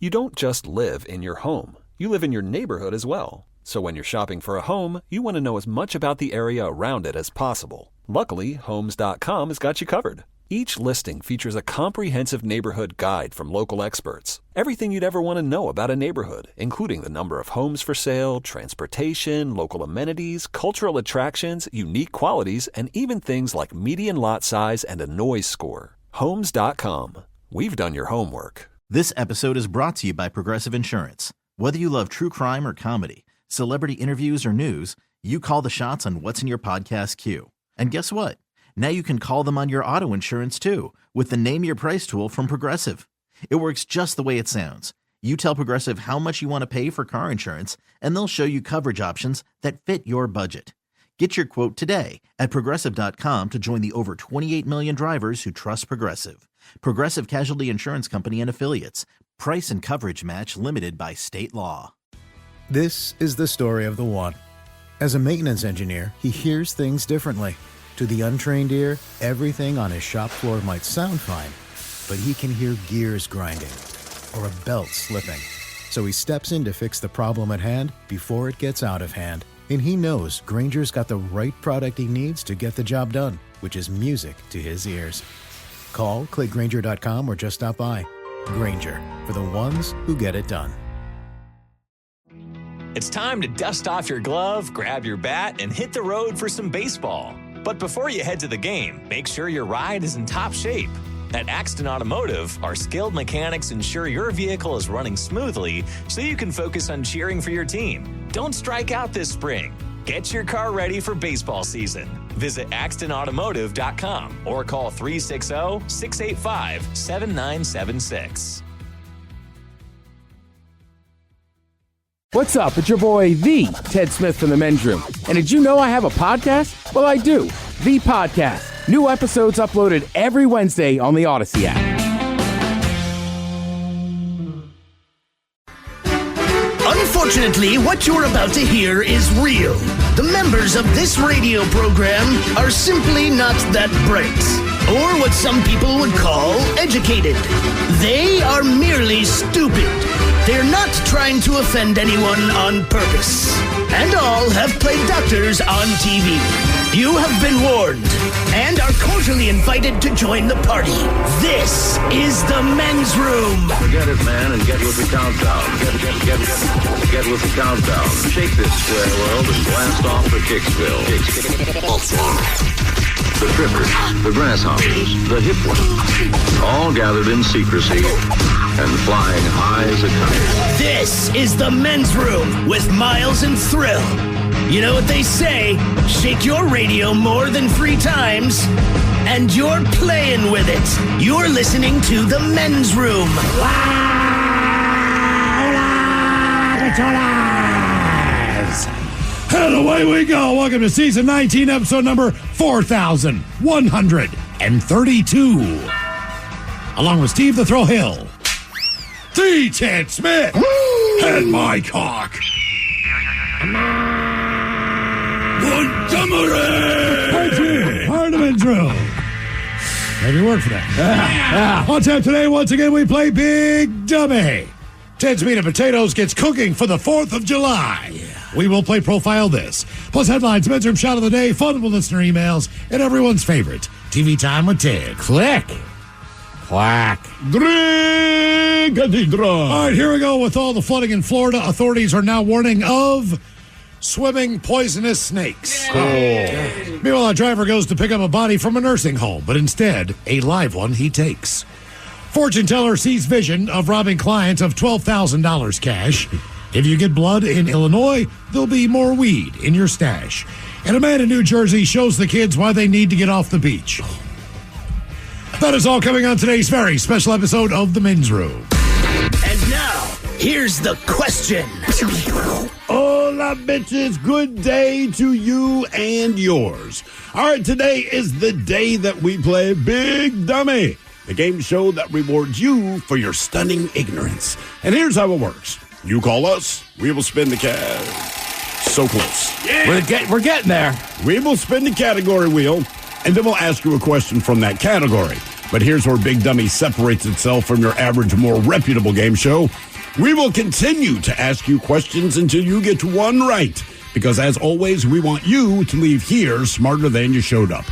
You don't just live in your home. You live in your neighborhood as well. So when you're shopping for a home, you want to know as much about the area around it as possible. Luckily, Homes.com has got you covered. Each listing features a comprehensive neighborhood guide from local experts. Everything you'd ever want to know about a neighborhood, including the number of homes for sale, transportation, local amenities, cultural attractions, unique qualities, and even things like median lot size and a noise score. Homes.com. We've done your homework. This episode is brought to you by Progressive Insurance. Whether you love true crime or comedy, celebrity interviews or news, you call the shots on what's in your podcast queue. And guess what? Now you can call them on your auto insurance too with the Name Your Price tool from Progressive. It works just the way it sounds. You tell Progressive how much you want to pay for car insurance, and they'll show you coverage options that fit your budget. Get your quote today at Progressive.com to join the over 28 million drivers who trust Progressive. Progressive Casualty Insurance Company and Affiliates. Price and coverage match limited by state law. This is the story of the one. As a maintenance engineer, he hears things differently. To the untrained ear, everything on his shop floor might sound fine, but he can hear gears grinding or a belt slipping. So he steps in to fix the problem at hand before it gets out of hand. And he knows Grainger's got the right product he needs to get the job done, which is music to his ears. Call, click Grainger.com, or just stop by. Grainger, for the ones who get it done. It's time to dust off your glove, grab your bat, and hit the road for some baseball. But before you head to the game, make sure your ride is in top shape. At Axton Automotive, our skilled mechanics ensure your vehicle is running smoothly so you can focus on cheering for your team. Don't strike out this spring. Get your car ready for baseball season. Visit AxtonAutomotive.com or call 360-685-7976. What's up? It's your boy, the Ted Smith from the Men's Room. And did you know I have a podcast? Well, I do. The Podcast. New episodes uploaded every Wednesday on the Odyssey app. Unfortunately, what you're about to hear is real. The members of this radio program are simply not that bright, or what some people would call educated. They are merely stupid. They're not trying to offend anyone on purpose. And all have played doctors on TV. You have been warned and are cordially invited to join the party. This is the Men's Room. Forget it, man, and get with the countdown. Get with the countdown. Shake this square world and blast off for Kicksville. The trippers, the grasshoppers, the hip ones, all gathered in secrecy and flying high as a kite. This is the Men's Room with Miles and Thrill. You know what they say, shake your radio more than 3 times, and you're playing with it. You're listening to the Men's Room. And away we go. Welcome to season 19, episode number 4132. Along with Steve the Thrill Hill, the Ted Smith, and my cock, Montgomery. Part of the Men's Room. Maybe work for that. On tap today, once again, we play Big Dummy. Ted's Meat and Potatoes gets cooking for the 4th of July. Yeah. We will play Profile This. Plus headlines, Men's Room Shot of the Day, fun with listener emails, and everyone's favorite, TV Time with Ted. Click. Quack. Drink Cathedral. All right, here we go with all the flooding in Florida. Authorities are now warning of swimming poisonous snakes. Cool. Meanwhile, a driver goes to pick up a body from a nursing home, but instead, a live one he takes. Fortune teller sees vision of robbing clients of $12,000 cash. If you get blood in Illinois, there'll be more weed in your stash. And a man in New Jersey shows the kids why they need to get off the beach. That is all coming on today's very special episode of The Men's Room. And now, here's the question. Hola, bitches. Good day to you and yours. All right, today is the day that we play Big Dummy, the game show that rewards you for your stunning ignorance. And here's how it works. You call us, we will spin the So close. Yeah. We're getting there. We will spin the category wheel, and then we'll ask you a question from that category. But here's where Big Dummy separates itself from your average, more reputable game show. We will continue to ask you questions until you get one right, because as always, we want you to leave here smarter than you showed up.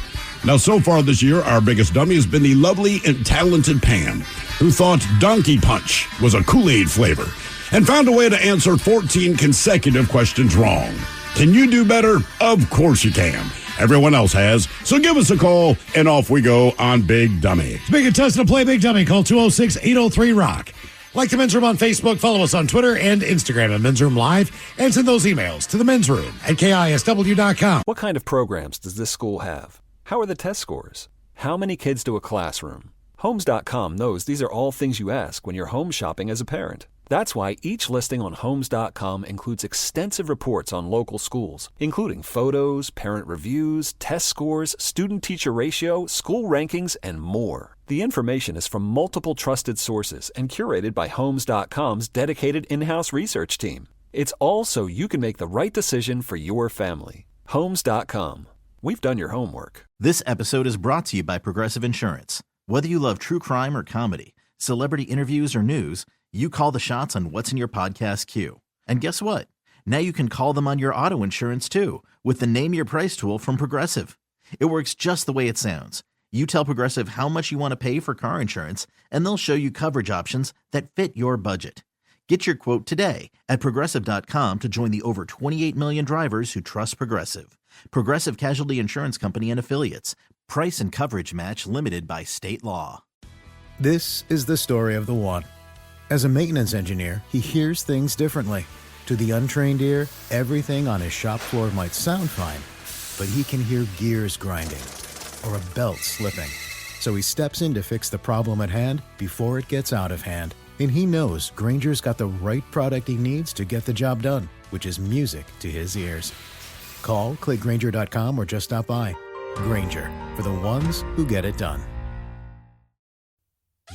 Now, so far this year, our biggest dummy has been the lovely and talented Pam, who thought Donkey Punch was a Kool-Aid flavor and found a way to answer 14 consecutive questions wrong. Can you do better? Of course you can. Everyone else has. So give us a call, and off we go on Big Dummy. Speaking of testing to play Big Dummy, call 206-803-ROCK. Like the Men's Room on Facebook, follow us on Twitter and Instagram at Men's Room Live, and send those emails to the Men's Room at KISW.com. What kind of programs does this school have? How are the test scores? How many kids do a classroom? Homes.com knows these are all things you ask when you're home shopping as a parent. That's why each listing on Homes.com includes extensive reports on local schools, including photos, parent reviews, test scores, student-teacher ratio, school rankings, and more. The information is from multiple trusted sources and curated by Homes.com's dedicated in-house research team. It's all so you can make the right decision for your family. Homes.com. We've done your homework. This episode is brought to you by Progressive Insurance. Whether you love true crime or comedy, celebrity interviews or news, you call the shots on what's in your podcast queue. And guess what? Now you can call them on your auto insurance too with the Name Your Price tool from Progressive. It works just the way it sounds. You tell Progressive how much you want to pay for car insurance, and they'll show you coverage options that fit your budget. Get your quote today at Progressive.com to join the over 28 million drivers who trust Progressive. Progressive Casualty Insurance Company and Affiliates. Price and coverage match limited by state law. This is the story of the one. As a maintenance engineer, he hears things differently. To the untrained ear, everything on his shop floor might sound fine, but he can hear gears grinding or a belt slipping. So he steps in to fix the problem at hand before it gets out of hand. And he knows Grainger's got the right product he needs to get the job done, which is music to his ears. Call, click Grainger.com, or just stop by. Grainger, for the ones who get it done.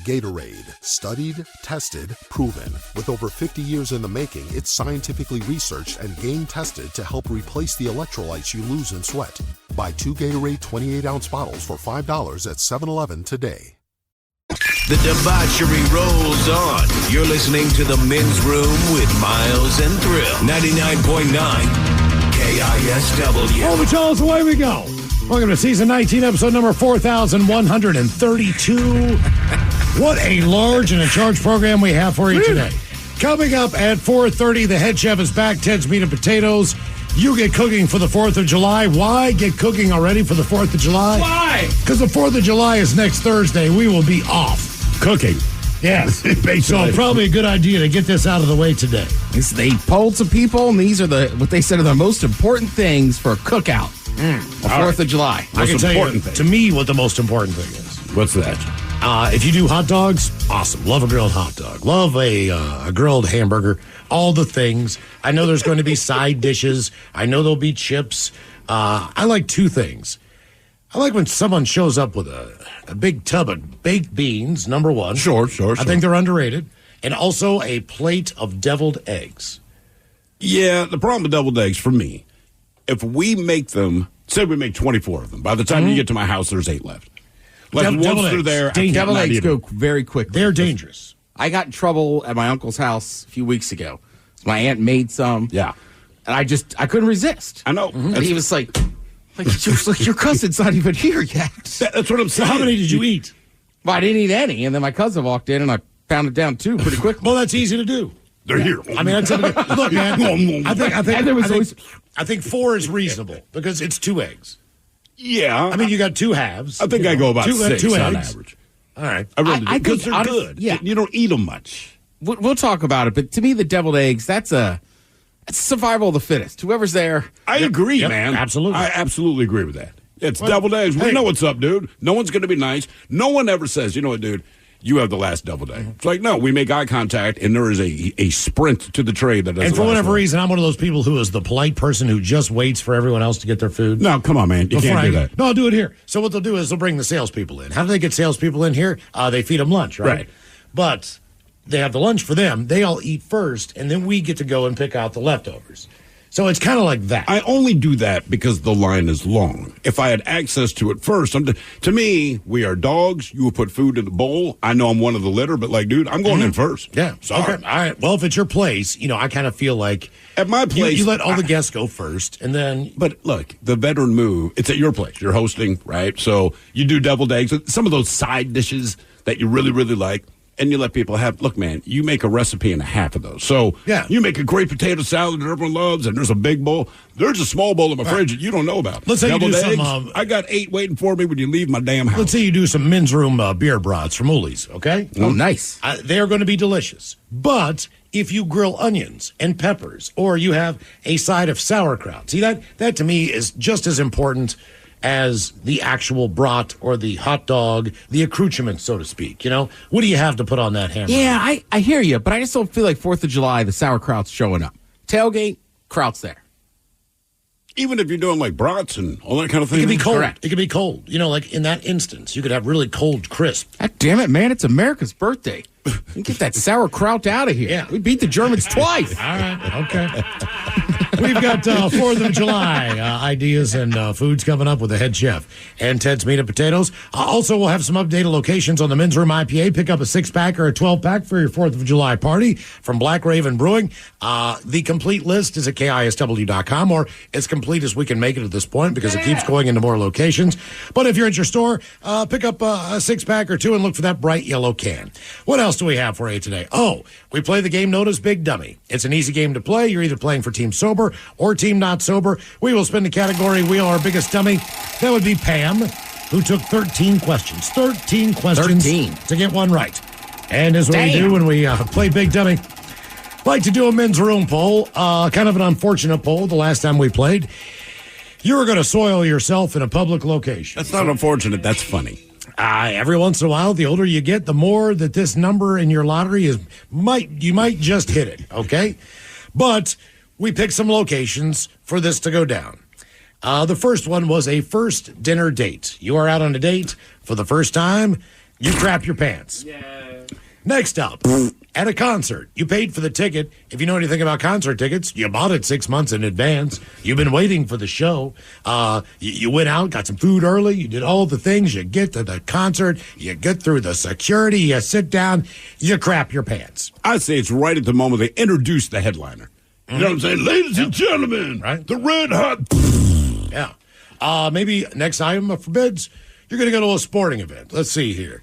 Gatorade. Studied, tested, proven. With over 50 years in the making, it's scientifically researched and game tested to help replace the electrolytes you lose in sweat. Buy 2 Gatorade 28-ounce bottles for $5 at 7-Eleven today. The debauchery rolls on. You're listening to the Men's Room with Miles and Thrill. 99.9 KISW. All the Charles, away we go. Welcome to season 19, episode number 4,132. What a large and a charged program we have for you today. Coming up at 4:30, the head chef is back. Ted's Meat and Potatoes. You get cooking for the 4th of July. Why get cooking already for the 4th of July? Why? Because the 4th of July is next Thursday. We will be off. Cooking. Yes. So probably a good idea to get this out of the way today. They polled some people, and these are what they said are the most important things for a cookout. The 4th of July. I can tell you, to me, what the most important thing is. What's that? If you do hot dogs, awesome. Love a grilled hot dog. Love a grilled hamburger. All the things. I know there's going to be side dishes. I know there'll be chips. I like two things. I like when someone shows up with a big tub of baked beans, number one. Sure. I think they're underrated. And also a plate of deviled eggs. Yeah, the problem with deviled eggs for me, if we make them, say we make 24 of them, by the time you get to my house, there's 8 left. Like once they're there, deviled eggs go very quickly. They're dangerous. I got in trouble at my uncle's house a few weeks ago. My aunt made some. Yeah. And I couldn't resist. I know. And he was like your cousin's not even here yet. That's what I'm saying. So how many did you eat? Well, I didn't eat any. And then my cousin walked in and I pounded down 2 pretty quickly. Well, that's easy to do. They're here. I mean, look, man. I think 4 is reasonable because it's 2 eggs. Yeah. I mean, you got 2 halves. I think I go about 6 2 on eggs. average. All right. I because they're good. Yeah. You don't eat them much. We'll talk about it, but to me, the deviled eggs, that's survival of the fittest. Whoever's there. I agree, man. Absolutely. I absolutely agree with that. It's deviled eggs. We know what's up, dude. No one's going to be nice. No one ever says, you know what, dude, you have the last deviled egg. It's like, no, we make eye contact, and there is a sprint to the tray that does. And for whatever reason, I'm one of those people who is the polite person who just waits for everyone else to get their food. No, come on, man. You can't do that. No, I'll do it here. So what they'll do is they'll bring the salespeople in. How do they get salespeople in here? They feed them lunch, right? But they have the lunch for them. They all eat first, and then we get to go and pick out the leftovers. So it's kind of like that. I only do that because the line is long. If I had access to it first, to me, we are dogs. You will put food in the bowl. I know I'm one of the litter, but like, dude, I'm going in first. Yeah. Sorry. Okay. All right. Well, if it's your place, I kind of feel like at my place, you let all the guests go first, and then. But look, the veteran move. It's at your place. You're hosting, right? So you do deviled eggs, some of those side dishes that you really, really like. And you let people have, look, man, you make a recipe and a half of those. So you make a great potato salad that everyone loves, and there's a big bowl. There's a small bowl in my fridge that you don't know about. Let's say you do eggs, some. I got 8 waiting for me when you leave my damn house. Let's say you do some men's room beer brats from Uli's, okay? Oh, nice. They are going to be delicious. But if you grill onions and peppers, or you have a side of sauerkraut, see, that to me is just as important as the actual brat or the hot dog, the accoutrement, so to speak. What do you have to put on that hamburger? Yeah, I hear you, but I just don't feel like 4th of July, the sauerkraut's showing up. Tailgate, kraut's there. Even if you're doing like brats and all that kind of thing. It can be cold. Correct. It can be cold. Like in that instance, you could have really cold crisp. God damn it, man, it's America's birthday. Get that sauerkraut out of here. Yeah. We beat the Germans twice. All right, okay. We've got 4th of July ideas and foods coming up with the head chef and Ted's Meat and Potatoes. Also, we'll have some updated locations on the Men's Room IPA. Pick up a 6-pack or a 12-pack for your 4th of July party from Black Raven Brewing. The complete list is at KISW.com, or as complete as we can make it at this point because it keeps going into more locations. But if you're at your store, pick up a 6-pack or 2 and look for that bright yellow can. What else do we have for you today? Oh, we play the game known as Big Dummy. It's an easy game to play. You're either playing for Team Sober or Team Not Sober. We will spin the category wheel our biggest dummy. That would be Pam, who took 13 questions. 13 questions to get one right. And as what we do when we play Big Dummy, like to do a men's room poll. Kind of an unfortunate poll the last time we played. You were going to soil yourself in a public location. That's not unfortunate. That's funny. Every once in a while, the older you get, the more that this number in your lottery you might just hit it, okay? But we picked some locations for this to go down. The first one was a first dinner date. You are out on a date for the first time. You crap your pants. Yeah. Next up, at a concert. You paid for the ticket. If you know anything about concert tickets, you bought it 6 months in advance. You've been waiting for the show. You went out, got some food early. You did all the things. You get to the concert. You get through the security. You sit down. You crap your pants. I'd say it's right at the moment they introduce the headliner. You know what I'm saying? Ladies and gentlemen, right? The Red Hot. Yeah. Maybe next item forbids, you're going to go to a sporting event. Let's see here.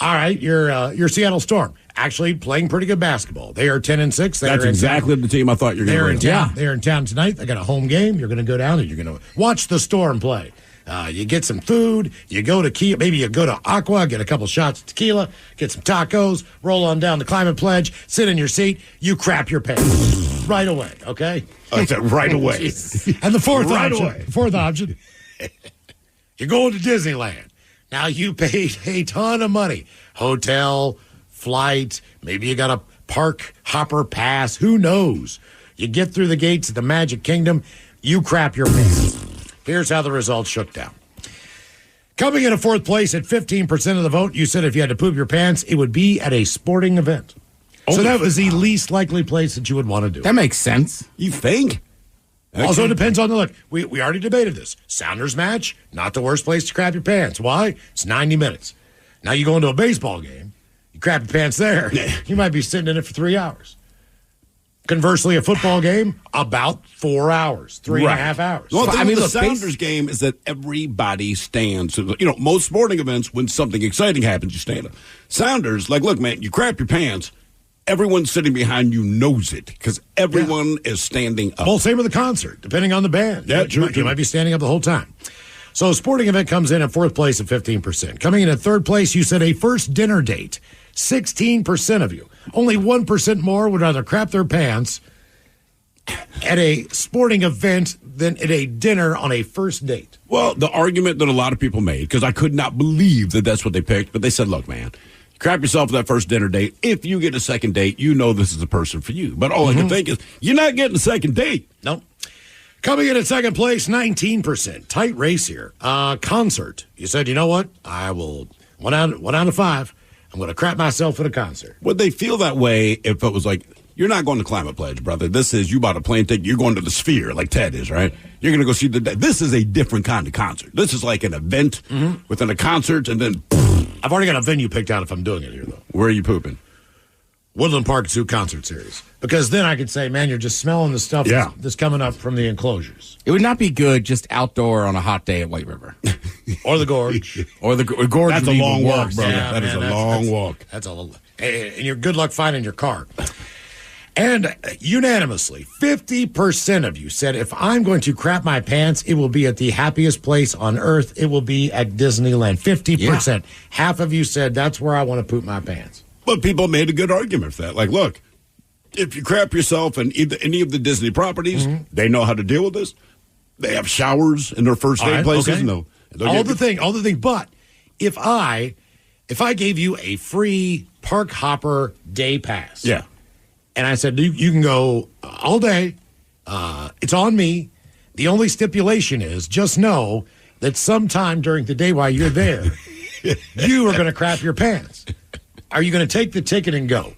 All right, you're Seattle Storm. Actually playing pretty good basketball. They are 10-6. That's exactly the team I thought you were going to bring. They're in town tonight. They got a home game. You're going to go down and you're going to watch the Storm play. You get some food. You go to Kia. Maybe you go to Aqua, get a couple shots of tequila, get some tacos, roll on down the Climate Pledge, sit in your seat. You crap your pants right away. Okay, right away. And the fourth option, you're going to Disneyland. Now you paid a ton of money, hotel, flight. Maybe you got a park hopper pass. Who knows? You get through the gates of the Magic Kingdom. You crap your pants. Here's how the results shook down. Coming in at 4th place at 15% of the vote, you said if you had to poop your pants, it would be at a sporting event. So that was the least likely place that you would want to do it. That makes sense. You think? Also depends on the look. We already debated this. Sounders match, not the worst place to crap your pants. Why? It's 90 minutes. Now you go into a baseball game, you crap your pants there, you might be sitting in it for 3 hours. Conversely, a football game, about 4 hours, 3.5 hours. Well, the Sounders game is that everybody stands. Most sporting events, when something exciting happens, you stand up. Sounders, look, man, you crap your pants. Everyone sitting behind you knows it because everyone is standing up. Well, same with the concert, depending on the band. Yeah, you might be standing up the whole time. So a sporting event comes in at 4th place at 15%. Coming in at 3rd place, you said a first dinner date. 16% of you. Only 1% more would rather crap their pants at a sporting event than at a dinner on a first date. Well, the argument that a lot of people made, because I could not believe that that's what they picked, but they said, look, man, crap yourself at that first dinner date. If you get a second date, you know this is the person for you. But all I can think is, you're not getting a second date. Nope. Coming in at 2nd place, 19%. Tight race here. Concert. You said, you know what? I will, one out of 5. I'm going to crap myself at a concert. Would they feel that way if it was like You're not going to Climate Pledge, brother. This is you bought a plane ticket. You're going to the Sphere like Ted is, right? You're going to go see this is a different kind of concert. This is like an event within a concert, and then I've already got a venue picked out if I'm doing it here, though. Where are you pooping? Woodland Park Zoo Concert Series. Because then I could say, man, you're just smelling the stuff that's coming up from the enclosures. It would not be good just outdoor on a hot day at White River. Or the Gorge. Or the Gorge. That's a long walk, brother. Yeah, that is a long walk. That's and you're good luck finding your car. And unanimously, 50% of you said, if I'm going to crap my pants, it will be at the happiest place on earth. It will be at Disneyland. 50%. Yeah. Half of you said, that's where I want to poop my pants. But people made a good argument for that. Like, look, if you crap yourself in any of the Disney properties, they know how to deal with this. They have showers in their first day places. Okay. All the thing. But if I gave you a free park hopper day pass. Yeah. And I said, you can go all day. It's on me. The only stipulation is just know that sometime during the day while you're there, you are going to crap your pants. Are you going to take the ticket and go?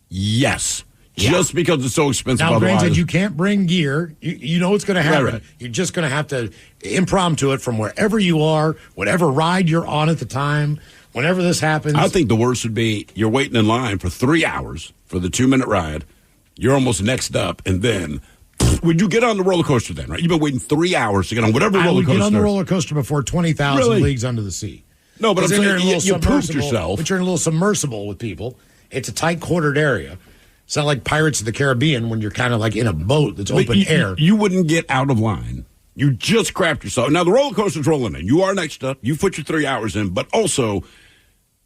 Yes. Yeah. Just because it's so expensive. Now, granted, you can't bring gear. You know what's going to happen. Right. You're just going to have to impromptu it from wherever you are, whatever ride you're on at the time, whenever this happens. I think the worst would be you're waiting in line for 3 hours for the 2-minute ride. You're almost next up, and then would you get on the roller coaster then, right? You've been waiting 3 hours to get on whatever roller coaster. I would get on the roller coaster before 20,000 leagues under the sea. No, but I'm saying you pooped yourself. But you're in a little submersible with people. It's a tight quartered area. It's not like Pirates of the Caribbean when you're kind of like in a boat that's open air. You wouldn't get out of line. You just crapped yourself. Now, the roller coaster's rolling in. You are next up. You put your 3 hours in. But also,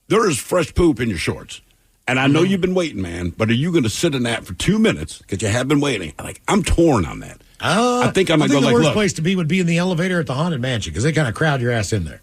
there is fresh poop in your shorts. And I know you've been waiting, man. But are you going to sit in that for 2 minutes? Because you have been waiting. Like, I'm torn on that. I think I might go like, the worst place to be would be in the elevator at the Haunted Mansion because they kind of crowd your ass in there.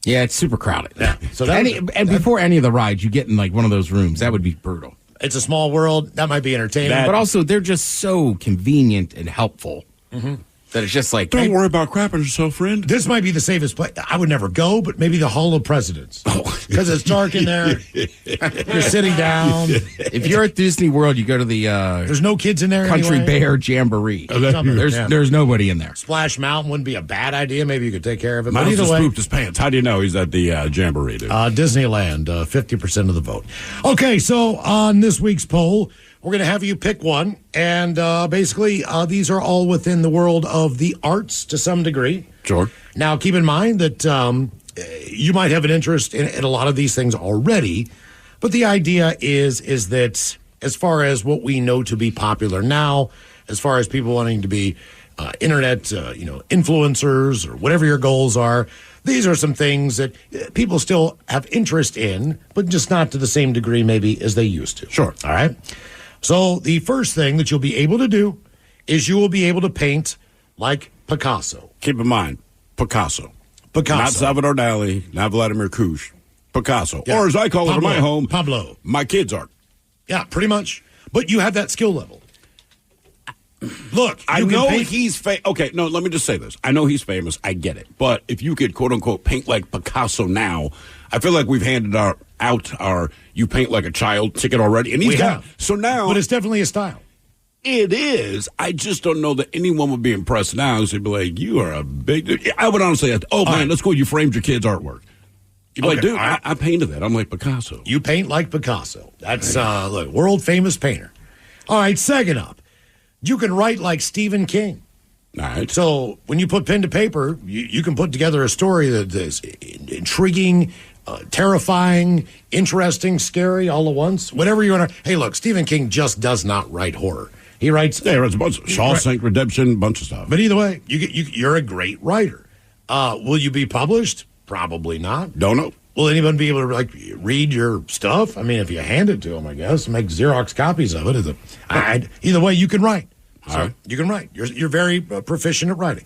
Yeah, it's super crowded. Yeah. So and before any of the rides, you get in like one of those rooms. That would be brutal. It's a small world. That might be entertaining. But also, they're just so convenient and helpful that it's just like... Don't worry about crapping yourself, friend. This might be the safest place. I would never go, but maybe the Hall of Presidents. Because it's dark in there. You're sitting down. If you're at Disney World, you go to the... There's no kids in there Country anyway. Bear Jamboree. There's there's nobody in there. Splash Mountain wouldn't be a bad idea. Maybe you could take care of it. Miles just pooped his pants. How do you know he's at the Jamboree, dude? Disneyland, 50% of the vote. Okay, so on this week's poll, we're going to have you pick one. And basically, these are all within the world of the arts to some degree. Sure. Now, keep in mind that you might have an interest in a lot of these things already. But the idea is that as far as what we know to be popular now, as far as people wanting to be internet, influencers or whatever your goals are, these are some things that people still have interest in, but just not to the same degree maybe as they used to. Sure. All right. So the first thing that you'll be able to do is you will be able to paint like Picasso. Keep in mind, Picasso. Not Salvador Dali, not Vladimir Kush. Picasso. Yeah. Or as I call it in my home, Pablo. My kids' art. Yeah, pretty much. But you have that skill level. Look, I know he's okay, no, let me just say this. I know he's famous. I get it. But if you could, quote unquote, paint like Picasso now, I feel like we've handed out our you paint like a child ticket already. And he's got so now. But it's definitely a style. It is. I just don't know that anyone would be impressed now. They'd be like, you are a big dude. I would honestly have to, man, that's cool. You framed your kid's artwork. You'd be like, dude, I painted that. I'm like Picasso. You paint like Picasso. That's look, world famous painter. All right, second up. You can write like Stephen King. All right. So when you put pen to paper, you can put together a story that is intriguing, terrifying, interesting, scary all at once. Whatever you want to. Hey, look, Stephen King just does not write horror. He writes. Yeah, he writes a bunch of Shawshank Redemption, a bunch of stuff. But either way, you're a great writer. Will you be published? Probably not. Don't know. Will anyone be able to read your stuff? I mean, if you hand it to them, I guess, make Xerox copies of it. Either way, you can write. So you can write. You're very proficient at writing.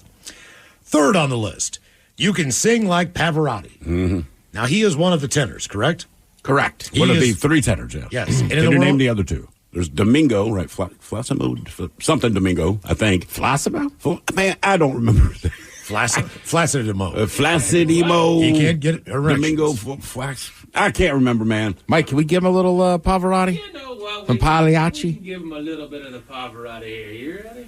Third on the list, you can sing like Pavarotti. Mm-hmm. Now, he is one of the tenors, correct? Correct. Would it be 3 tenors? Yeah. Yes. And can you name the other 2? There's Domingo, right? Flacimo, something Domingo, I think. Flacimo? Man, I don't remember. Flaccid emo. Flaccid emo. He can't get it. Domingo Flax. I can't remember, man. Mike, can we give him a little Pavarotti? You know what? From Pagliacci? We can give him a little bit of the Pavarotti here. You ready?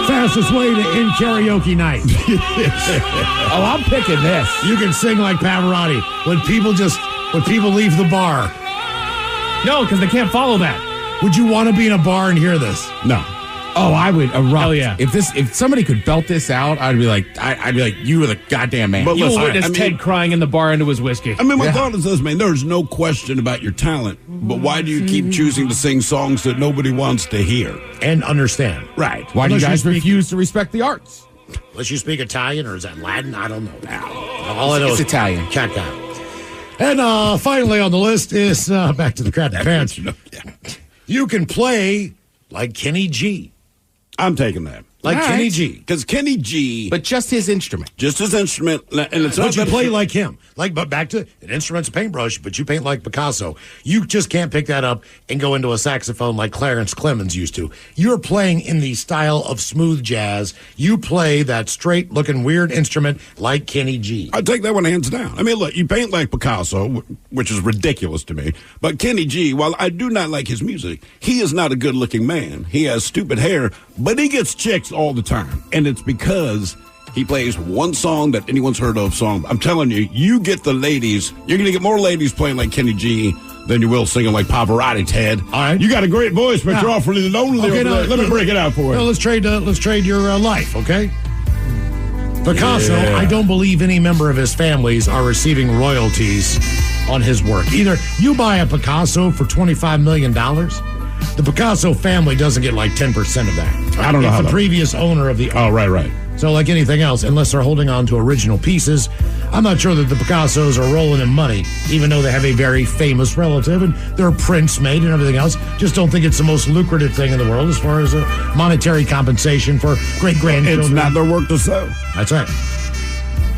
Fastest way to end karaoke night. Oh, I'm picking this. You can sing like Pavarotti when people leave the bar. No, because they can't follow that. Would you want to be in a bar and hear this? No. Oh, I would erupt. Hell yeah. If somebody could belt this out, I'd be like, you were the goddamn man. But You will listen, witness Ted crying in the bar into his whiskey. I mean, my thought is this, man. There's no question about your talent, but why do you keep choosing to sing songs that nobody wants to hear? And understand. Right. Why do you Unless guys you speak- refuse to respect the arts? Unless you speak Italian, or is that Latin? I don't know. All I know It's is Italian. Cat guy. And finally on the list is back to the crap pants. You can play like Kenny G. I'm taking that. Like All Kenny right. G. Because Kenny G, But just his instrument. just his instrument, and it's not But you that play like him. But back to an instrument's a paintbrush, but you paint like Picasso. You just can't pick that up and go into a saxophone like Clarence Clemens used to. You're playing in the style of smooth jazz. You play that straight-looking weird instrument like Kenny G. I take that one hands down. I mean, look, you paint like Picasso, which is ridiculous to me. But Kenny G, while I do not like his music, he is not a good-looking man. He has stupid hair, but he gets chicks all the time. And it's because he plays one song that anyone's heard of song. I'm telling you, you get the ladies. You're going to get more ladies playing like Kenny G than you will singing like Pavarotti, Ted. All right. You got a great voice, but Now- you're awfully lonely over there. Let me break it out for you. Well, let's trade your life, okay? Picasso, Yeah. I don't believe any member of his families are receiving royalties on his work. Either you buy a Picasso for $25 million, the Picasso family doesn't get like 10% of that. I don't know It's how the that- previous owner of the Oh, right. So like anything else, unless they're holding on to original pieces, I'm not sure that the Picassos are rolling in money, even though they have a very famous relative and there are prints made and everything else. Just don't think it's the most lucrative thing in the world as far as a monetary compensation for great-grandchildren. It's not their work to sew. That's right.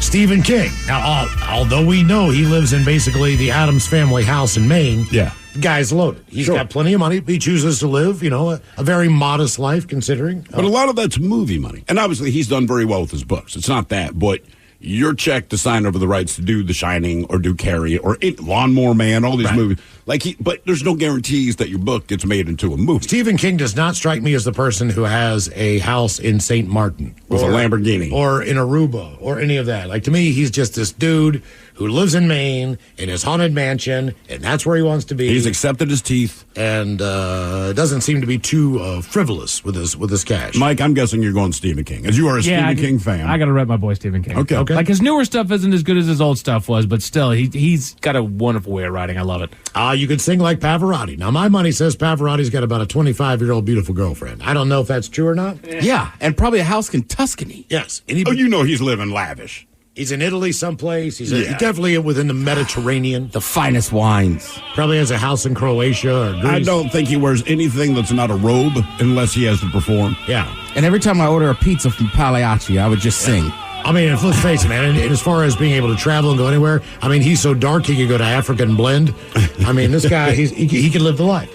Stephen King. Now, although we know he lives in basically the Addams family house in Maine, Yeah. the guy's loaded. He's got plenty of money. He chooses to live, a very modest life considering. But a lot of that's movie money. And obviously, he's done very well with his books. It's not that, but your check to sign over the rights to do The Shining or do Carrie or Lawnmower Man, all these movies. But there's no guarantees that your book gets made into a movie. Stephen King does not strike me as the person who has a house in St. Martin. With a Lamborghini. Or in Aruba or any of that. Like, to me, he's just this dude who lives in Maine in his haunted mansion, and that's where he wants to be. He's accepted his teeth. And doesn't seem to be too frivolous with his cash. Mike, I'm guessing you're going Stephen King, as you are a Stephen King fan. I got to rep my boy Stephen King. Okay. Like, his newer stuff isn't as good as his old stuff was, but still, he's got a wonderful way of writing. I love it. You could sing like Pavarotti. Now, my money says Pavarotti's got about a 25-year-old beautiful girlfriend. I don't know if that's true or not. Yeah, and probably a house in Tuscany. Yes. You know he's living lavish. He's in Italy someplace. He's definitely within the Mediterranean. The finest wines. Probably has a house in Croatia or Greece. I don't think he wears anything that's not a robe unless he has to perform. Yeah. And every time I order a pizza from Pagliacci, I would just sing. I mean, let's face it, man. And as far as being able to travel and go anywhere, I mean, he's so dark he could go to Africa and blend. I mean, this guy, he could live the life.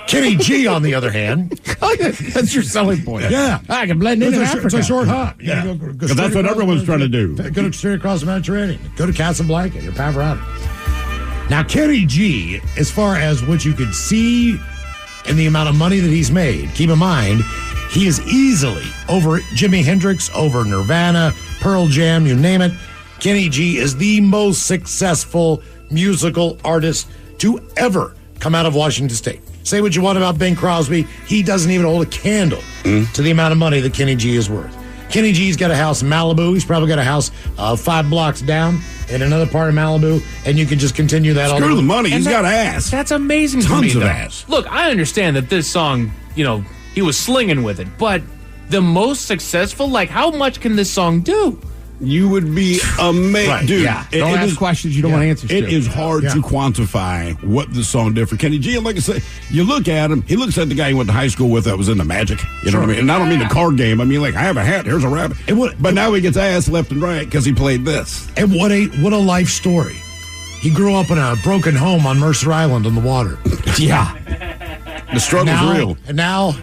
Kenny G, on the other hand. That's your selling point. Yeah. I can blend into Africa. It's a short hop. Yeah. Go Because that's what everyone's trying to do. Go straight across the Mediterranean. Go to Casablanca. You're Pavarotti. Now, Kenny G, as far as what you could see and the amount of money that he's made, keep in mind, he is easily over Jimi Hendrix, over Nirvana, Pearl Jam, you name it. Kenny G is the most successful musical artist to ever come out of Washington State. Say what you want about Bing Crosby, he doesn't even hold a candle to the amount of money that Kenny G is worth. Kenny G's got a house in Malibu. He's probably got a house 5 blocks down in another part of Malibu, and you can just continue that all Screw the money. And He's got ass. That's amazing to Tons me, of though. ass. Look, I understand that this song, he was slinging with it, but the most successful, like, how much can this song do? You would be amazed. Right, Dude, yeah. Don't ask questions you don't want answers to. It is hard to quantify what the song did for Kenny G. And like I said, you look at him, he looks like the guy you went to high school with that was in the Magic. You know what I mean? And I don't mean the card game. I mean, like, I have a hat, here's a rabbit. But now he gets ass left and right because he played this. And what a life story. He grew up in a broken home on Mercer Island on the water. Yeah. The struggle's real. And now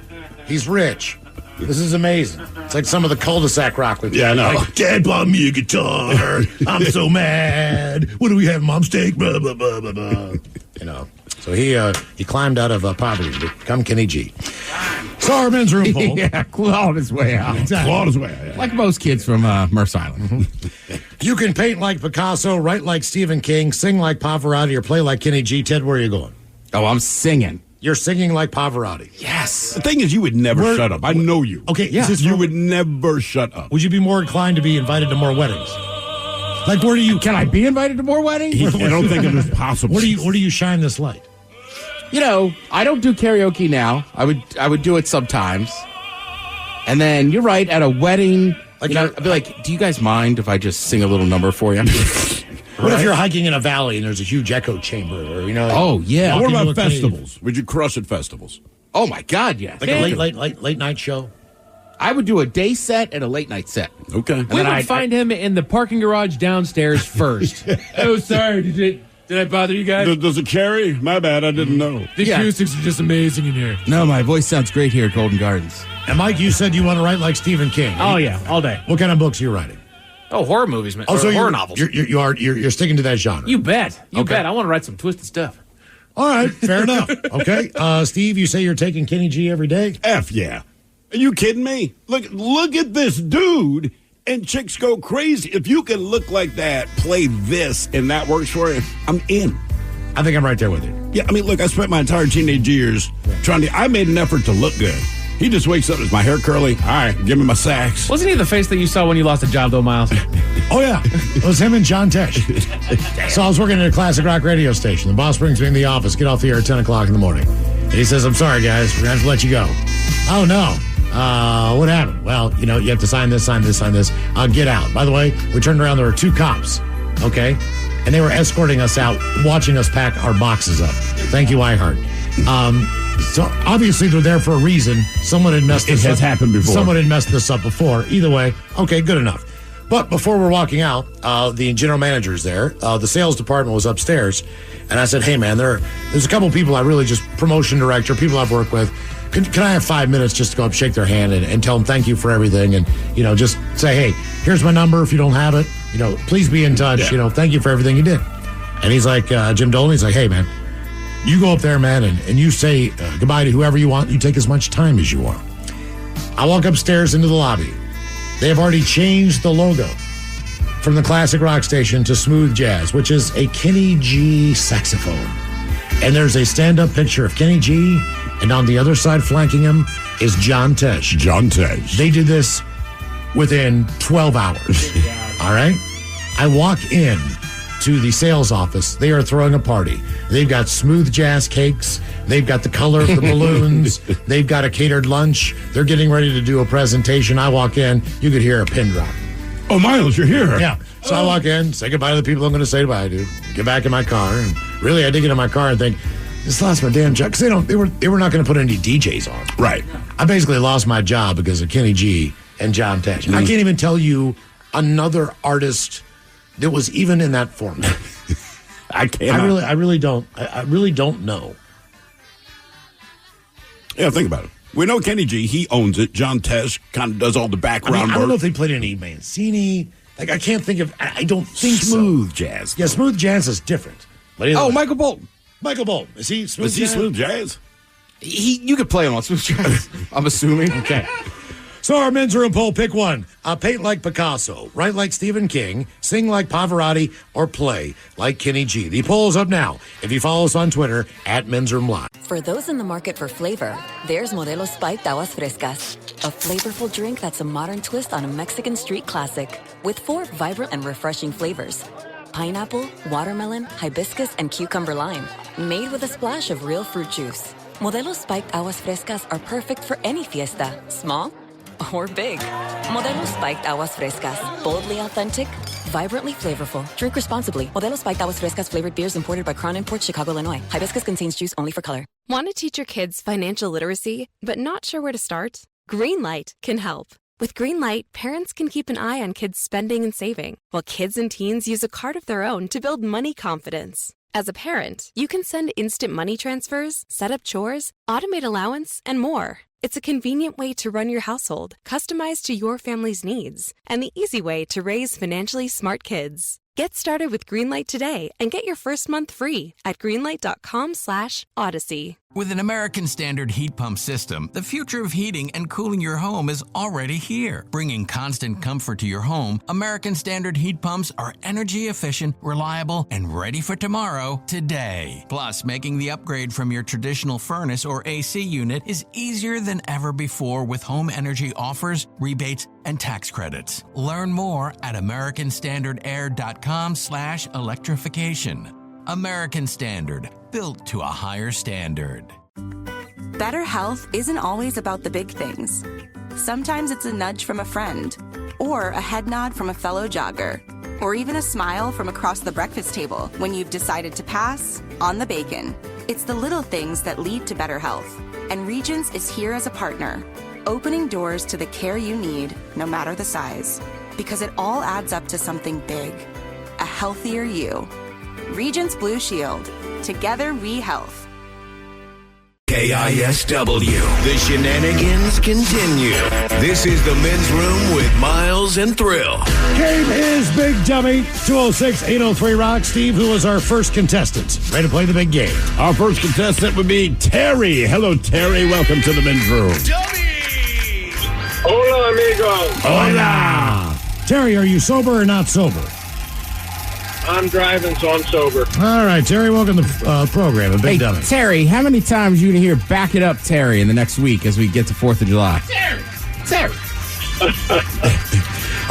he's rich. This is amazing. It's like some of the cul-de-sac rock we've Yeah, I know. Like, Dad bought me a guitar. I'm so mad. What do we have, Mom? Steak? Blah, blah, blah, blah, blah. You know. So he climbed out of poverty to become Kenny G. So our men's room poll. Yeah, clawed his way out. Exactly. Clawed his way out. Yeah. Like most kids from Mercer Island. Mm-hmm. You can paint like Picasso, write like Stephen King, sing like Pavarotti, or play like Kenny G. Ted, where are you going? Oh, I'm singing. You're singing like Pavarotti. Yes. The thing is, you would never shut up. I know you. Okay, yeah. You would never shut up. Would you be more inclined to be invited to more weddings? Like, where do you... Can I be invited to more weddings? I don't think it is possible. Where do you shine this light? You know, I don't do karaoke now. I would do it sometimes. And then, you're right, at a wedding, like, you know, I'd be like, do you guys mind if I just sing a little number for you? What if you're hiking in a valley and there's a huge echo chamber? Or, you know, oh, yeah. What about festivals? Would you crush at festivals? Oh, my God, yes. Like a late night show? I would do a day set and a late night set. Okay. We would find him in the parking garage downstairs first. Oh, sorry. Did I bother you guys? Does it carry? My bad, I didn't know. The acoustics are just amazing in here. No, my voice sounds great here at Golden Gardens. And Mike, you said you want to write like Stephen King. Oh, yeah, all day. What kind of books are you writing? Oh, horror movies, man. So horror novels. You're sticking to that genre. You bet. You Okay. bet. I want to write some twisted stuff. All right, fair enough. Okay, Steve, you say you're taking Kenny G every day? F yeah. Are you kidding me? Look at this dude, and chicks go crazy. If you can look like that, play this, and that works for you, I'm in. I think I'm right there with you. Yeah, I mean, look, I spent my entire teenage years I made an effort to look good. He just wakes up, is my hair curly? All right, give me my sax. Wasn't he the face that you saw when you lost a job, though, Miles? Oh, yeah. It was him and John Tesh. So I was working at a classic rock radio station. The boss brings me in the office, get off the air at 10 o'clock in the morning. And he says, I'm sorry, guys. We're going to have to let you go. Oh, no. What happened? Well, you have to sign this. Get out. By the way, we turned around. There were 2 cops. Okay? And they were escorting us out, watching us pack our boxes up. Thank you, iHeart. So obviously they're there for a reason. Someone had messed this up. It has happened before. Someone had messed this up before. Either way, okay, good enough. But before we're walking out, the general manager's there. The sales department was upstairs. And I said, hey, man, there's a couple people I really just, promotion director, people I've worked with. Can I have 5 minutes just to go up, shake their hand, and tell them thank you for everything? And, just say, hey, here's my number if you don't have it. Please be in touch. Yeah. Thank you for everything you did. And he's like, Jim Dolan, he's like, hey, man, you go up there, man, and you say goodbye to whoever you want. You take as much time as you want. I walk upstairs into the lobby. They have already changed the logo from the classic rock station to Smooth Jazz, which is a Kenny G saxophone. And there's a stand-up picture of Kenny G, and on the other side flanking him is John Tesh. John Tesh. They did this within 12 hours. All right? I walk in to the sales office. They are throwing a party. They've got Smooth Jazz cakes. They've got the color of the balloons. They've got a catered lunch. They're getting ready to do a presentation. I walk in. You could hear a pin drop. Oh, Miles, you're here. Yeah. So I walk in, say goodbye to the people I'm going to say goodbye to, get back in my car, and really I did get in my car and think, just lost my damn job. Because they were not going to put any DJs on. Right. I basically lost my job because of Kenny G and John Tesh. I can't even tell you another artist that was even in that format. I can't. I really don't know. Yeah, think about it. We know Kenny G, he owns it. John Tesh kind of does all the background I don't know work. if they played any Mancini. I can't think of. I don't think Smooth Jazz. Yeah, Smooth Jazz is different. But Michael Bolton. Michael Bolton. Is he Smooth Is he Jazz? Smooth Jazz? You could play him on Smooth Jazz, I'm assuming. Okay. So our men's room poll, pick one. Paint like Picasso, write like Stephen King, sing like Pavarotti, or play like Kenny G. The poll is up now. If you follow us on Twitter, @Men's Room Live. For those in the market for flavor, there's Modelo Spiked Aguas Frescas, a flavorful drink that's a modern twist on a Mexican street classic with 4 vibrant and refreshing flavors. Pineapple, watermelon, hibiscus, and cucumber lime, made with a splash of real fruit juice. Modelo Spiked Aguas Frescas are perfect for any fiesta, small or big. Modelo Spiked Aguas Frescas. Boldly authentic, vibrantly flavorful. Drink responsibly. Modelo Spiked Aguas Frescas flavored beers imported by Crown Imports, Chicago, Illinois. Hibiscus contains juice only for color. Want to teach your kids financial literacy, but not sure where to start? Greenlight can help. With Greenlight, parents can keep an eye on kids' spending and saving, while kids and teens use a card of their own to build money confidence. As a parent, you can send instant money transfers, set up chores, automate allowance, and more. It's a convenient way to run your household, customized to your family's needs, and the easy way to raise financially smart kids. Get started with Greenlight today and get your first month free at greenlight.com/Odyssey. With an American Standard heat pump system, the future of heating and cooling your home is already here. Bringing constant comfort to your home, American Standard heat pumps are energy efficient, reliable, and ready for tomorrow today. Plus, making the upgrade from your traditional furnace or AC unit is easier than ever before with home energy offers, rebates, and tax credits. Learn more at AmericanStandardAir.com/electrification. American Standard, built to a higher standard. Better health isn't always about the big things. Sometimes it's a nudge from a friend, or a head nod from a fellow jogger, or even a smile from across the breakfast table when you've decided to pass on the bacon. It's the little things that lead to better health, and Regence is here as a partner, opening doors to the care you need, no matter the size, because it all adds up to something big, a healthier you. Regence Blue Shield. Together we health. KISW. The shenanigans continue. This is the men's room with Miles and Thrill. Game is Big Dummy. 206-803-ROCK. Steve, who is our first contestant? Ready to play the big game. Our first contestant would be Terry. Hello, Terry. Welcome to the men's room. Hola, amigo. Hola. Terry, are you sober or not sober? I'm driving, so I'm sober. All right, Terry, welcome to the program. A big dummy. Terry, how many times are you going to hear "Back It Up, Terry" in the next week as we get to 4th of July? Terry.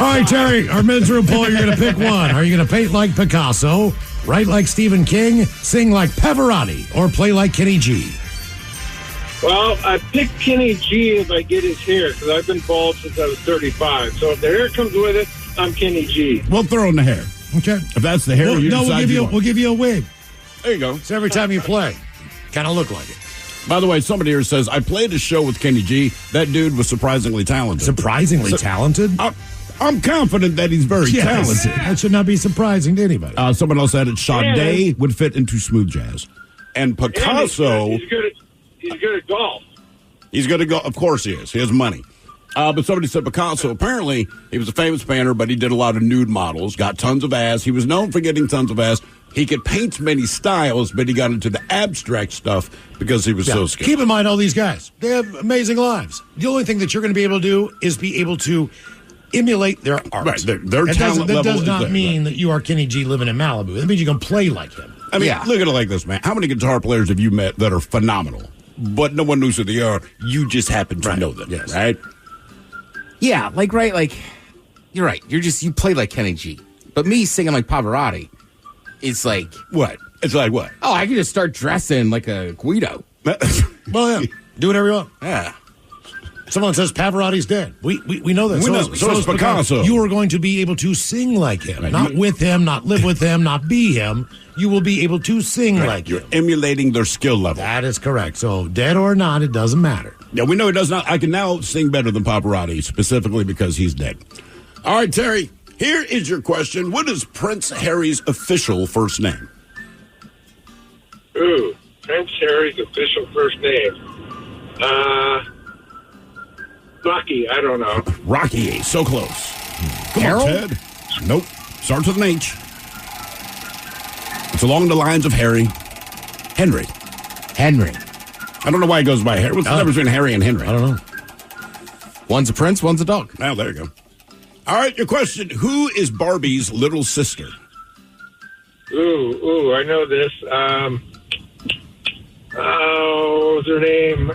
All right, Terry, our men's room poll, you're going to pick one. Are you going to paint like Picasso, write like Stephen King, sing like Pavarotti, or play like Kenny G? Well, I picked Kenny G if I get his hair, because I've been bald since I was 35. So if the hair comes with it, I'm Kenny G. We'll throw in the hair. Okay. If that's the hair, we'll give you a wig. There you go. So every time you play, kind of look like it. By the way, somebody here says, I played a show with Kenny G. That dude was surprisingly talented. Surprisingly talented? I'm confident that he's very talented. That should not be surprising to anybody. Someone else said it. Sade would fit into smooth jazz. And Picasso... He's good at golf. He's good at golf. Of course he is. He has money. But somebody said Picasso, apparently, he was a famous painter, but he did a lot of nude models, got tons of ass. He was known for getting tons of ass. He could paint many styles, but he got into the abstract stuff because he was so skilled. Keep in mind all these guys. They have amazing lives. The only thing that you're going to be able to do is be able to emulate their art. Right, their talent level. That does not mean that you are Kenny G living in Malibu. That means you can play like him. I mean, look at it like this, man. How many guitar players have you met that are phenomenal, but no one knows who they are? You just happen to know them, right? Yeah, like you're right. You play like Kenny G. But me singing like Pavarotti, it's like... What? It's like what? Oh, I can just start dressing like a Guido. Well, yeah. Do whatever you want. Yeah. Someone says Pavarotti's dead. We know that. So is Picasso. You are going to be able to sing like him. Right. Not with him, not live with him, not be him. You will be able to sing like him. You're emulating their skill level. That is correct. So dead or not, it doesn't matter. Yeah, we know it does not. I can now sing better than Pavarotti, specifically because he's dead. All right, Terry, here is your question. What is Prince Harry's official first name? Ooh, Prince Harry's official first name. Rocky, I don't know. Rocky, so close. Come Harold? on, Ted. Nope. Starts with an H. It's along the lines of Harry. Henry. I don't know why he goes by Harry. What's the difference between Harry and Henry? I don't know. One's a prince, one's a dog. Now, there you go. All right, your question. Who is Barbie's little sister? Ooh, I know this. What was her name?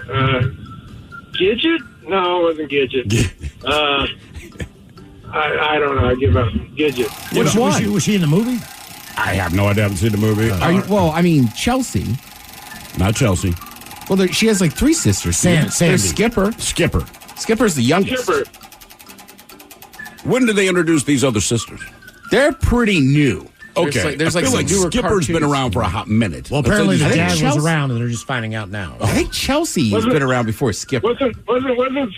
Gidget? No, it wasn't Gidget. I don't know. I give up. Gidget. Which one? Was she in the movie? I have no idea. I haven't seen the movie. Chelsea. Not Chelsea. Well, she has like 3 sisters. Sandy. There's Skipper. Skipper's the youngest. Skipper. When did they introduce these other sisters? They're pretty new. Okay. There's I like feel some like newer Skipper's been cartoons. around for a hot minute. Well, apparently the I think dad was Chelsea- around, and they're just finding out now. I think Chelsea's been around before Skipper. Wasn't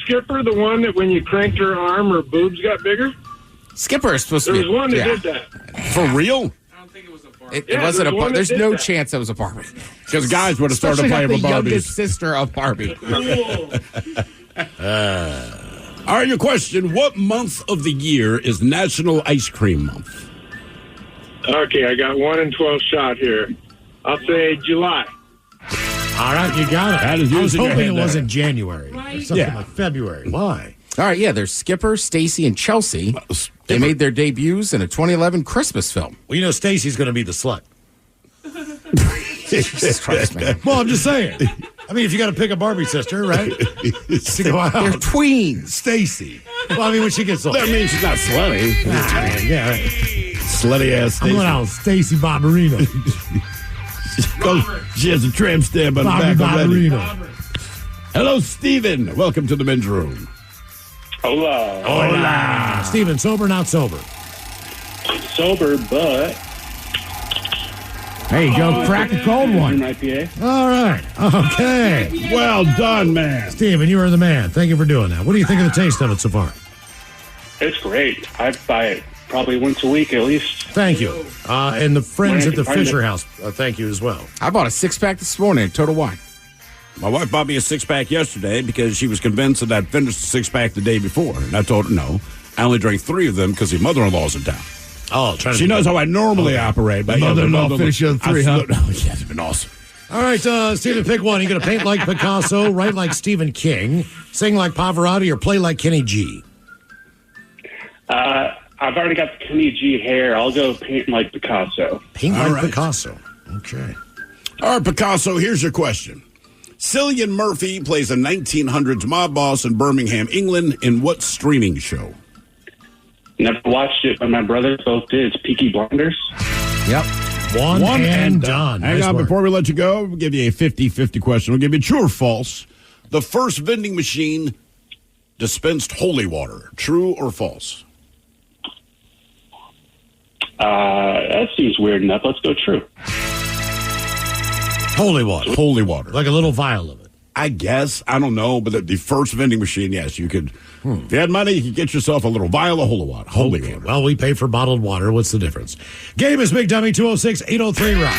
Skipper the one that when you cranked her arm, her boobs got bigger? Skipper is supposed There to was be. one that did that. For real? It Yeah, wasn't a there's one Barbie. that There's did no that. chance that was a Barbie. Because guys would have started Especially playing the with Barbies. youngest sister of Barbie. All right, your question. What month of the year is National Ice Cream Month? Okay, I got 1 in 12 shot here. I'll say July. All right, you got it. That is I was using your hoping head it there. wasn't January. Or something like February. Why? All right, yeah, there's Skipper, Stacy, and Chelsea. They made their debuts in a 2011 Christmas film. Well, you know, Stacy's going to be the slut. Jesus Christ, man. Well, I'm just saying. I mean, if you got to pick a Barbie sister, right? To go out. They're tweens. Stacy. Well, I mean, when she gets old. That means she's not slutty. Yeah, right. Slutty ass Stacy. I'm going out with Stacy Barbarino. She has a tramp stamp on Bobby the back already. Barbarino. Hello, Steven. Welcome to the men's room. Hola. Hola. Steven, sober, not sober? Sober, but... There you go. Crack a cold one. IPA. All right. Okay. Well done, man. Steven, you are the man. Thank you for doing that. What do you think of the taste of it so far? It's great. I buy it probably once a week at least. Thank you. And the friends When I at the can find Fisher it. House, thank you as well. I bought a 6-pack this morning at Total Wine. My wife bought me a 6-pack yesterday because she was convinced that I'd finished the 6-pack the day before. And I told her no. I only drank 3 of them because the mother-in-law's in town. Oh, She knows how I normally operate. But Mother-in-law finished the other 3, huh? Yeah, it's been awesome. All right, Steven, pick one. You going to paint like Picasso, write like Stephen King, sing like Pavarotti, or play like Kenny G? I've already got the Kenny G hair. I'll go paint like Picasso. Paint All like right. Picasso. Okay. All right, Picasso, here's your question. Cillian Murphy plays a 1900s mob boss in Birmingham, England, in what streaming show? Never watched it, but my brothers both did. It's Peaky Blinders. Yep. One and done. Hang Nice on, work. before we let you go, we'll give you a 50-50 question. We'll give you true or false. The first vending machine dispensed holy water. True or false? That seems weird enough. Let's go true. Holy water. Holy water. Like a little vial of it. I guess. I don't know. But the first vending machine, yes, you could. If you had money, you could get yourself a little vial of holy water. Holy water. Well, we pay for bottled water. What's the difference? Game is Big Dummy 206-803-ROCK.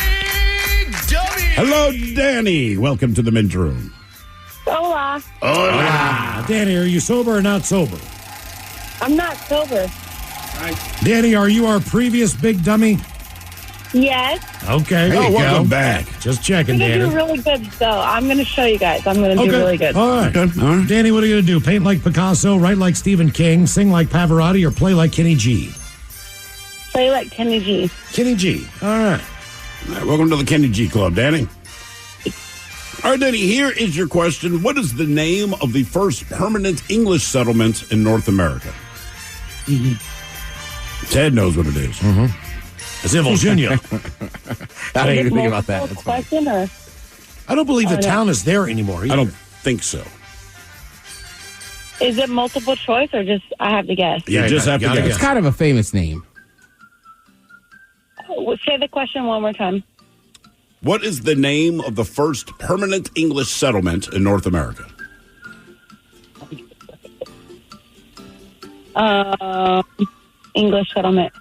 Hello, Danny. Welcome to the men's room. Hola. Hola. Danny, are you sober or not sober? I'm not sober. Danny, are you our previous Big Dummy? Yes. Okay. There you welcome go. back. Just checking, I'm going to Danny. do really good, though. I'm going to show you guys. I'm going to do really good. All right. Danny, what are you going to do? Paint like Picasso, write like Stephen King, sing like Pavarotti, or play like Kenny G? Play like Kenny G. Kenny G. All right. All right, welcome to the Kenny G Club, Danny. All right, Danny, here is your question. What is the name of the first permanent English settlement in North America? Ted knows what it is. It's in Virginia. I didn't even think about that. That's funny. Question or? I don't believe the no. town is there anymore either. I don't think so. Is it multiple choice or just I have to guess? You just have to gotta guess. It's kind of a famous name. Say the question one more time. What is the name of the first permanent English settlement in North America? English settlement.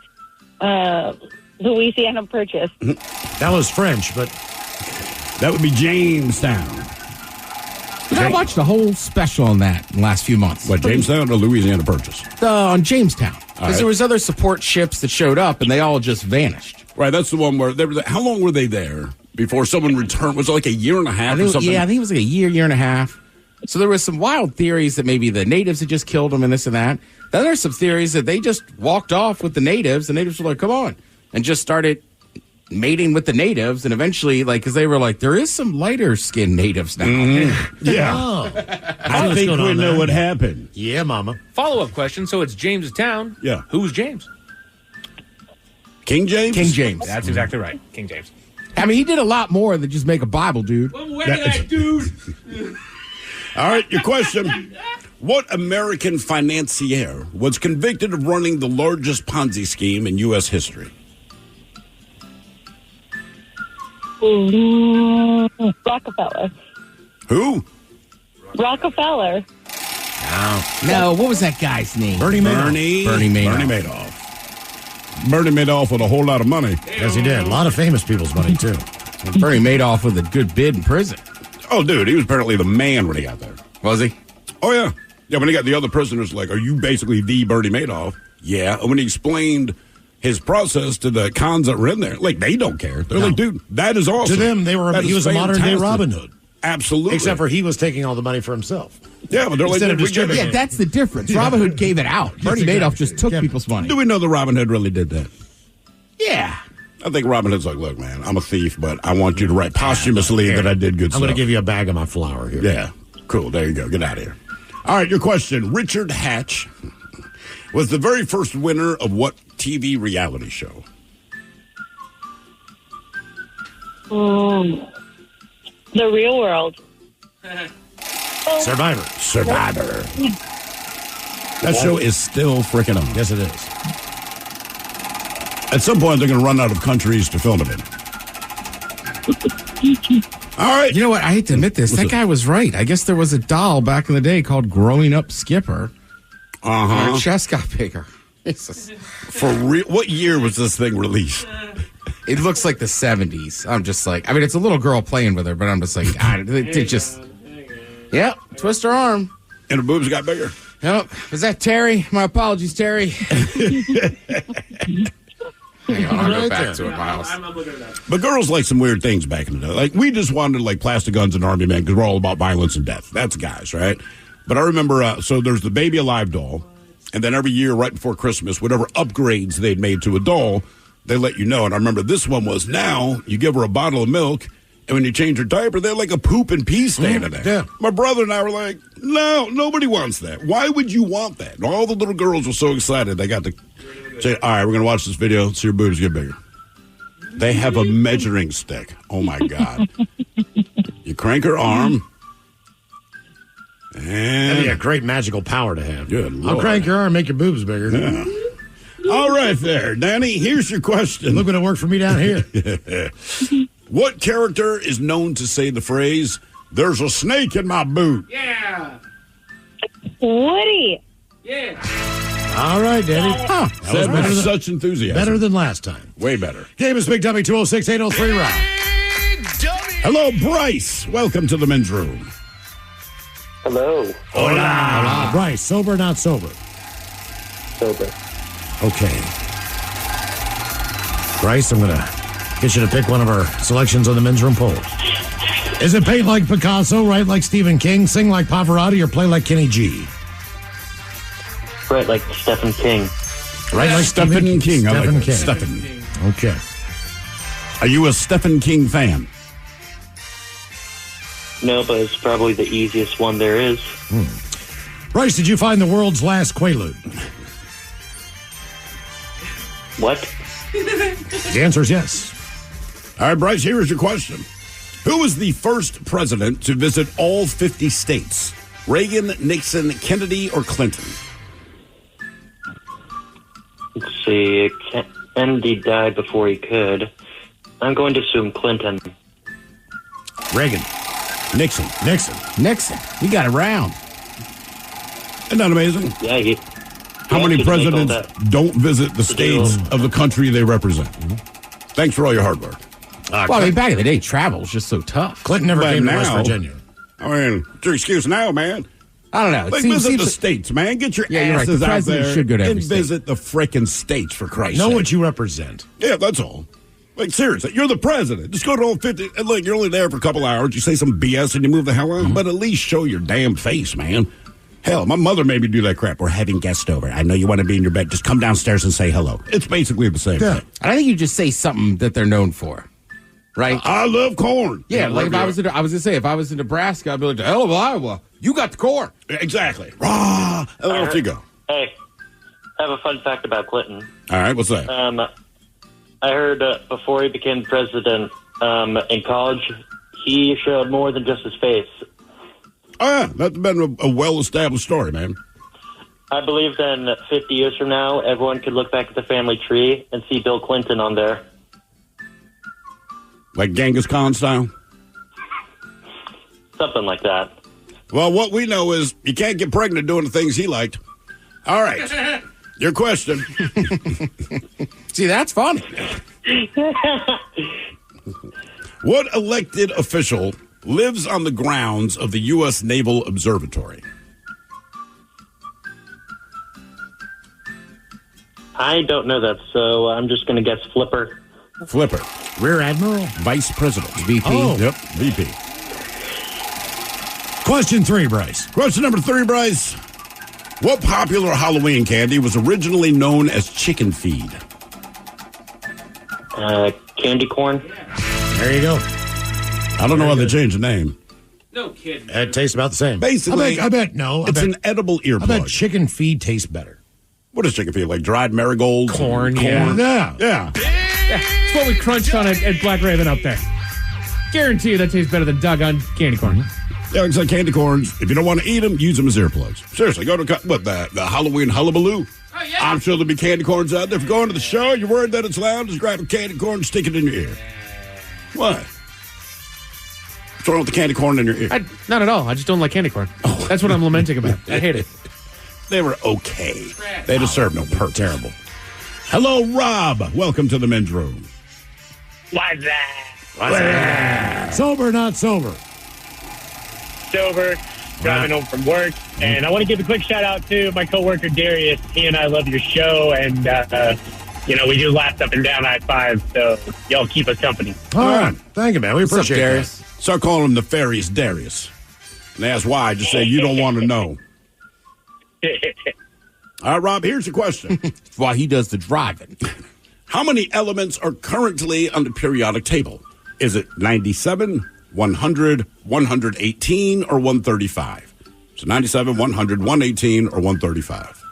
Louisiana Purchase. That was French, but That would be Jamestown. I watched a whole special on that in the last few months. What, Jamestown or Louisiana Purchase? On Jamestown. Because right. there was other support ships that showed up, and they all just vanished. Right, that's the one where they were. How long were they there before someone returned? Was it like a year and a half or something? Yeah, I think it was like a year and a half. So there was some wild theories that maybe the natives had just killed them and this and that. Then there's some theories that they just walked off with the natives. The natives were like, come on, and just started mating with the natives. And eventually, like, because they were like, there is some lighter skinned natives now. Yeah. oh, I think we know what happened. Yeah, Mama. Follow-up question. So it's Jamestown. Yeah. Who's James? King James? King James. That's exactly right. King James. I mean, he did a lot more than just make a Bible, dude. Wait a minute, dude. All right, your question. What American financier was convicted of running the largest Ponzi scheme in U.S. history? Rockefeller. Who? Rockefeller. No, what was that guy's name? Bernie Madoff. Bernie Madoff. Bernie Madoff. Bernie Madoff with a whole lot of money. Yes, he did. A lot of famous people's money, too. Bernie Madoff with a good bid in prison. Oh, dude, he was apparently the man when he got there. Was he? Oh, yeah. Yeah, when he got the other prisoners, like, are you basically the Bernie Madoff? Yeah. And when he explained his process to the cons that were in there, like, they don't care. They're like, dude, that is awesome. To them, he was a modern-day Robin Hood. Absolutely. Except for he was taking all the money for himself. Yeah, but they're like, yeah, that's the difference. Robin Hood gave it out. Bernie Madoff just took people's money. Do we know that Robin Hood really did that? Yeah. I think Robin Hood's like, look, man, I'm a thief, but I want you to write posthumously that I did good stuff. I'm going to give you a bag of my flour here. Yeah. Cool. There you go. Get out of here. All right, your question. Richard Hatch was the very first winner of what TV reality show? The Real World. Survivor. That show is still freaking on. Yes, it is. At some point, they're going to run out of countries to film it in. All right. You know what? I hate to admit this. That guy was right. I guess there was a doll back in the day called Growing Up Skipper. Uh-huh. Her chest got bigger. For real? What year was this thing released? It looks like the 70s. I'm just like, I mean, it's a little girl playing with her, but I'm just like, God, it just, yep, twist her arm. And her boobs got bigger. Yep. Is that Terry? My apologies, Terry. Hang on, I'll go back to it, Miles. But girls like some weird things back in the day. Like, we just wanted, like, plastic guns and army men because we're all about violence and death. That's guys, right? But I remember, so there's the Baby Alive doll, and then every year, right before Christmas, whatever upgrades they'd made to a doll, they let you know. And I remember this one was, now you give her a bottle of milk, and when you change her diaper, they're like a poop and pee stain in there. Yeah. My brother and I were like, no, nobody wants that. Why would you want that? And all the little girls were so excited. They got to say, all right, we're going to watch this video, see your boobs get bigger. They have a measuring stick. Oh, my God. You crank her arm. And That'd be a great magical power to have. Good I'll Lord. crank your arm, make your boobs bigger. Yeah. All right there, Danny, here's your question. Look what it worked for me down here. What character is known to say the phrase, there's a snake in my boot? Yeah. Woody. Yeah. All right, Danny. Huh. That was Better than such enthusiasm. Better than last time. Way better. Game is Big Dummy 206-803 round. Hello, Bryce. Welcome to the men's room. Hello. Hola. Bryce, sober or not sober? Sober. Okay. Bryce, I'm going to get you to pick one of our selections on the men's room poll. Is it paint like Picasso, write like Stephen King, sing like Pavarotti, or play like Kenny G? Right, like Stephen King. Right, like Stephen King. I like Stephen that. King. Stephen. Okay. Are you a Stephen King fan? No, but it's probably the easiest one there is. Bryce, did you find the world's last Quaalude? What? The answer is yes. All right, Bryce, here is your question. Who was the first president to visit all 50 states? Reagan, Nixon, Kennedy, or Clinton? Let's see. Kennedy died before he could. I'm going to assume Clinton. Reagan. Nixon. Nixon. He got around. Isn't that amazing? Yeah, How many presidents don't visit the states of the country they represent? Thanks for all your hard work. Well, I mean, back in the day, travel was just so tough. Clinton never But came to now- West Virginia. I mean, what's your excuse now, man? I don't know. It Like, seems- visit seems the like- states, man. Get your Yeah, you're right. The asses out president there should go to every and state. visit the frickin' states, for Christ's Know sake. what you represent. Yeah, that's all. Like, seriously, you're the president. Just go to all 50. And look, you're only there for a couple hours. You say some BS and you move the hell on. But at least show your damn face, man. Hell, my mother made me do that crap. We're having guests over. I know you want to be in your bed. Just come downstairs and say hello. It's basically the same thing. I think you just say something that they're known for, right? I love corn. Yeah, like if I was in Nebraska, I'd be like, the hell of Iowa, you got the corn. Exactly. Rah! And off you go. Hey, I have a fun fact about Clinton. All right, what's that? I heard before he became president in college, he showed more than just his face. Oh, yeah, that's been a well-established story, man. I believe then 50 years from now, everyone could look back at the family tree and see Bill Clinton on there. Like Genghis Khan style? Something like that. Well, what we know is you can't get pregnant doing the things he liked. All right. Your question. See, that's funny. What elected official lives on the grounds of the U.S. Naval Observatory? I don't know that, so I'm just going to guess Flipper. Flipper. Rear Admiral? Vice President. VP. Oh. Yep, VP. Question 3, Bryce. Question number 3, Bryce. What popular Halloween candy was originally known as chicken feed? Candy corn. There you go. I don't know why they changed the name. No kidding. It tastes about the same. Basically, I bet no. It's an edible earplug. I bet chicken feed tastes better. What does chicken feed? Like dried marigolds? Corn, Yeah. It's what we crunched on at Black Raven up there. Guarantee you that tastes better than doggone candy corn. Yeah, it's like candy corns. If you don't want to eat them, use them as earplugs. Seriously, go to the Halloween hullabaloo. Oh, yeah. I'm sure there'll be candy corns out there. If you're going to the show, you're worried that it's loud, just grab a candy corn and stick it in your ear. What? What's wrong with the candy corn in your ear? Not at all. I just don't like candy corn. That's what I'm lamenting about. I hate it. They were okay. They deserve no perk. Terrible. Hello, Rob. Welcome to the men's room. What's that? Sober, not sober. Sober, driving home from work. And I want to give a quick shout out to my coworker Darius. He and I love your show, and we do laps up and down I-5, so y'all keep us company. All right. Thank you, man. We appreciate it. Darius? Start calling him Nefarious Darius. And ask why. Just say you don't want to know. All right, Rob, here's the question. That's why he does the driving. How many elements are currently on the periodic table? Is it 97, 100, 118, or 135? So 97, 100, 118, or 135?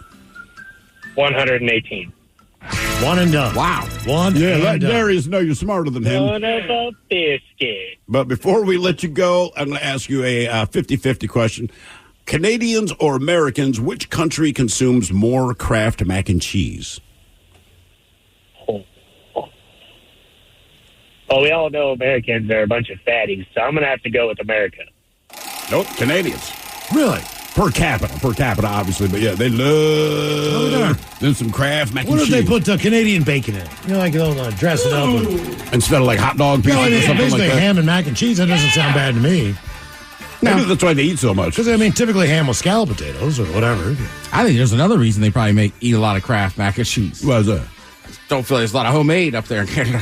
118. One and done. Wow. Let Darius know you're smarter than him. Son of a biscuit. But before we let you go, I'm going to ask you a 50-50 question. Canadians or Americans, which country consumes more Kraft mac and cheese? Well, we all know Americans are a bunch of fatties, so I'm going to have to go with America. Nope, Canadians. Really? Per capita, obviously. But yeah, they love them some Kraft mac and cheese. What if they put Canadian bacon in it? You know, like they'll dress it up. Instead of like hot dog pieces or something basically like that. ham and mac and cheese. That doesn't sound bad to me. Maybe that's why they eat so much. Because, typically ham with scalloped potatoes or whatever. I think there's another reason they probably eat a lot of Kraft mac and cheese. Why is that? Don't feel there's a lot of homemade up there in Canada.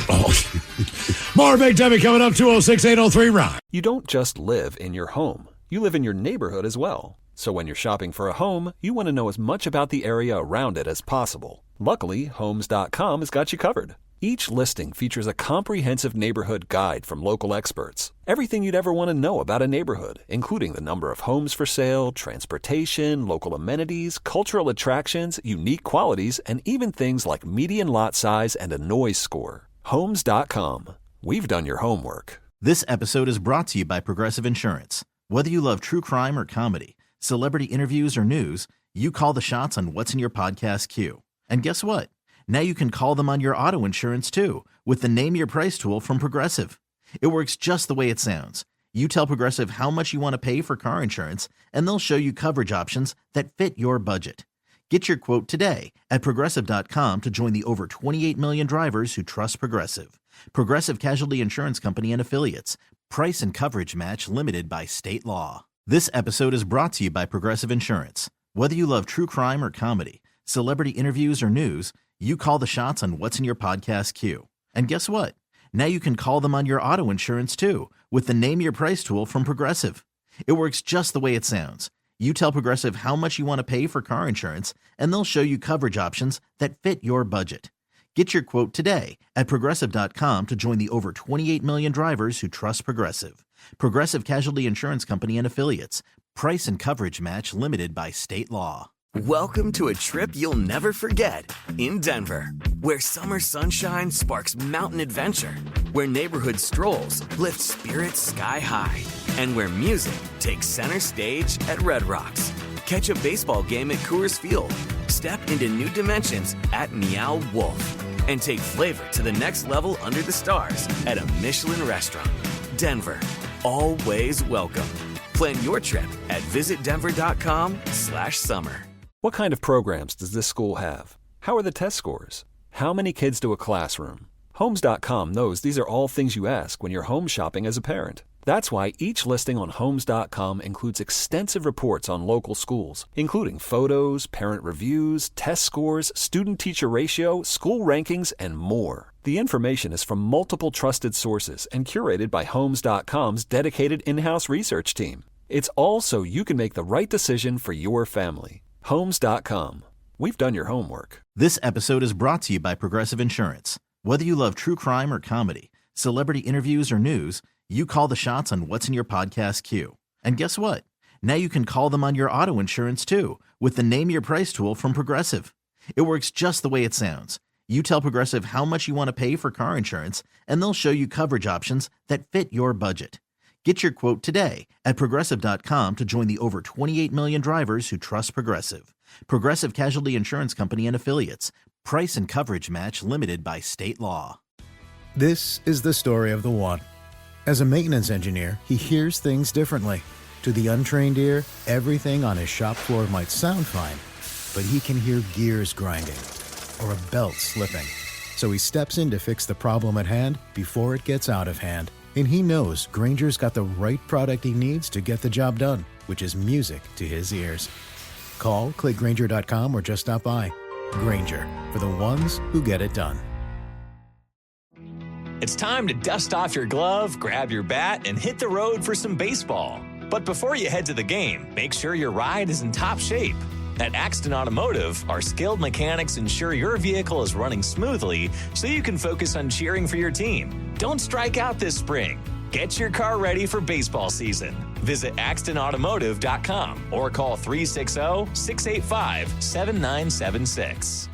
More Big Debbie coming up, 206-803-RON. You don't just live in your home. You live in your neighborhood as well. So when you're shopping for a home, you want to know as much about the area around it as possible. Luckily, Homes.com has got you covered. Each listing features a comprehensive neighborhood guide from local experts. Everything you'd ever want to know about a neighborhood, including the number of homes for sale, transportation, local amenities, cultural attractions, unique qualities, and even things like median lot size and a noise score. Homes.com. We've done your homework. This episode is brought to you by Progressive Insurance. Whether you love true crime or comedy, celebrity interviews or news, you call the shots on what's in your podcast queue. And guess what? Now you can call them on your auto insurance too with the Name Your Price tool from Progressive. It works just the way it sounds. You tell Progressive how much you want to pay for car insurance, and they'll show you coverage options that fit your budget. Get your quote today at Progressive.com to join the over 28 million drivers who trust Progressive. Progressive Casualty Insurance Company and Affiliates. Price and coverage match limited by state law. This episode is brought to you by Progressive Insurance. Whether you love true crime or comedy, celebrity interviews or news, you call the shots on what's in your podcast queue. And guess what? Now you can call them on your auto insurance too with the Name Your Price tool from Progressive. It works just the way it sounds. You tell Progressive how much you want to pay for car insurance, and they'll show you coverage options that fit your budget. Get your quote today at Progressive.com to join the over 28 million drivers who trust Progressive. Progressive Casualty Insurance Company and Affiliates. Price and coverage match limited by state law. Welcome to a trip you'll never forget in Denver, where summer sunshine sparks mountain adventure, where neighborhood strolls lift spirits sky high, and where music takes center stage at Red Rocks. Catch a baseball game at Coors Field. Step into new dimensions at Meow Wolf. and take flavor to the next level under the stars at a Michelin restaurant. Denver, always welcome. Plan your trip at visitdenver.com/summer. What kind of programs does this school have? How are the test scores? How many kids to a classroom? Homes.com knows these are all things you ask when you're home shopping as a parent. That's why each listing on Homes.com includes extensive reports on local schools, including photos, parent reviews, test scores, student-teacher ratio, school rankings, and more. The information is from multiple trusted sources and curated by Homes.com's dedicated in-house research team. It's all so you can make the right decision for your family. Homes.com. We've done your homework. This episode is brought to you by Progressive Insurance. Whether you love true crime or comedy, celebrity interviews or news, you call the shots on what's in your podcast queue. And guess what? Now you can call them on your auto insurance too with the Name Your Price tool from Progressive. It works just the way it sounds. You tell Progressive how much you want to pay for car insurance, and they'll show you coverage options that fit your budget. Get your quote today at Progressive.com to join the over 28 million drivers who trust Progressive. Progressive Casualty Insurance Company and Affiliates. Price and coverage match limited by state law. This is the story of the one. As a maintenance engineer, he hears things differently. To the untrained ear, everything on his shop floor might sound fine, but he can hear gears grinding or a belt slipping. So he steps in to fix the problem at hand before it gets out of hand. And he knows Grainger's got the right product he needs to get the job done, which is music to his ears. Call, click Grainger.com, or just stop by. Grainger, for the ones who get it done. It's time to dust off your glove, grab your bat, and hit the road for some baseball. But before you head to the game, make sure your ride is in top shape. At Axton Automotive, our skilled mechanics ensure your vehicle is running smoothly so you can focus on cheering for your team. Don't strike out this spring. Get your car ready for baseball season. Visit AxtonAutomotive.com or call 360-685-7976.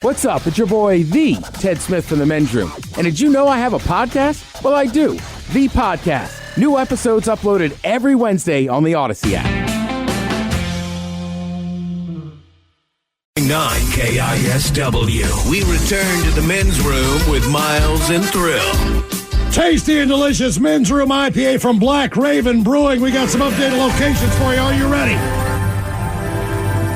What's up? It's your boy, the Ted Smith from the Men's Room. And did you know I have a podcast? Well, I do. The Podcast. New episodes uploaded every Wednesday on the Odyssey app. 9 KISW. We return to the Men's Room with Miles and Thrill. Tasty and delicious Men's Room IPA from Black Raven Brewing. We got some updated locations for you. Are you ready?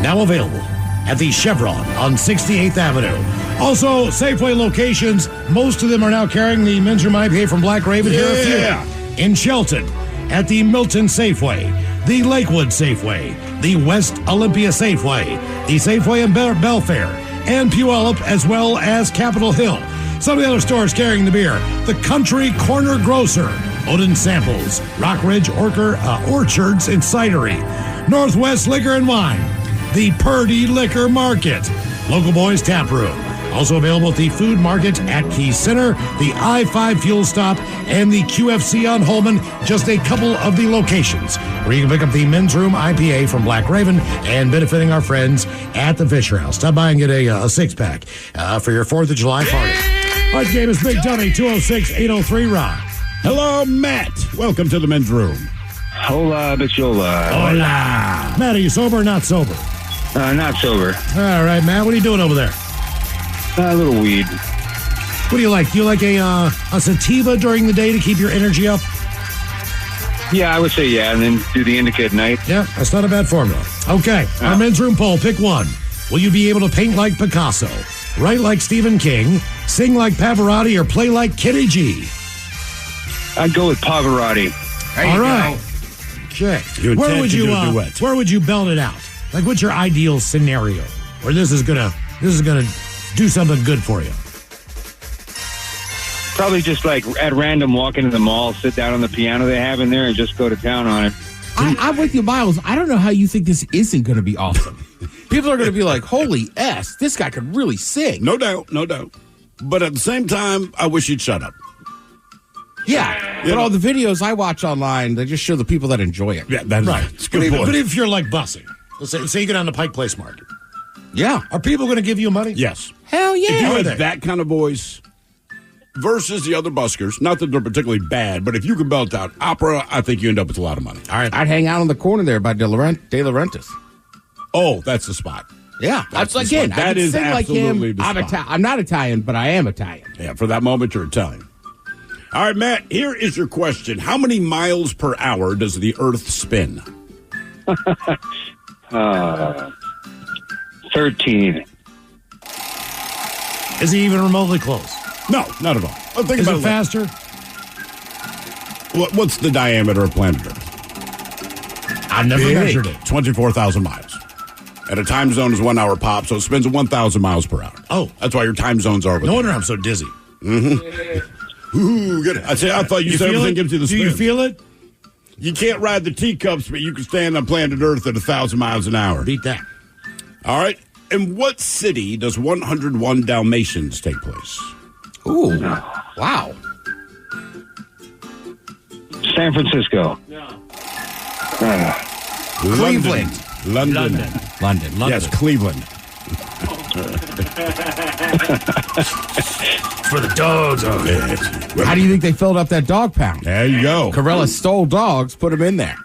Now available at the Chevron on 68th Avenue. Also, Safeway locations. Most of them are now carrying the Men's Room IPA from Black Raven. Here are a few. In Shelton, at the Milton Safeway, the Lakewood Safeway, the West Olympia Safeway, the Safeway in Belfair, and Puyallup, as well as Capitol Hill. Some of the other stores carrying the beer: the Country Corner Grocer, Odin Samples, Rockridge Orchards and Cidery, Northwest Liquor and Wine, the Purdy Liquor Market, Local Boys Tap Room. Also available at the Food Market at Key Center, the I-5 Fuel Stop, and the QFC on Holman. Just a couple of the locations where you can pick up the Men's Room IPA from Black Raven and benefiting our friends at the Fisher House. Stop by and get a six-pack for your 4th of July party. All right, game is Big Dummy, 206-803-ROCK. Hello, Matt. Welcome to the Men's Room. Hola, bichola. Hola. Matt, are you sober or not sober? Not sober. All right, Matt, what are you doing over there? A little weed. What do you like? Do you like a sativa during the day to keep your energy up? Yeah, I would say yeah, and then do the indica at night. Yeah, that's not a bad formula. Okay, our Men's Room poll, pick one. Will you be able to paint like Picasso, write like Stephen King, sing like Pavarotti, or play like Kenny G? I'd go with Pavarotti. All right. Okay. Where would you belt it out? Like, what's your ideal scenario where this is gonna do something good for you? Probably just like at random walk into the mall, sit down on the piano they have in there, and just go to town on it. I'm with you, Miles. I don't know how you think this isn't going to be awesome. People are going to be like, holy S, this guy could really sing. No doubt. But at the same time, I wish you'd shut up. Yeah, but all the videos I watch online, they just show the people that enjoy it. Yeah, that's right. It's a good point. But if you're like busing, let's say you go down to Pike Place Market. Yeah. Are people going to give you money? Yes. Hell yeah. If you have that kind of voice versus the other buskers, not that they're particularly bad, but if you can belt out opera, I think you end up with a lot of money. All right. I'd hang out on the corner there by De Laurentiis. Oh, that's the spot. Yeah, That's that's the again. spot. That I can is sing like absolutely him. the I'm spot. I'm not Italian, but I am Italian. Yeah, for that moment, you're Italian. All right, Matt, here is your question. How many miles per hour does the Earth spin? 13. Is he even remotely close? No, not at all. Well, think Is about it faster? What's the diameter of planet Earth? I've never measured it. 24,000 miles. And a time zone is 1 hour pop, so it spins at 1,000 miles per hour. Oh. That's why your time zones are. No wonder I'm so dizzy. Mm-hmm. Ooh, good. I thought you said feel everything it? gives you the Do spin. you feel it? You can't ride the teacups, but you can stand on planet Earth at 1,000 miles an hour. Beat that. All right. In what city does 101 Dalmatians take place? Ooh. Wow. San Francisco. Cleveland. London. Yes, Cleveland. For the dogs. How do you think they filled up that dog pound? There you go. Corella stole dogs, put them in there.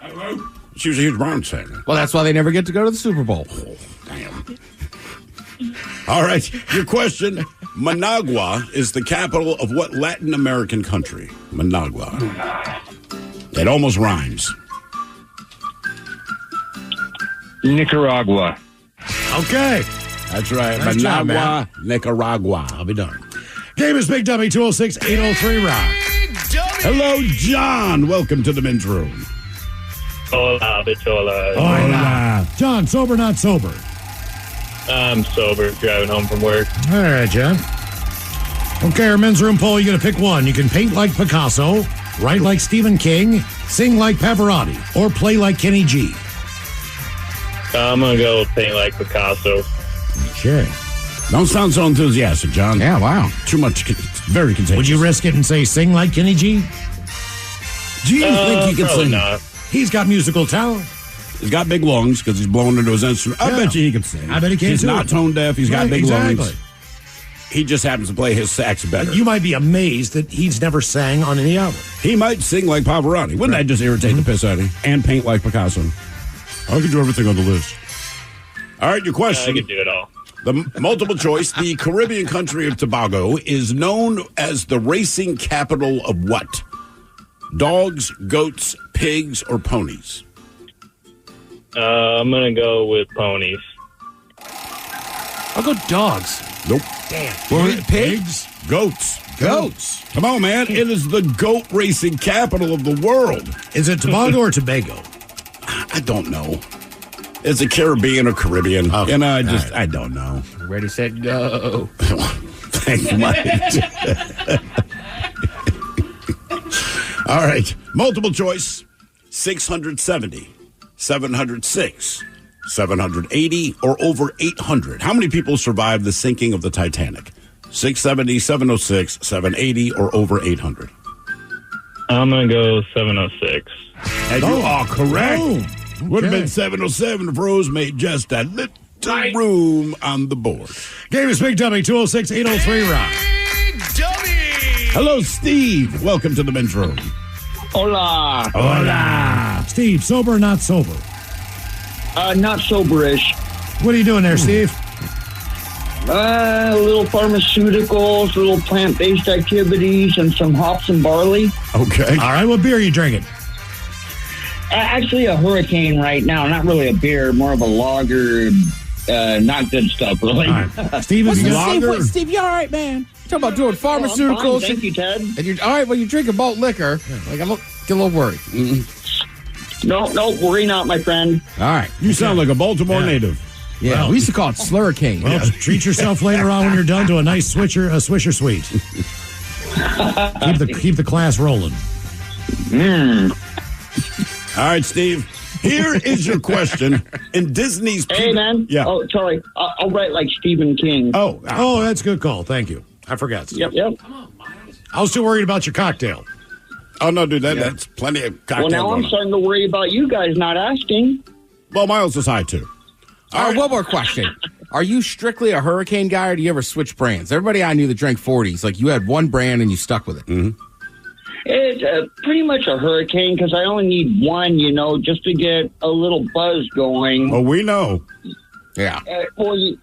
She was a huge Browns fan. Well, that's why they never get to go to the Super Bowl. Damn. All right, your question. Managua is the capital of what Latin American country? Managua. It almost rhymes. Nicaragua. Okay. That's right. Nice job, Managua, Nicaragua. I'll be darned. Game is Big Dummy 206-803 Rock. Hello, John. Welcome to the men's room. Hola, bichola. Hola. John, sober, not sober? I'm sober, driving home from work. All right, John. Okay, our men's room poll, you got to pick one. You can paint like Picasso, write like Stephen King, sing like Pavarotti, or play like Kenny G. I'm going to go paint like Picasso. Okay. Don't sound so enthusiastic, John. Yeah, wow. Too much. Very contagious. Would you risk it and say sing like Kenny G? Do you think he can Probably sing? not. He's got musical talent. He's got big lungs because he's blowing into his instrument. I Yeah. bet you he can sing. I bet he can, He's too. not tone deaf. He's got Right, big exactly. lungs. He just happens to play his sax better. You might be amazed that he's never sang on any album. He might sing like Pavarotti. Wouldn't that just irritate the piss out of you? And paint like Picasso. I can do everything on the list. All right, your question. I can do it all. The multiple choice. The Caribbean country of Tobago is known as the racing capital of what? Dogs, goats, pigs, or ponies? I'm going to go with ponies. I'll go dogs. Nope. Damn. What was it? Pigs? Goats. Goats. Come on, man. It is the goat racing capital of the world. Is it Tobago or Tobago? I don't know. Is it Caribbean or Caribbean? Okay. I don't know. Ready, set, go. Thank you, Mike. All right. Multiple choice. 670, 706, 780, or over 800. How many people survived the sinking of the Titanic? 670, 706, 780, or over 800? I'm going to go 706. And you are correct. Oh, Would have okay. been 707 if Rose made just a little room on the board. Game is Big Dummy 206-803 Rock. Hello, Steve. Welcome to the men's room. Hola. Hola. Steve, sober or not sober? Not soberish. What are you doing there, Steve? A little pharmaceuticals, little plant-based activities, and some hops and barley. Okay. All right, what beer are you drinking? Actually, a Hurricane right now. Not really a beer, more of a lager. Not good stuff, really. All right. Steve, What's is the you Steve, Steve, you all right, man? Talking about doing I'm pharmaceuticals. fine. Thank you, Ted. And you're all right. Well, you're drinking malt liquor. Like I get a little worried. No, worry not, my friend. All right. You sound like a Baltimore Yeah. native. Yeah, Well, we used to call it slurricane. Well, treat yourself later on when you're done to a nice Swisher Sweet. keep the class rolling. All right, Steve. Here is your question. In Disney's... Hey, man. Yeah. Oh, sorry. I'll write like Stephen King. Oh, That's a good call. Thank you. I forgot. Yep. I was too worried about your cocktail. Oh, no, dude. That's plenty of cocktail Well, now going I'm on. starting to worry about you guys not asking. Well, Miles is high, too. All right, one more question. Are you strictly a Hurricane guy, or do you ever switch brands? Everybody I knew that drank 40s, like you had one brand and you stuck with it. Mm-hmm. It's pretty much a Hurricane because I only need one, just to get a little buzz going. Oh, we know. Yeah.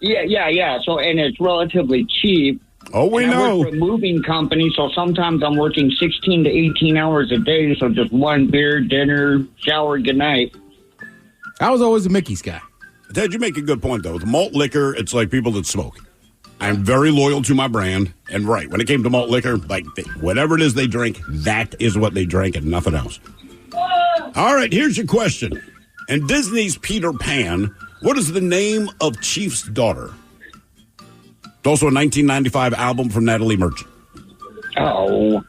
Yeah. So, and it's relatively cheap. Oh, we and know. I work for a moving company, so sometimes I'm working 16 to 18 hours a day. So just one beer, dinner, shower, good night. I was always a Mickey's guy. Ted, you make a good point, though. With malt liquor, it's like people that smoke. I'm very loyal to my brand. And right, when it came to malt liquor, like whatever it is they drink, that is what they drink and nothing else. All right, here's your question. In Disney's Peter Pan, what is the name of Chief's daughter? It's also a 1995 album from Natalie Merchant. Oh.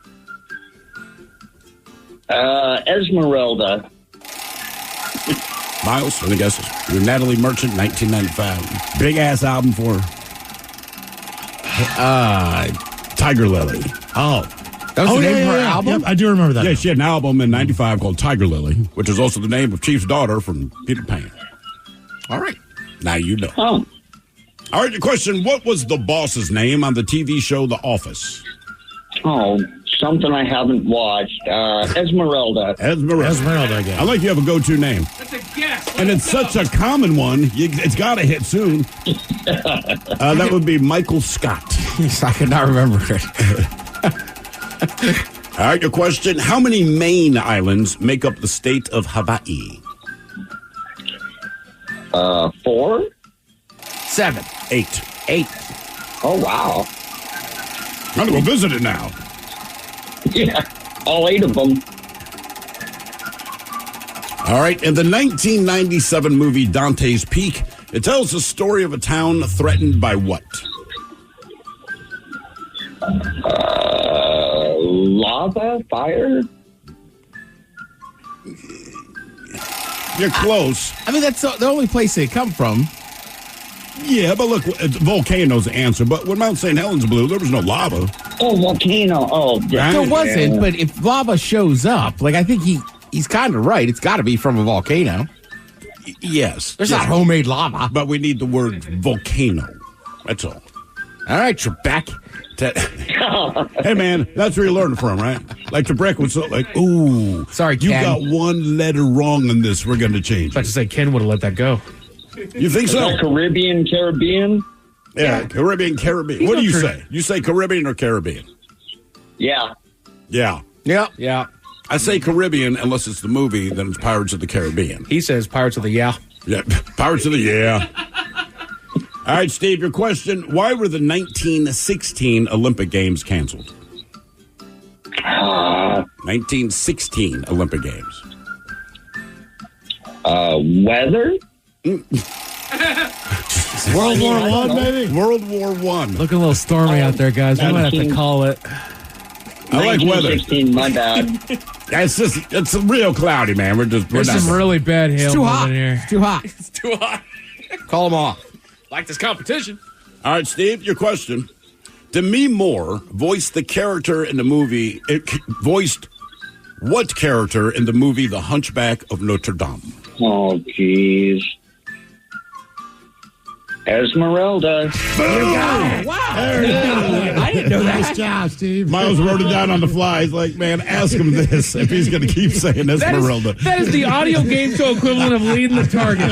Esmeralda. Miles, any guesses? Natalie Merchant, 1995. Big-ass album for her. Tiger Lily. Oh. That was the name of her album? Yep, I do remember that. Yeah, she had an album in 95 called Tiger Lily, which is also the name of Chief's daughter from Peter Pan. All right. Now you know. Oh. All right, your question, what was the boss's name on the TV show The Office? Oh, something I haven't watched. Esmeralda. Esmeralda again. I like you have a go-to name. That's a guess. And it's such a common one, it's got to hit soon. That would be Michael Scott. I could not remember it. All right, your question, how many main islands make up the state of Hawaii? 4? 7. 8. Oh, wow. I'm going to go visit it now. Yeah, all 8 of them. All right, in the 1997 movie Dante's Peak, it tells the story of a town threatened by what? Lava? Fire? You're close. I mean, that's the only place they come from. Yeah, but look, volcano's the answer. But when Mount St. Helens blew, there was no lava. Oh, volcano. Oh, There wasn't, but if lava shows up, like I think he's kind of right. It's got to be from a volcano. Yes. There's not homemade lava. But we need the word volcano. That's all. All right, Trebek. Hey, man, that's where you learned it from, right? Like Trebek was so like, ooh. Sorry, you Ken. got one letter wrong in this. We're going to change I was about to say Ken would have let that go. You think so? Caribbean? Yeah, Caribbean. What do you say? You say Caribbean or Caribbean? Yeah. Yeah. Yeah. I say Caribbean unless it's the movie, then it's Pirates of the Caribbean. He says Pirates of the Yeah. Yeah, Pirates of the Yeah. All right, Steve, your question. Why were the 1916 Olympic Games canceled? 1916 Olympic Games. Weather? World War I, maybe? World War I. Looking a little stormy out there, guys. We might have to call it. I like weather. 1916, my bad. It's real cloudy, man. We're There's some really bad hail It's too hot. moving here. It's too hot. It's too hot. Call them off. Like this competition. All right, Steve, your question. Demi Moore voiced the character in the movie. Voiced what character in the movie The Hunchback of Notre Dame? Oh, jeez. Esmeralda. Boom! Wow. I didn't know that. Nice job, Steve. Miles wrote it down on the fly. He's like, man, ask him this if he's going to keep saying Esmeralda. That is the audio game show equivalent of leading the target.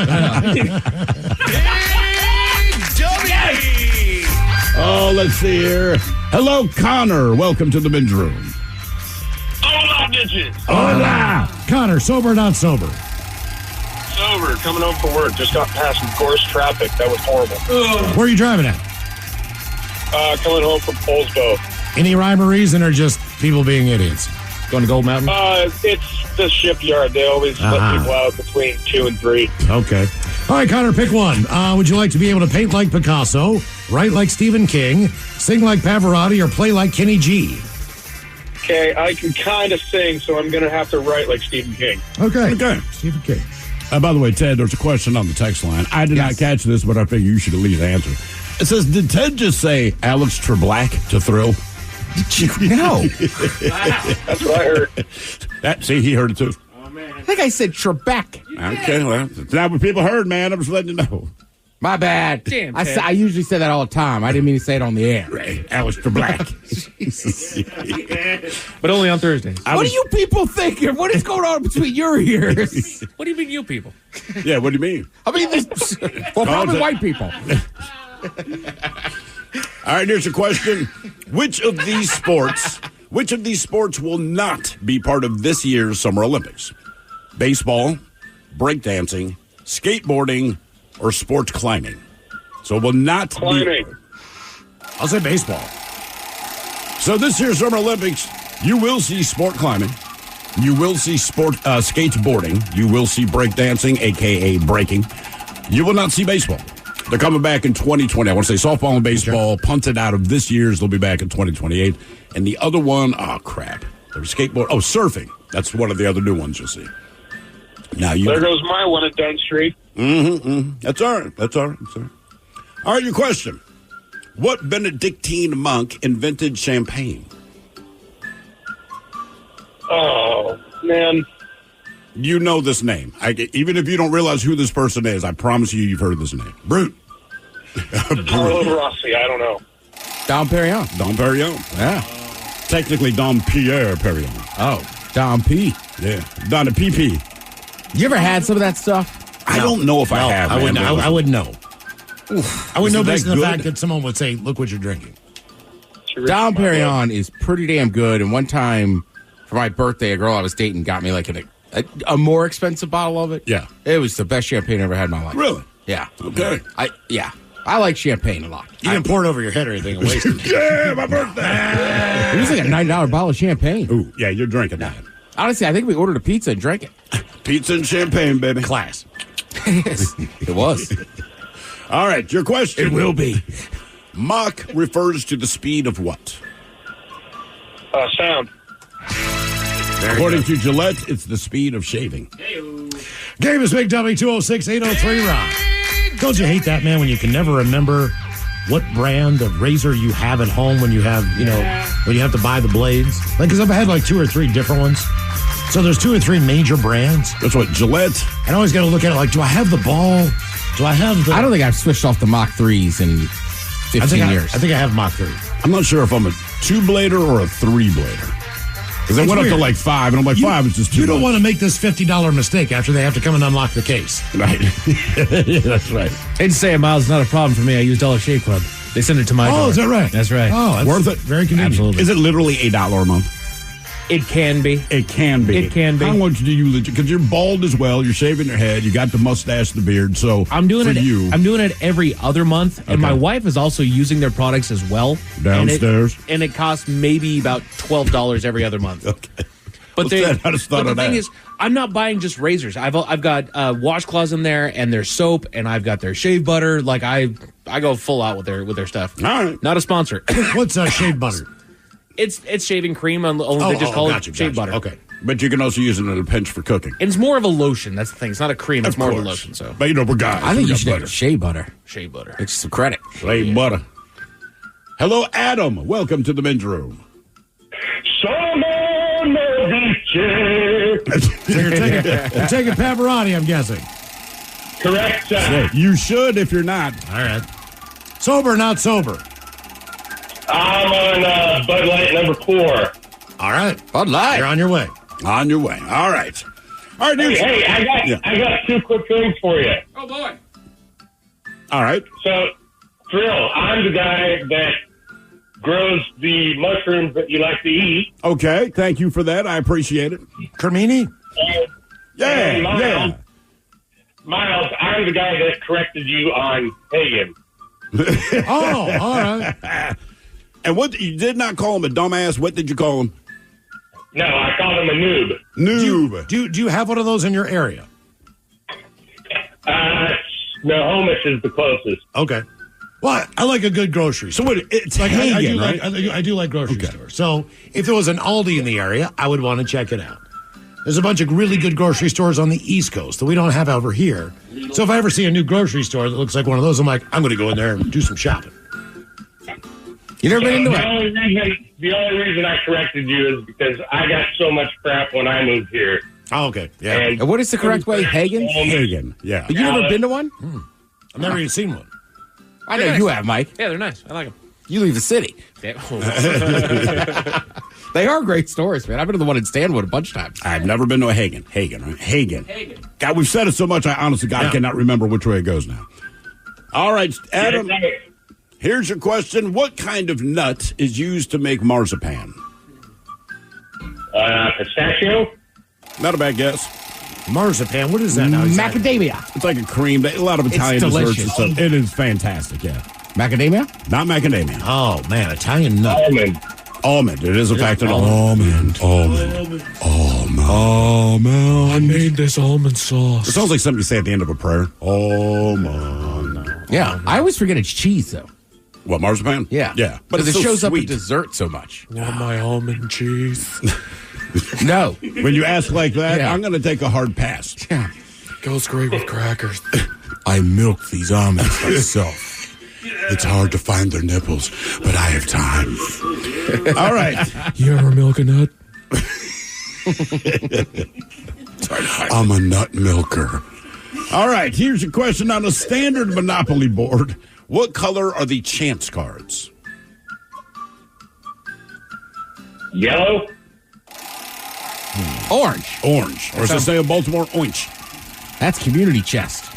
Oh, let's see here. Hello, Connor. Welcome to the men's room. Hola, bitches. Hola. Connor, sober or not sober? Sober, coming home from work. Just got past some course traffic. That was horrible. Where are you driving at? Coming home from Polsbo. Any rhyme or reason or just people being idiots? Going to Gold Mountain? It's the shipyard. They always let people out between 2 and 3. Okay. All right, Connor, pick one. Would you like to be able to paint like Picasso, write like Stephen King, sing like Pavarotti, or play like Kenny G? Okay, I can kind of sing, so I'm going to have to write like Stephen King. Okay. Stephen King. By the way, Ted, there's a question on the text line. I did not catch this, but I figure you should at least answer. It says, did Ted just say Alex Treblack to Thrill? No. That's what I heard. See, he heard it too. I think I said Trebek. Okay, well, that's not what people heard, man. I'm just letting you know. My bad. Damn, I Ted. usually say that all the time. I didn't mean to say it on the air. Alistair Black. But only on Thursdays. What do you people think? What is going on between your ears? What do you mean, you people? Yeah, what do you mean? I mean, probably white people. All right, here's a question. Which of these sports will not be part of this year's Summer Olympics? Baseball, breakdancing, skateboarding, or sport climbing? So it will not Climbing. be. I'll say baseball. So this year's Summer Olympics, you will see sport climbing. You will see skateboarding. You will see breakdancing, a.k.a. breaking. You will not see baseball. They're coming back in 2020. I want to say softball and baseball punted out of this year's. They'll be back in 2028. And the other one, crap. There's skateboard. Oh, surfing. That's one of the other new ones you'll see. Now There goes my one at Dunn Street. That's all right. That's all right. All right, your question. What Benedictine monk invented champagne? Oh, man. You know this name. Even if you don't realize who this person is, I promise you've heard this name. Brute. Carlo Rossi, I don't know. Dom Perignon. Dom Perignon. Yeah. Technically, Dom Pierre Perignon. Oh, Dom P. Yeah. Donna PP. You ever had some of that stuff? I don't know if I have. I wouldn't. I wouldn't know. I would know based on the fact good? that someone would say, "Look what you're drinking." Dom Perignon is pretty damn good. And one time for my birthday, a girl I was dating got me like a more expensive bottle of it. Yeah. It was the best champagne I ever had in my life. Really? Yeah. Okay. I like champagne a lot. You didn't pour it over your head or anything and waste it. Yeah, my birthday. It was like a $9 bottle of champagne. Ooh, yeah, you're drinking that. Honestly, I think we ordered a pizza and drank it. Pizza and champagne, baby. Class. It was. All right, your question. It will be. Mach refers to the speed of what? Sound. According to Gillette, it's the speed of shaving. Game is Big Dummy 206-803-ROCK. Don't you hate that, man, when you can never remember what brand of razor you have at home when you have, when you have to buy the blades? Like, because I've had like 2 or 3 different ones. So there's 2 or 3 major brands. That's what, Gillette? And I always got to look at it like, do I have the ball? Do I have the... I don't think I've switched off the Mach 3s in 15 years. I think I have Mach 3. I'm not sure if I'm a 2-blader or a 3-blader. Because I went up to like 5, and I'm like, 5 is just too You don't much. want to make this $50 mistake after they have to come and unlock the case. Right. Yeah, that's right. I'd say Miles, not a problem for me. I use Dollar Shave Club. They send it to my door. Oh, is that right? That's right. Oh, that's worth it. Very convenient. Absolutely. Is it literally $8 a month? It can be. It can be. It can be. How much do you legit? Because you're bald as well. You're shaving your head. You got the mustache, the beard. So I'm doing for it. You, I'm doing it every other month, and Okay. my wife is also using their products as well Downstairs. and it costs maybe about $12 every other month. Okay. But, I just thought but the of thing that. is, I'm not buying just razors. I've got washcloths in there, and their soap, and I've got their shave butter. Like I go full out with their stuff. All right. Not a sponsor. What's shave butter? It's shaving cream. They just call it shave butter. Okay. But you can also use it in a pinch for cooking. And it's more of a lotion. That's the thing. It's not a cream. It's more of a course. lotion. So, But we're guys. I think We you got should have butter. shea butter. shea butter. It's some credit. Shea butter. Hello, Adam. Welcome to the men's room. So you're taking Pavarotti, I'm guessing. Correct. You should if you're not. All right. Sober or not sober? I'm on Bud Light number 4. All right. Bud Light. You're on your way. On your way. All right. All right, dude. Hey, I got 2 quick things for you. Oh boy. All right. So, Thrill, I'm the guy that grows the mushrooms that you like to eat. Okay. Thank you for that. I appreciate it. Cremini? Yeah. Miles, I'm the guy that corrected you on Hagen. Oh, all right. And what you did not call him a dumbass. What did you call him? No, I called him a noob. Noob. Do you have one of those in your area? Nohomis is the closest. Okay. Well, I like a good grocery store. So what? It's Like Hagen, right? I do like grocery stores. So if there was an Aldi in the area, I would want to check it out. There's a bunch of really good grocery stores on the East Coast that we don't have over here. So if I ever see a new grocery store that looks like one of those, I'm like, I'm going to go in there and do some shopping. You never been into the it? the only reason I corrected you is because I got so much crap when I moved here. Oh, okay. Yeah. And what is the correct way? Hagen? Hagen. Yeah. But you never been to one? I've never even seen one. I know They're you nice. have, Mike. Yeah, they're nice. I like them. You leave the city. Yeah. They are great stores, man. I've been to the one in Stanwood a bunch of times. I've never been to a Hagen. Hagen. God, we've said it so much, I honestly, God, I cannot remember which way it goes now. All right, Adam, here's your question. What kind of nut is used to make marzipan? Pistachio? Not a bad guess. Marzipan, what is that now? Macadamia. It's like a cream. A lot of Italian desserts and stuff. It is fantastic, yeah. Macadamia? Not macadamia. Oh, man, Italian nut. Almond. It is, in fact, an almond. I made this almond sauce. It sounds like something you say at the end of a prayer. Almond. Yeah. I always forget it's cheese, though. What, marzipan? Yeah. Yeah. But it it's so shows up sweet. with dessert so much. Want my almond cheese? No. When you ask like that, Yeah. I'm going to take a hard pass. Yeah. Goes great with crackers. I milk these almonds myself. It's hard to find their nipples, but I have time. All right. You ever milk a nut? I'm a nut milker. All right. Here's a question on a standard Monopoly board. What color are the chance cards? Yellow? Orange. Or as they say in Baltimore, orange. That's community chest.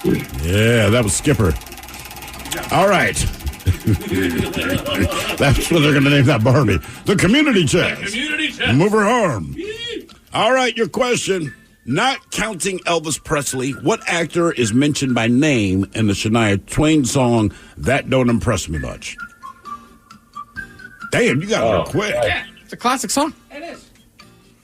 Yeah, that was Skipper. All right. That's what they're going to name that Barbie. The community chest. Move her arm. All right, your question. Not counting Elvis Presley, what actor is mentioned by name in the Shania Twain song, That Don't Impress Me Much? Damn, you got it quick. Yeah, it's a classic song. It is.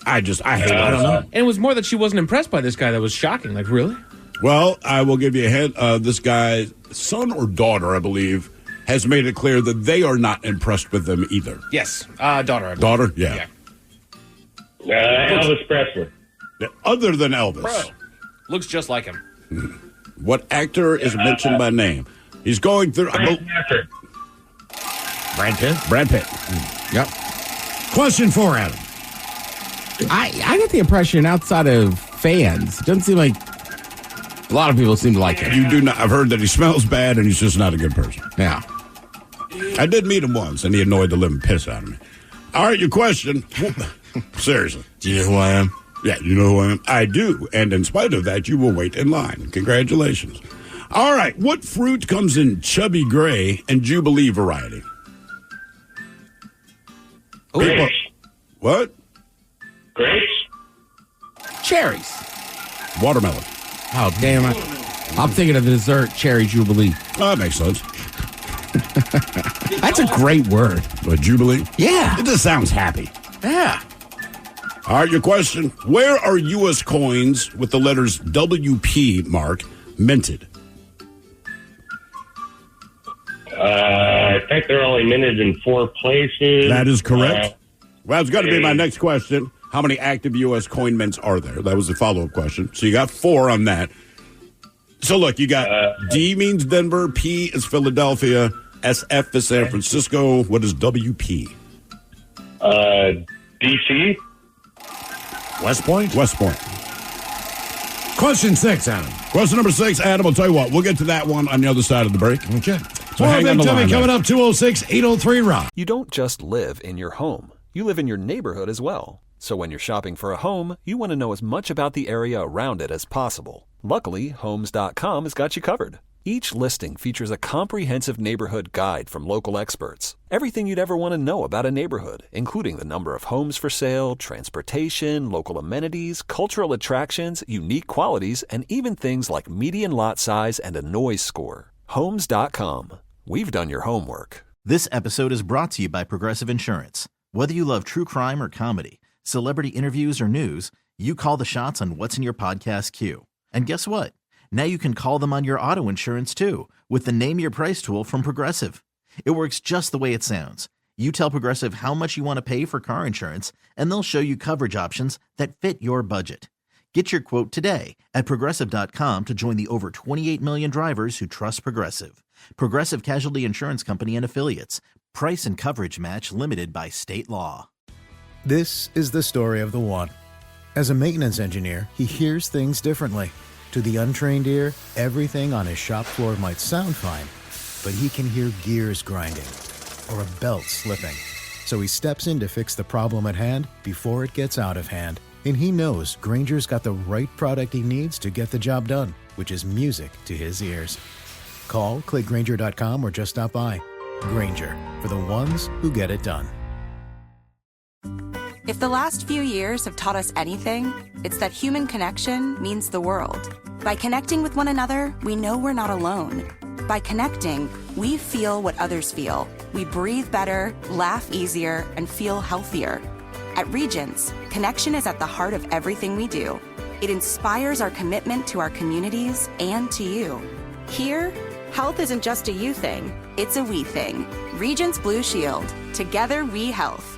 I hate it. I don't know. And it was more that she wasn't impressed by this guy that was shocking. Like, really? Well, I will give you a hint. This guy's son or daughter, I believe, has made it clear that they are not impressed with them either. Yes. Daughter, I believe. Daughter? Yeah. Elvis Presley. Other than Elvis. Bro. Looks just like him. What actor is mentioned by name? He's going through... Brad Pitt? Brad Pitt. Yep. Question 4, Adam. I get the impression outside of fans, it doesn't seem like a lot of people seem to like him. You do not. I've heard that he smells bad and he's just not a good person. Yeah. I did meet him once and he annoyed the living piss out of me. All right, your question. Seriously. Do you know who I am? Yeah, you know who I am? I do. And in spite of that, you will wait in line. Congratulations. All right, what fruit comes in Chubby Gray and Jubilee variety? Grapes. What? Grapes? Cherries. Watermelon. Oh, damn it. I'm thinking of the dessert, Cherry Jubilee. Oh, that makes sense. That's a great word. What, Jubilee? Yeah. It just sounds happy. Yeah. All right, your question. Where are U.S. coins with the letters WP mark minted? I think they're only minted in 4 places. That is correct. Well, it's got to be my next question. How many active U.S. coin mints are there? That was the follow-up question. So you got 4 on that. So look, you got D means Denver, P is Philadelphia, SF is San Francisco. What is WP? DC? West Point? West Point. Question 6, Adam. Question number 6, Adam, I'll tell you what. We'll get to that one on the other side of the break. Okay. So hang on the line. Coming up 206-803-ROCK. You don't just live in your home. You live in your neighborhood as well. So when you're shopping for a home, you want to know as much about the area around it as possible. Luckily, Homes.com has got you covered. Each listing features a comprehensive neighborhood guide from local experts. Everything you'd ever want to know about a neighborhood, including the number of homes for sale, transportation, local amenities, cultural attractions, unique qualities, and even things like median lot size and a noise score. Homes.com. We've done your homework. This episode is brought to you by Progressive Insurance. Whether you love true crime or comedy, celebrity interviews or news, you call the shots on what's in your podcast queue. And guess what? Now you can call them on your auto insurance too with the Name Your Price tool from Progressive. It works just the way it sounds. You tell Progressive how much you want to pay for car insurance, and they'll show you coverage options that fit your budget. Get your quote today at Progressive.com to join the over 28 million drivers who trust Progressive. Progressive Casualty Insurance Company and Affiliates. Price and coverage match limited by state law. This is the story of the one. As a maintenance engineer, he hears things differently. To the untrained ear, everything on his shop floor might sound fine, but he can hear gears grinding or a belt slipping. So he steps in to fix the problem at hand before it gets out of hand. And he knows Grainger's got the right product he needs to get the job done, which is music to his ears. Call, click Grainger.com, or just stop by. Grainger, for the ones who get it done. If the last few years have taught us anything, it's that human connection means the world. By connecting with one another, we know we're not alone. By connecting, we feel what others feel. We breathe better, laugh easier, and feel healthier. At Regents, connection is at the heart of everything we do. It inspires our commitment to our communities and to you. Here, health isn't just a you thing, it's a we thing. Regents Blue Shield. Together we health.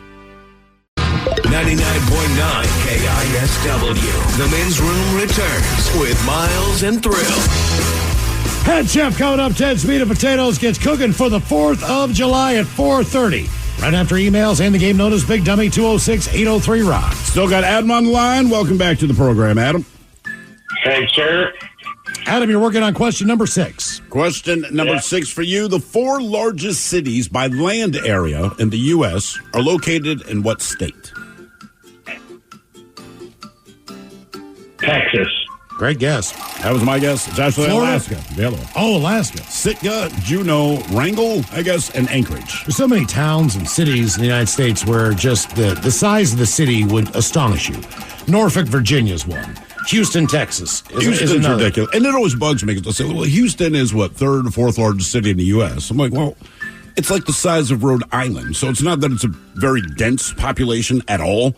99.9 KISW. The men's room returns with Miles and Thrill. Head chef coming up, Ted Speed of Potatoes gets cooking for the 4th of July at 4:30. Right after emails and the game notice, Big Dummy 206-803-ROCK. Still got Adam on the line. Welcome back to the program, Adam. Thanks, sir. Adam, you're working on question number 6. Question number 6 for you. The 4 largest cities by land area in the U.S. are located in what state? Texas. Great guess. That was my guess. It's actually Florida? Alaska. The other one. Oh, Alaska. Sitka, Juneau, Wrangell, I guess, and Anchorage. There's so many towns and cities in the United States where just the size of the city would astonish you. Norfolk, Virginia's one. Houston, Texas is Houston's another. ridiculous. And it always bugs me because they say, well, Houston is what, 3rd or 4th largest city in the U.S. I'm like, well, it's like the size of Rhode Island. So it's not that it's a very dense population at all.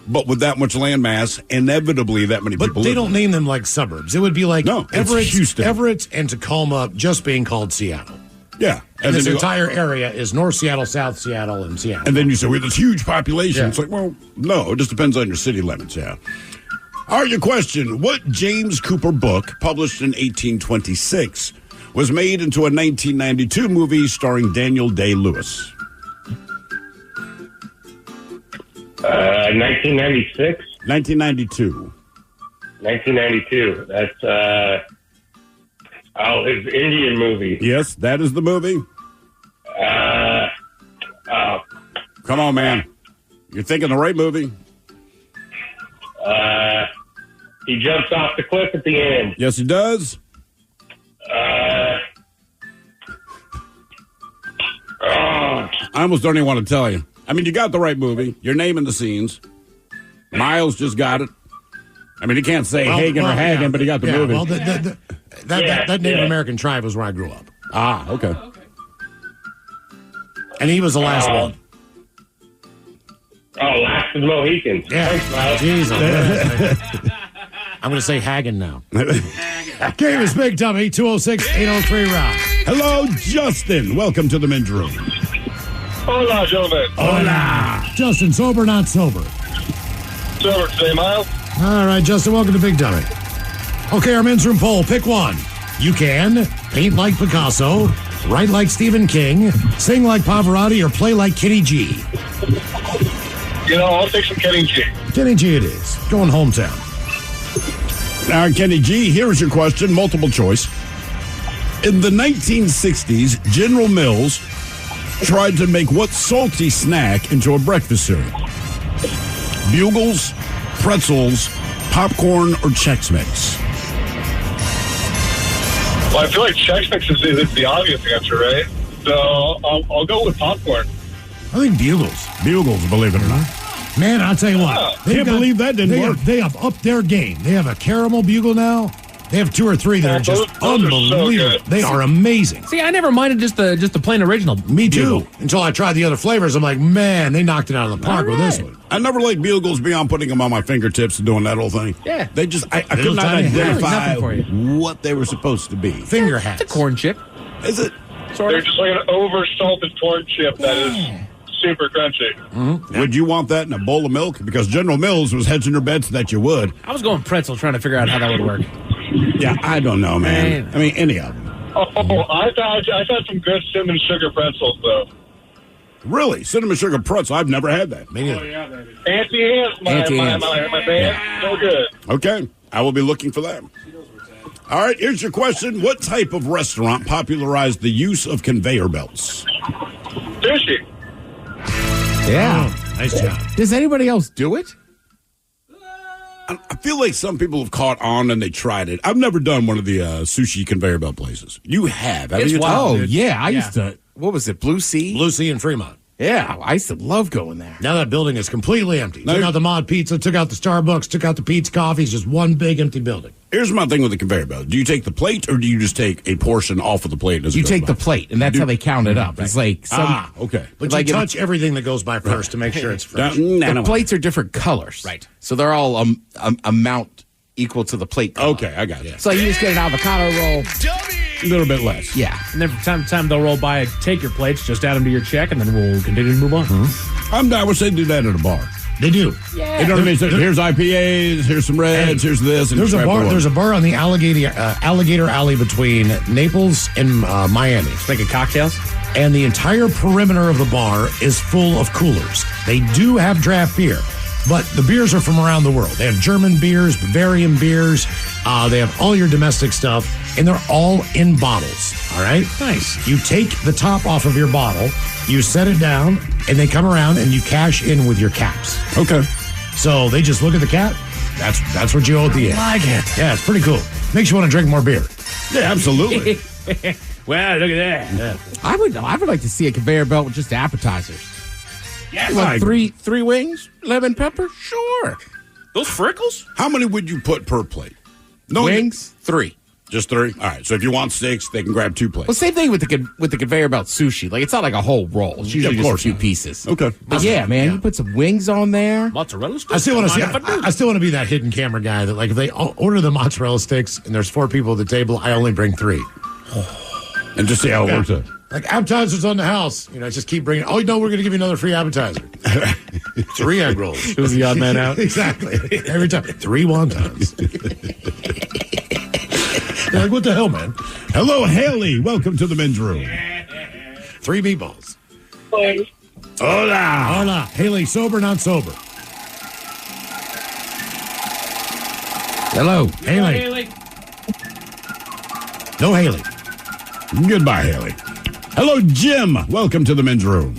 But with that much land mass, inevitably that many people But they live don't name them like suburbs. It would be like Everett, Houston. Everett and Tacoma just being called Seattle. Yeah. And this entire area is North Seattle, South Seattle, and Seattle. And then you say, we have this huge population. Yeah. It's like, well, no, it just depends on your city limits, yeah. All right, your question. What James Cooper book, published in 1826, was made into a 1992 movie starring Daniel Day-Lewis? 1996? 1992. 1992. That's, it's Indian movie. Yes, that is the movie. Come on, man. You're thinking the right movie. He jumps off the cliff at the end. Yes, he does. I almost don't even want to tell you. I mean, you got the right movie. You're naming the scenes. Miles just got it. I mean, he can't say Hagen or Hagen, yeah, but he got the movie. Well, that Native American tribe was where I grew up. Ah, okay. And he was the last one. Oh, Last of the Mohicans. Yeah. Thanks, Miles. Jesus. I'm going to say Hagen now. Game is Big Dummy, 206-803-ROCK. Hello, Justin. Welcome to the men's room. Hola, gentlemen. Hola. Justin, sober, not sober? Sober today, Miles. All right, Justin, welcome to Big Dummy. Okay, our men's room poll. Pick one. You can paint like Picasso, write like Stephen King, sing like Pavarotti, or play like Kenny G. You know, I'll take some Kenny G. Kenny G it is. Going hometown. Now, Kenny G, here is your question, multiple choice. In the 1960s, General Mills tried to make what salty snack into a breakfast cereal? Bugles, pretzels, popcorn, or Chex Mix? Well, I feel like Chex Mix is the obvious answer, right? So I'll go with popcorn. I think Bugles. Bugles, believe it or not. Man, I'll tell you what. Can't believe that didn't work. They have upped their game. They have a caramel bugle now. They have 2 or 3 that are just those are so unbelievable. good. They are amazing. See, I never minded just the plain original. Me too. Bugle. Until I tried the other flavors, I'm like, man, they knocked it out of the park with this one. I never liked Bugles beyond putting them on my fingertips and doing that whole thing. Yeah. They just, I could Little not tiny hats. identify Nothing for you. what they were supposed to be. Finger hats. It's a corn chip. Is it? They're just like an over-salted corn chip that is super crunchy. Mm-hmm. Would you want that in a bowl of milk? Because General Mills was hedging her bets that you would. I was going pretzel, trying to figure out how that would work. Yeah, I don't know, man. I mean, any of them. Oh, I've had some good cinnamon sugar pretzels, though. Really? Cinnamon sugar pretzel? I've never had that. Me neither. Auntie Anne's, my man. So good. Okay. I will be looking for that. All right, here's your question. What type of restaurant popularized the use of conveyor belts? Sushi. Yeah. Oh, nice job. Does anybody else do it? I feel like some people have caught on and they tried it. I've never done one of the sushi conveyor belt places. You have. It's you? wild, dude. Yeah. I used to, what was it, Blue Sea? Blue Sea in Fremont. Yeah, I used to love going there. Now that building is completely empty. Took out the Mod Pizza, took out the Starbucks, took out the Pete's Coffee. It's just one big empty building. Here's my thing with the conveyor belt. Do you take the plate or do you just take a portion off of the plate? You take the plate, and that's how they count it up. It's like okay. But like you touch everything that goes by first to make sure it's fresh. The plates are different colors. Right. So they're all amount equal to the plate color. Okay, I got it. So you just get an avocado roll. A little bit less. Yeah. And then from time to time, they'll roll by, take your plates, just add them to your check, and then we'll continue to move on. I would say do that at a bar. They do. Yeah. You know what I mean? So here's IPAs, here's some reds, here's this. And There's a bar. There's a bar on the Alligator Alley between Naples and Miami. Making cocktails. And the entire perimeter of the bar is full of coolers. They do have draft beer, but the beers are from around the world. They have German beers, Bavarian beers. They have all your domestic stuff, and they're all in bottles. All right? Nice. You take the top off of your bottle, you set it down, and they come around and you cash in with your caps. Okay. So they just look at the cap. That's what you owe at the end. I like it. Yeah, it's pretty cool. Makes you want to drink more beer. Yeah, absolutely. Well, look at that. Yeah. I would like to see a conveyor belt with just appetizers. Yes. You want three wings, lemon pepper? Sure. Those freckles? How many would you put per plate? No Wings, 3. Just 3? All right. So if you want 6, they can grab 2 plates. Well, same thing with the conveyor belt sushi. Like, it's not like a whole roll. It's usually just a few pieces. Okay. But yeah, man, you put some wings on there. Mozzarella sticks? I still want to be that hidden camera guy that, like, if they order the mozzarella sticks and there's 4 people at the table, I only bring 3. And just see how it works out. Like, appetizers on the house. You know, just keep bringing. Oh, no, we're going to give you another free appetizer. 3 egg rolls. Who's the odd man out? Exactly. Every time. 3 wontons. You're like, what the hell, man? Hello, Haley. Welcome to the men's room. 3 meatballs. Hola. Hola. Haley, sober, not sober? Hello. Haley. No Haley. Goodbye, Haley. Hello, Jim. Welcome to the men's room.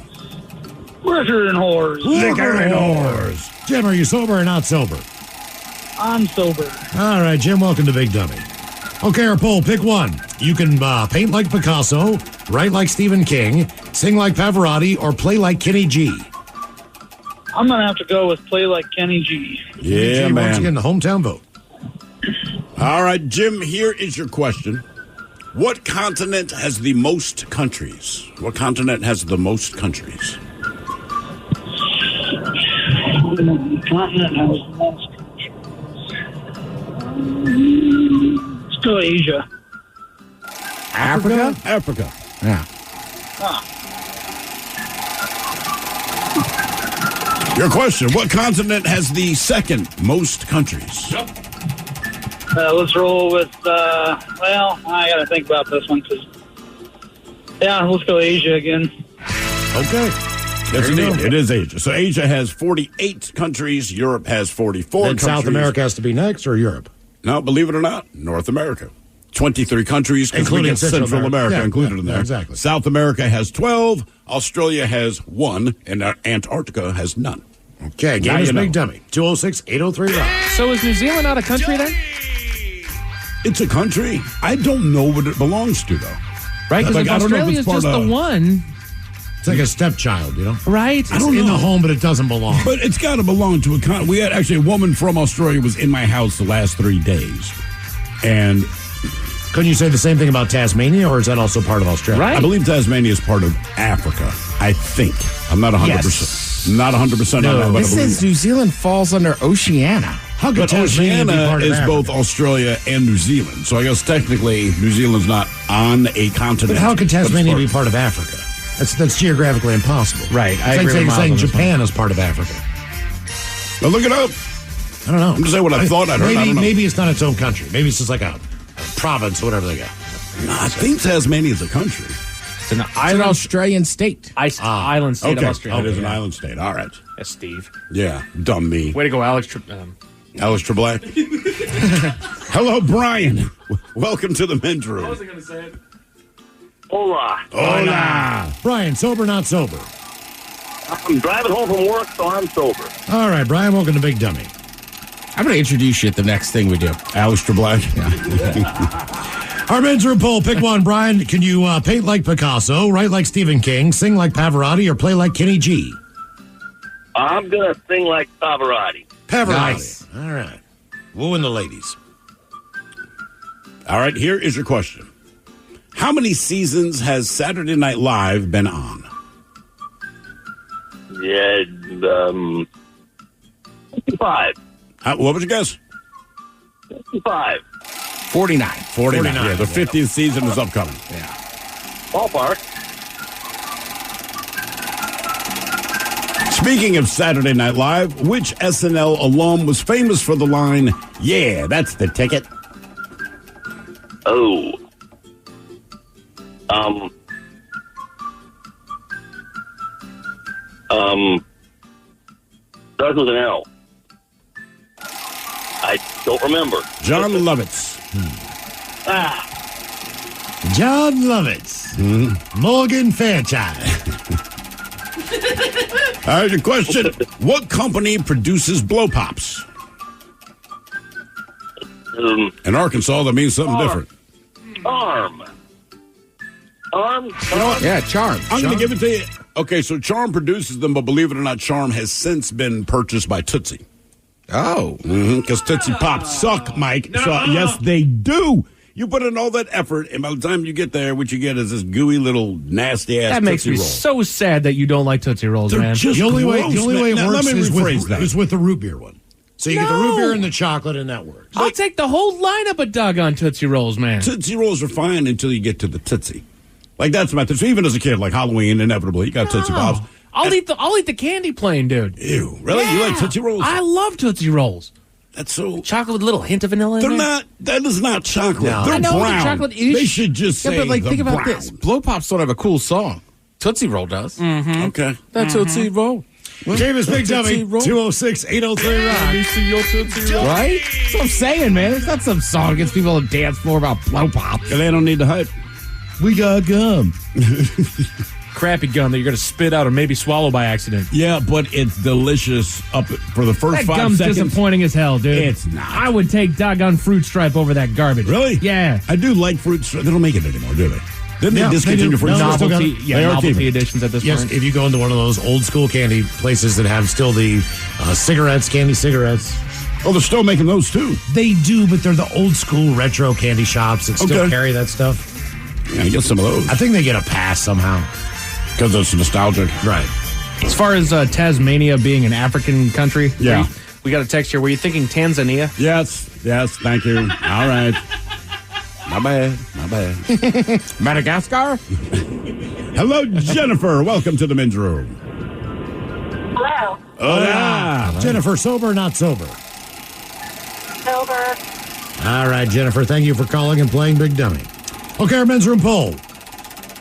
Liquor and whores. Liquor and whores. Jim, are you sober or not sober? I'm sober. All right, Jim, welcome to Big Dummy. Okay, our poll, pick one. You can paint like Picasso, write like Stephen King, sing like Pavarotti, or play like Kenny G. I'm going to have to go with play like Kenny G. Yeah, G, man. Once again, the hometown vote. All right, Jim, here is your question. What continent has the most countries? What continent has the most countries? Continent has the most countries. Let's go Asia. Africa? Africa. Yeah. Your question. What continent has the second most countries? Let's roll with, I got to think about this one. Let's go Asia again. Okay. Yes, indeed. It is Asia. So Asia has 48 countries. Europe has 44 Then countries. South America has to be next, or Europe? No, believe it or not, North America. 23 countries, Including Central America Yeah, included in there. exactly. South America has 12. Australia has 1. And Antarctica has none. Okay, game is Big Dummy. 206-803-ROCK. So is New Zealand not a country then? It's a country. I don't know what it belongs to, though. Right? Because Like, I don't know if Australia is it's part just the of- one. It's like a stepchild, you know? Right? It's in the home, but it doesn't belong. But it's got to belong to a we had actually a woman from Australia was in my house the last 3 days. And couldn't you say the same thing about Tasmania, or is that also part of Australia? Right. I believe Tasmania is part of Africa. I think. I'm not 100%. Yes. Not 100% on that, but This says New Zealand falls under Oceania. How could But Tasmania be Oceania part of is Africa? both Australia and New Zealand. So I guess technically New Zealand's not on a continent. But how could Tasmania but be it's part of Africa? That's geographically impossible. Right. It's I like agree with saying Miles on this Japan is part of Africa. Now look it up. I don't know. I'm just saying what I thought I heard. Maybe, I don't know. maybe it's not its own country. Maybe it's just like a province or whatever they got. No, I think Tasmania is a country. It's an It's an Australian state. island state of Okay, Australia. it is an island state. All right. That's Steve. Yeah, dumb me. Way to go, Alex. Alex Treblack. Hello, Brian. Welcome to the men's room. I wasn't going to say it. Hola. Hola. Brian, sober, not sober? I'm driving home from work, so I'm sober. All right, Brian, welcome to Big Dummy. I'm going to introduce you at the next thing we do. Alistair Black. Our men's room poll, pick one. Brian, can you paint like Picasso, write like Stephen King, sing like Pavarotti, or play like Kenny G? I'm going to sing like Pavarotti. Pavarotti. Nice. All right. Wooing the ladies. All right, here is your question. How many seasons has Saturday Night Live been on? Yeah, 55. What was your guess? 55. 49. 49. Yeah, the 50th season is upcoming. Yeah. Ballpark. Speaking of Saturday Night Live, which SNL alum was famous for the line, "Yeah, that's the ticket"? Oh. Starts with an L. I don't remember. John Lovitz. John Lovitz. Morgan Fairchild. All right, your question. What company produces blow pops? In Arkansas, that means something different. Charm. You know what? Yeah, Charm. I'm going to give it to you. Okay, so Charm produces them, but believe it or not, Charm has since been purchased by Tootsie. Oh. Because Tootsie Pops suck, Mike. No. So, yes, they do. You put in all that effort, and by the time you get there, what you get is this gooey little nasty-ass That makes Tootsie me Roll. so sad that you don't like Tootsie Rolls, They're man. just The only way gross, it man. Now, works let me rephrase that. is with the root beer one. So you get the root beer and the chocolate, and that works. I'll take the whole lineup of doggone Tootsie Rolls, man. Tootsie Rolls are fine until you get to the Tootsie. Like, that's my Tootsie. Even as a kid, like Halloween, inevitably, you got Tootsie Pops. I'll eat the candy plain, dude. Ew. Really? Yeah. You like Tootsie Rolls? I love Tootsie Rolls. That's so... Chocolate with a little hint of vanilla in They're there. not... That is not chocolate. No. They're I know brown. the chocolate-ish. They should just say Yeah, but like, the think about brown. this. Blow Pops don't have a cool song. Tootsie Roll does. Okay. That's Tootsie Roll. James Big Dummy, 206-803-ROCK. Right? That's what I'm saying, man. It's not some song against people on the dance floor about blow pops. And they don't need the hype. We got gum. Crappy gum that you're going to spit out or maybe swallow by accident. Yeah, but it's delicious up for the first That 5 gum's seconds. disappointing as hell, dude. It's not. I would take doggone Fruit Stripe over that garbage. Really? Yeah. I do like fruit. They don't make it anymore, do they? Didn't Yeah, they discontinue they do. fruit? No, Strips? still got Novelty, it. yeah, They are novelty keeping it. editions at this Yes, point. if you go into one of those old school candy places that have still the candy cigarettes. Oh, they're still making those, too. They do, but they're the old school retro candy shops that still Okay. carry that stuff. Yeah, I get some of those. I think they get a pass somehow. Because it's nostalgic. Right. As far as Tasmania being an African country, Yeah. we got a text here. Were you thinking Tanzania? Yes, thank you. All right. My bad. Madagascar? Hello, Jennifer. Welcome to the men's room. Hello. Hola. Jennifer, sober or not sober? Sober. All right, Jennifer, thank you for calling and playing Big Dummy. Okay, our men's room poll.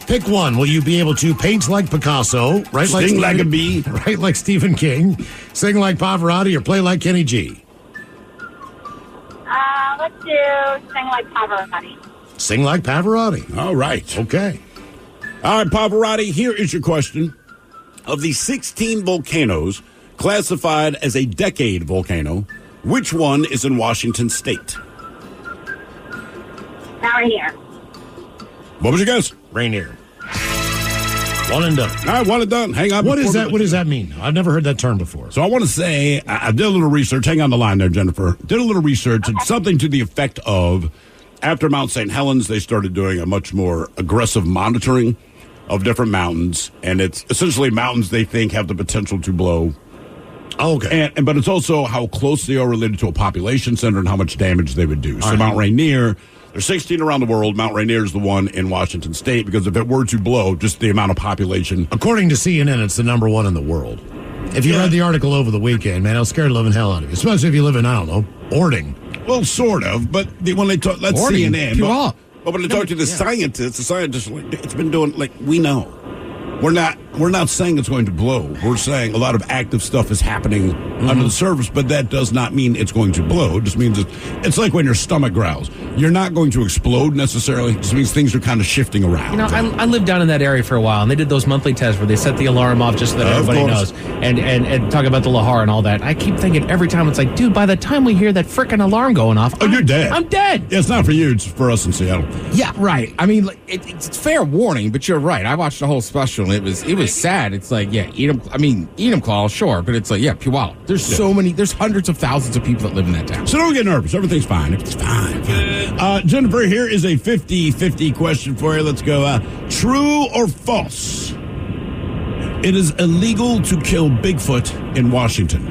Pick one. Will you be able to paint like Picasso, write Sing like a bee, write like Stephen King, sing like Pavarotti, or play like Kenny G? Let's do Sing Like Pavarotti. Sing like Pavarotti. All right. Okay. All right, Pavarotti, here is your question. Of the 16 volcanoes classified as a decade volcano, which one is in Washington State? Now we're here. What was your guess? Rainier. One and done. All right, one and done. Hang on. What is that? What does that mean? I've never heard that term before. So I want to say, I did a little research. Hang on the line there, Jennifer. Did a little research. It's something to the effect of, after Mount St. Helens, they started doing a much more aggressive monitoring of different mountains. And it's essentially mountains they think have the potential to blow. Okay. But it's also how close they are related to a population center and how much damage they would do. So right. Mount Rainier, there's 16 around the world. Mount Rainier is the one in Washington State because if it were to blow, just the amount of population. According to CNN, it's the number one in the world. If you read the article over the weekend, man, it'll scare the living hell out of you. Especially if you live in, I don't know, Ording. Well, sort of. But when they talk, that's Ording, CNN. but But when they talk to the scientists are like, it's been doing, like, we know. We're not saying it's going to blow. We're saying a lot of active stuff is happening under the surface, but that does not mean it's going to blow. It just means it's like when your stomach growls. You're not going to explode necessarily. It just means things are kind of shifting around. You know, I lived down in that area for a while, and they did those monthly tests where they set the alarm off just so that everybody knows. And talk about the Lahar and all that. I keep thinking every time, it's like, dude, by the time we hear that frickin' alarm going off, you're dead. I'm dead. Yeah, it's not for you. It's for us in Seattle. Yeah, right. I mean, it's fair warning, but you're right. I watched the whole special, and it was sad. It's like, yeah, eat them claws, sure, but it's like, yeah, Puyallup. There's hundreds of thousands of people that live in that town. So don't get nervous. Everything's fine. It's fine. Jennifer, here is a 50-50 question for you. Let's go. True or false? It is illegal to kill Bigfoot in Washington.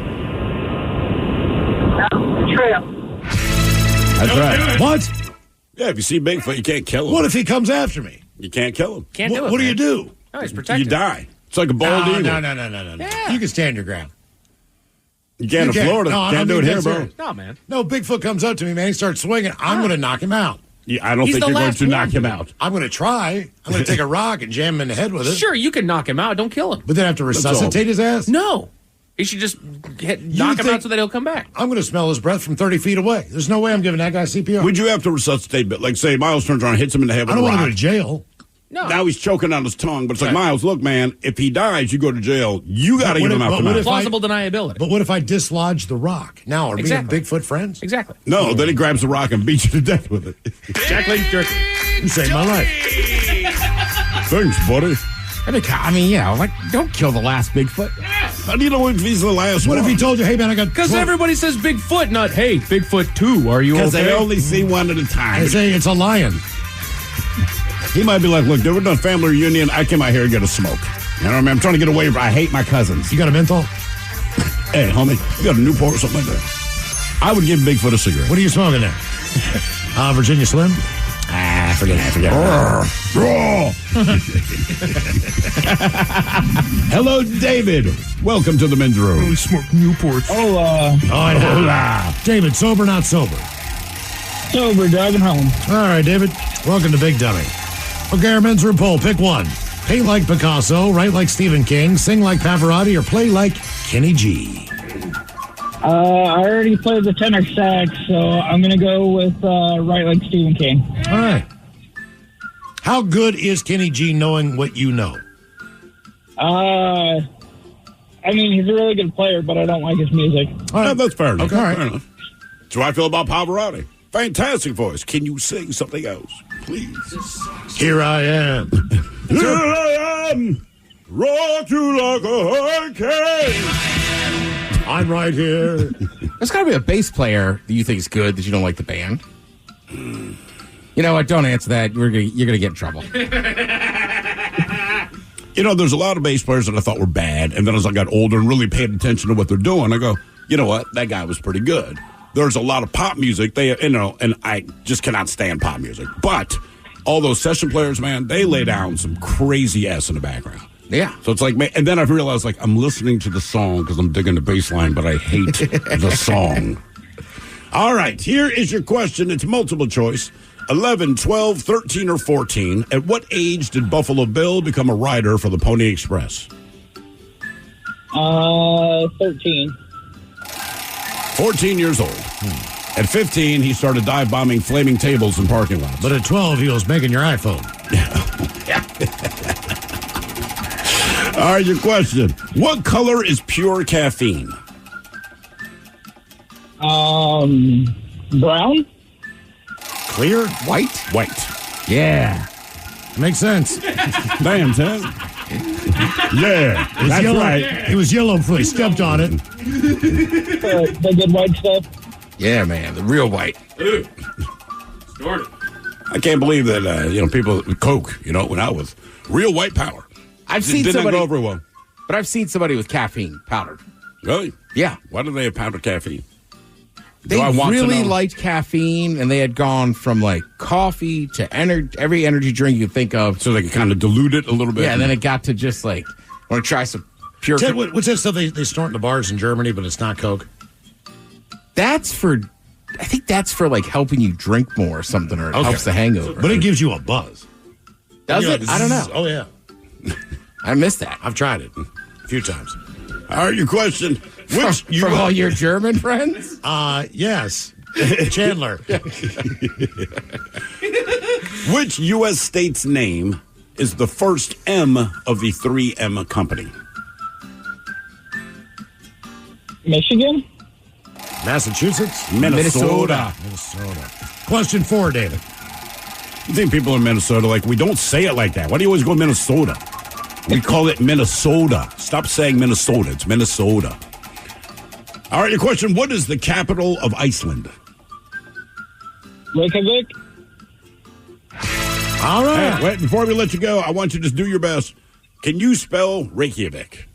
True. That's right. What? Yeah, if you see Bigfoot, you can't kill him. What if he comes after me? You can't kill him. Can't do it. What do you do? No, he's protected. You die. It's like a bald eagle. No. Yeah. You can stand your ground. You can't in Florida. No, can't do it here, bro. No, man. No, Bigfoot comes up to me, man. He starts swinging. I'm going to knock him out. Yeah, I don't think you're going to knock him out. I'm going to try. I'm going to take a rock and jam him in the head with it. Sure, you can knock him out. Don't kill him. But then I have to resuscitate his ass? No. You should just knock him out so that he'll come back. I'm going to smell his breath from 30 feet away. There's no way I'm giving that guy CPR. Would you have to resuscitate? But like, say Miles turns around and hits him in the head with I don't a rock. want to go to jail. No. Now he's choking on his tongue, but it's like, Miles, look, man, if he dies, you go to jail. You got to get him out the mouth. Plausible deniability. But what if I dislodge the rock? Now, are Exactly. we and Bigfoot friends? Exactly. No, then he grabs the rock and beats you to death with it. Jack Link jerky. You saved my life. Thanks, buddy. I mean, you know, like, don't kill the last Bigfoot. How do you know if he's the last What one? if he told you, hey, man, I got... Because everybody says Bigfoot, not, hey, Bigfoot 2, are you okay? Because they only see one at a time. I say it's a lion. He might be like, look, dude, we're doing a family reunion. I came out here and get a smoke. You know what I mean? I'm trying to get away from... I hate my cousins. You got a menthol? Hey, homie, you got a Newport or something like that? I would give Bigfoot a cigarette. What are you smoking there? Virginia Slim? Forget it. Hello, David. Welcome to the men's room. We smoke Newports. Hola. David, sober, not sober? Sober, driving home. All right, David. Welcome to Big Dummy. Okay, our men's room poll. Pick one. Paint like Picasso, write like Stephen King, sing like Pavarotti, or play like Kenny G. I already played the tenor sax, so I'm going to go with right like Stephen King. All right. How good is Kenny G knowing what you know? I mean, he's a really good player, but I don't like his music. All right. That's fair enough. Okay, all right. Fair enough. That's what I feel about Pavarotti. Fantastic voice. Can you sing something else, please? Here I am. Here I am. Rock you like a hurricane. I'm right here. There's got to be a bass player that you think is good that you don't like the band. You know what? Don't answer that. You're gonna get in trouble. You know, there's a lot of bass players that I thought were bad, and then as I got older and really paid attention to what they're doing, I go, you know what? That guy was pretty good. There's a lot of pop music, and I just cannot stand pop music. But all those session players, man, they lay down some crazy ass in the background. Yeah. So it's like, and then I realized, like, I'm listening to the song because I'm digging the bass line, but I hate the song. All right, here is your question. It's multiple choice. 11, 12, 13, or 14. At what age did Buffalo Bill become a rider for the Pony Express? 13. 14 years old. At 15, he started dive bombing flaming tables in parking lots. But at 12, he was making your iPhone. All right, your question. What color is pure caffeine? Brown? Clear? White? White. Yeah. Makes sense. Damn, Ted. Yeah, that's yellow. right. It was yellow before he stepped on it. The good white stuff? Yeah, man. The real white. Snorted. I can't believe that, people with Coke, went out with real white power. I've seen didn't somebody go over well. But I've seen somebody with caffeine powdered. Really? Yeah. Why do they have powdered caffeine? They really liked caffeine, and they had gone from like coffee to every energy drink you could think of. So they could kind of dilute it a little bit. Yeah, and then it got to just like, want to try some pure. Ted, what's that stuff they snort in the bars in Germany, but it's not Coke? I think that's for like helping you drink more or something, or it helps the hangover. But it gives you a buzz. Does You're it? like, I don't know. Oh, yeah. I missed that. I've tried it a few times. All right, your question. From all your German friends? Yes. Chandler. Which U.S. state's name is the first M of the 3M company? Michigan? Massachusetts? Minnesota. Question 4, David. You think people in Minnesota, we don't say it like that. Why do you always go Minnesota? We call it Minnesota. Stop saying Minnesota. It's Minnesota. All right, your question. What is the capital of Iceland? Reykjavik? All right. Hey, wait, before we let you go, I want you to just do your best. Can you spell Reykjavik?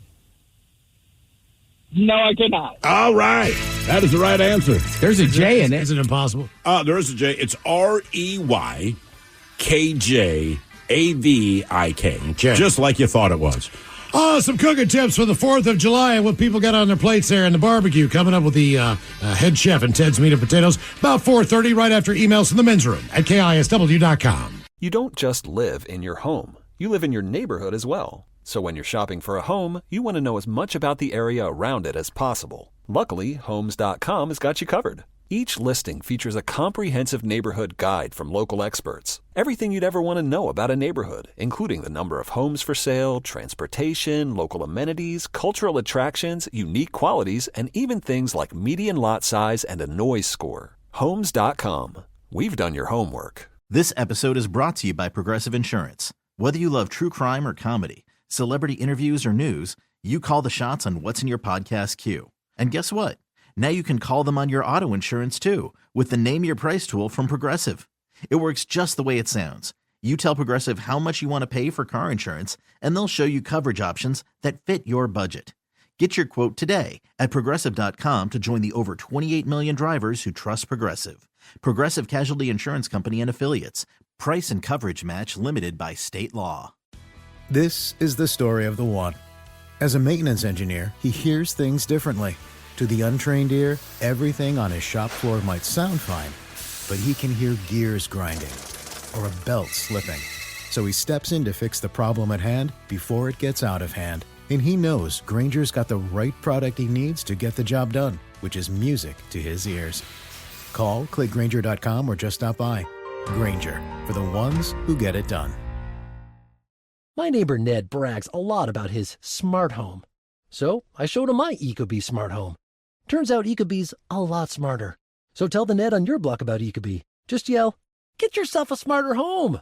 No, I could not. All right. That is the right answer. There's a J in it. Is it impossible? There is a J. It's REYKJAVIK. Okay. Just like you thought it was. Some cooking tips for the 4th of July and what people got on their plates there in the barbecue. Coming up with the head chef and Ted's Meat and Potatoes. About 4:30 right after emails from the men's room at KISW.com. You don't just live in your home. You live in your neighborhood as well. So when you're shopping for a home, you want to know as much about the area around it as possible. Luckily, Homes.com has got you covered. Each listing features a comprehensive neighborhood guide from local experts. Everything you'd ever want to know about a neighborhood, including the number of homes for sale, transportation, local amenities, cultural attractions, unique qualities, and even things like median lot size and a noise score. Homes.com. We've done your homework. This episode is brought to you by Progressive Insurance. Whether you love true crime or comedy, celebrity interviews or news, you call the shots on what's in your podcast queue. And guess what? Now you can call them on your auto insurance too with the Name Your Price tool from Progressive. It works just the way it sounds. You tell Progressive how much you want to pay for car insurance, and they'll show you coverage options that fit your budget. Get your quote today at Progressive.com to join the over 28 million drivers who trust Progressive. Progressive Casualty Insurance Company and Affiliates. Price and coverage match limited by state law. This is the story of the one. As a maintenance engineer, he hears things differently. To the untrained ear, everything on his shop floor might sound fine, but he can hear gears grinding or a belt slipping. So he steps in to fix the problem at hand before it gets out of hand. And he knows Grainger's got the right product he needs to get the job done, which is music to his ears. Call, click Grainger.com, or just stop by. Grainger, for the ones who get it done. My neighbor Ned brags a lot about his smart home. So I showed him my ecobee smart home. Turns out ecobee's a lot smarter. So tell the Ned on your block about ecobee. Just yell, "Get yourself a smarter home."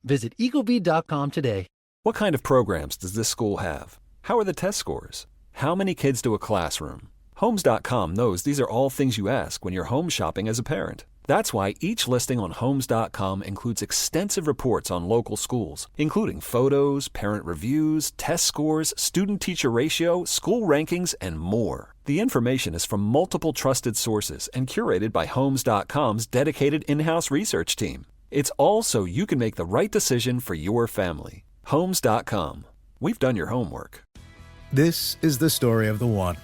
Visit ecobee.com today. What kind of programs does this school have? How are the test scores? How many kids do a classroom? Homes.com knows these are all things you ask when you're home shopping as a parent. That's why each listing on Homes.com includes extensive reports on local schools, including photos, parent reviews, test scores, student-teacher ratio, school rankings, and more. The information is from multiple trusted sources and curated by Homes.com's dedicated in-house research team. It's all so you can make the right decision for your family. Homes.com. We've done your homework. This is the story of the one.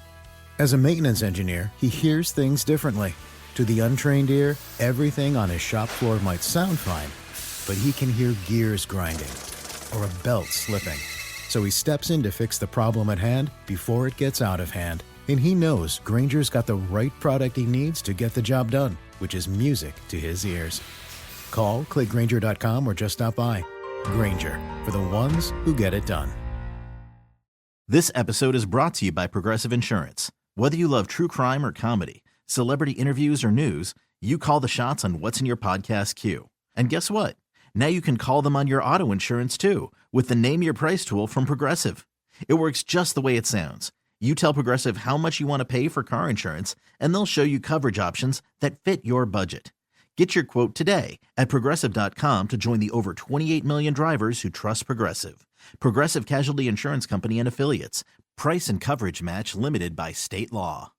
As a maintenance engineer, he hears things differently. To the untrained ear, everything on his shop floor might sound fine, but he can hear gears grinding or a belt slipping. So he steps in to fix the problem at hand before it gets out of hand. And he knows Grainger's got the right product he needs to get the job done, which is music to his ears. Call, click Grainger.com, or just stop by. Grainger, for the ones who get it done. This episode is brought to you by Progressive Insurance. Whether you love true crime or comedy, celebrity interviews or news, you call the shots on what's in your podcast queue. And guess what? Now you can call them on your auto insurance too with the Name Your Price tool from Progressive. It works just the way it sounds. You tell Progressive how much you want to pay for car insurance, and they'll show you coverage options that fit your budget. Get your quote today at Progressive.com to join the over 28 million drivers who trust Progressive. Progressive Casualty Insurance Company and Affiliates. Price and coverage match limited by state law.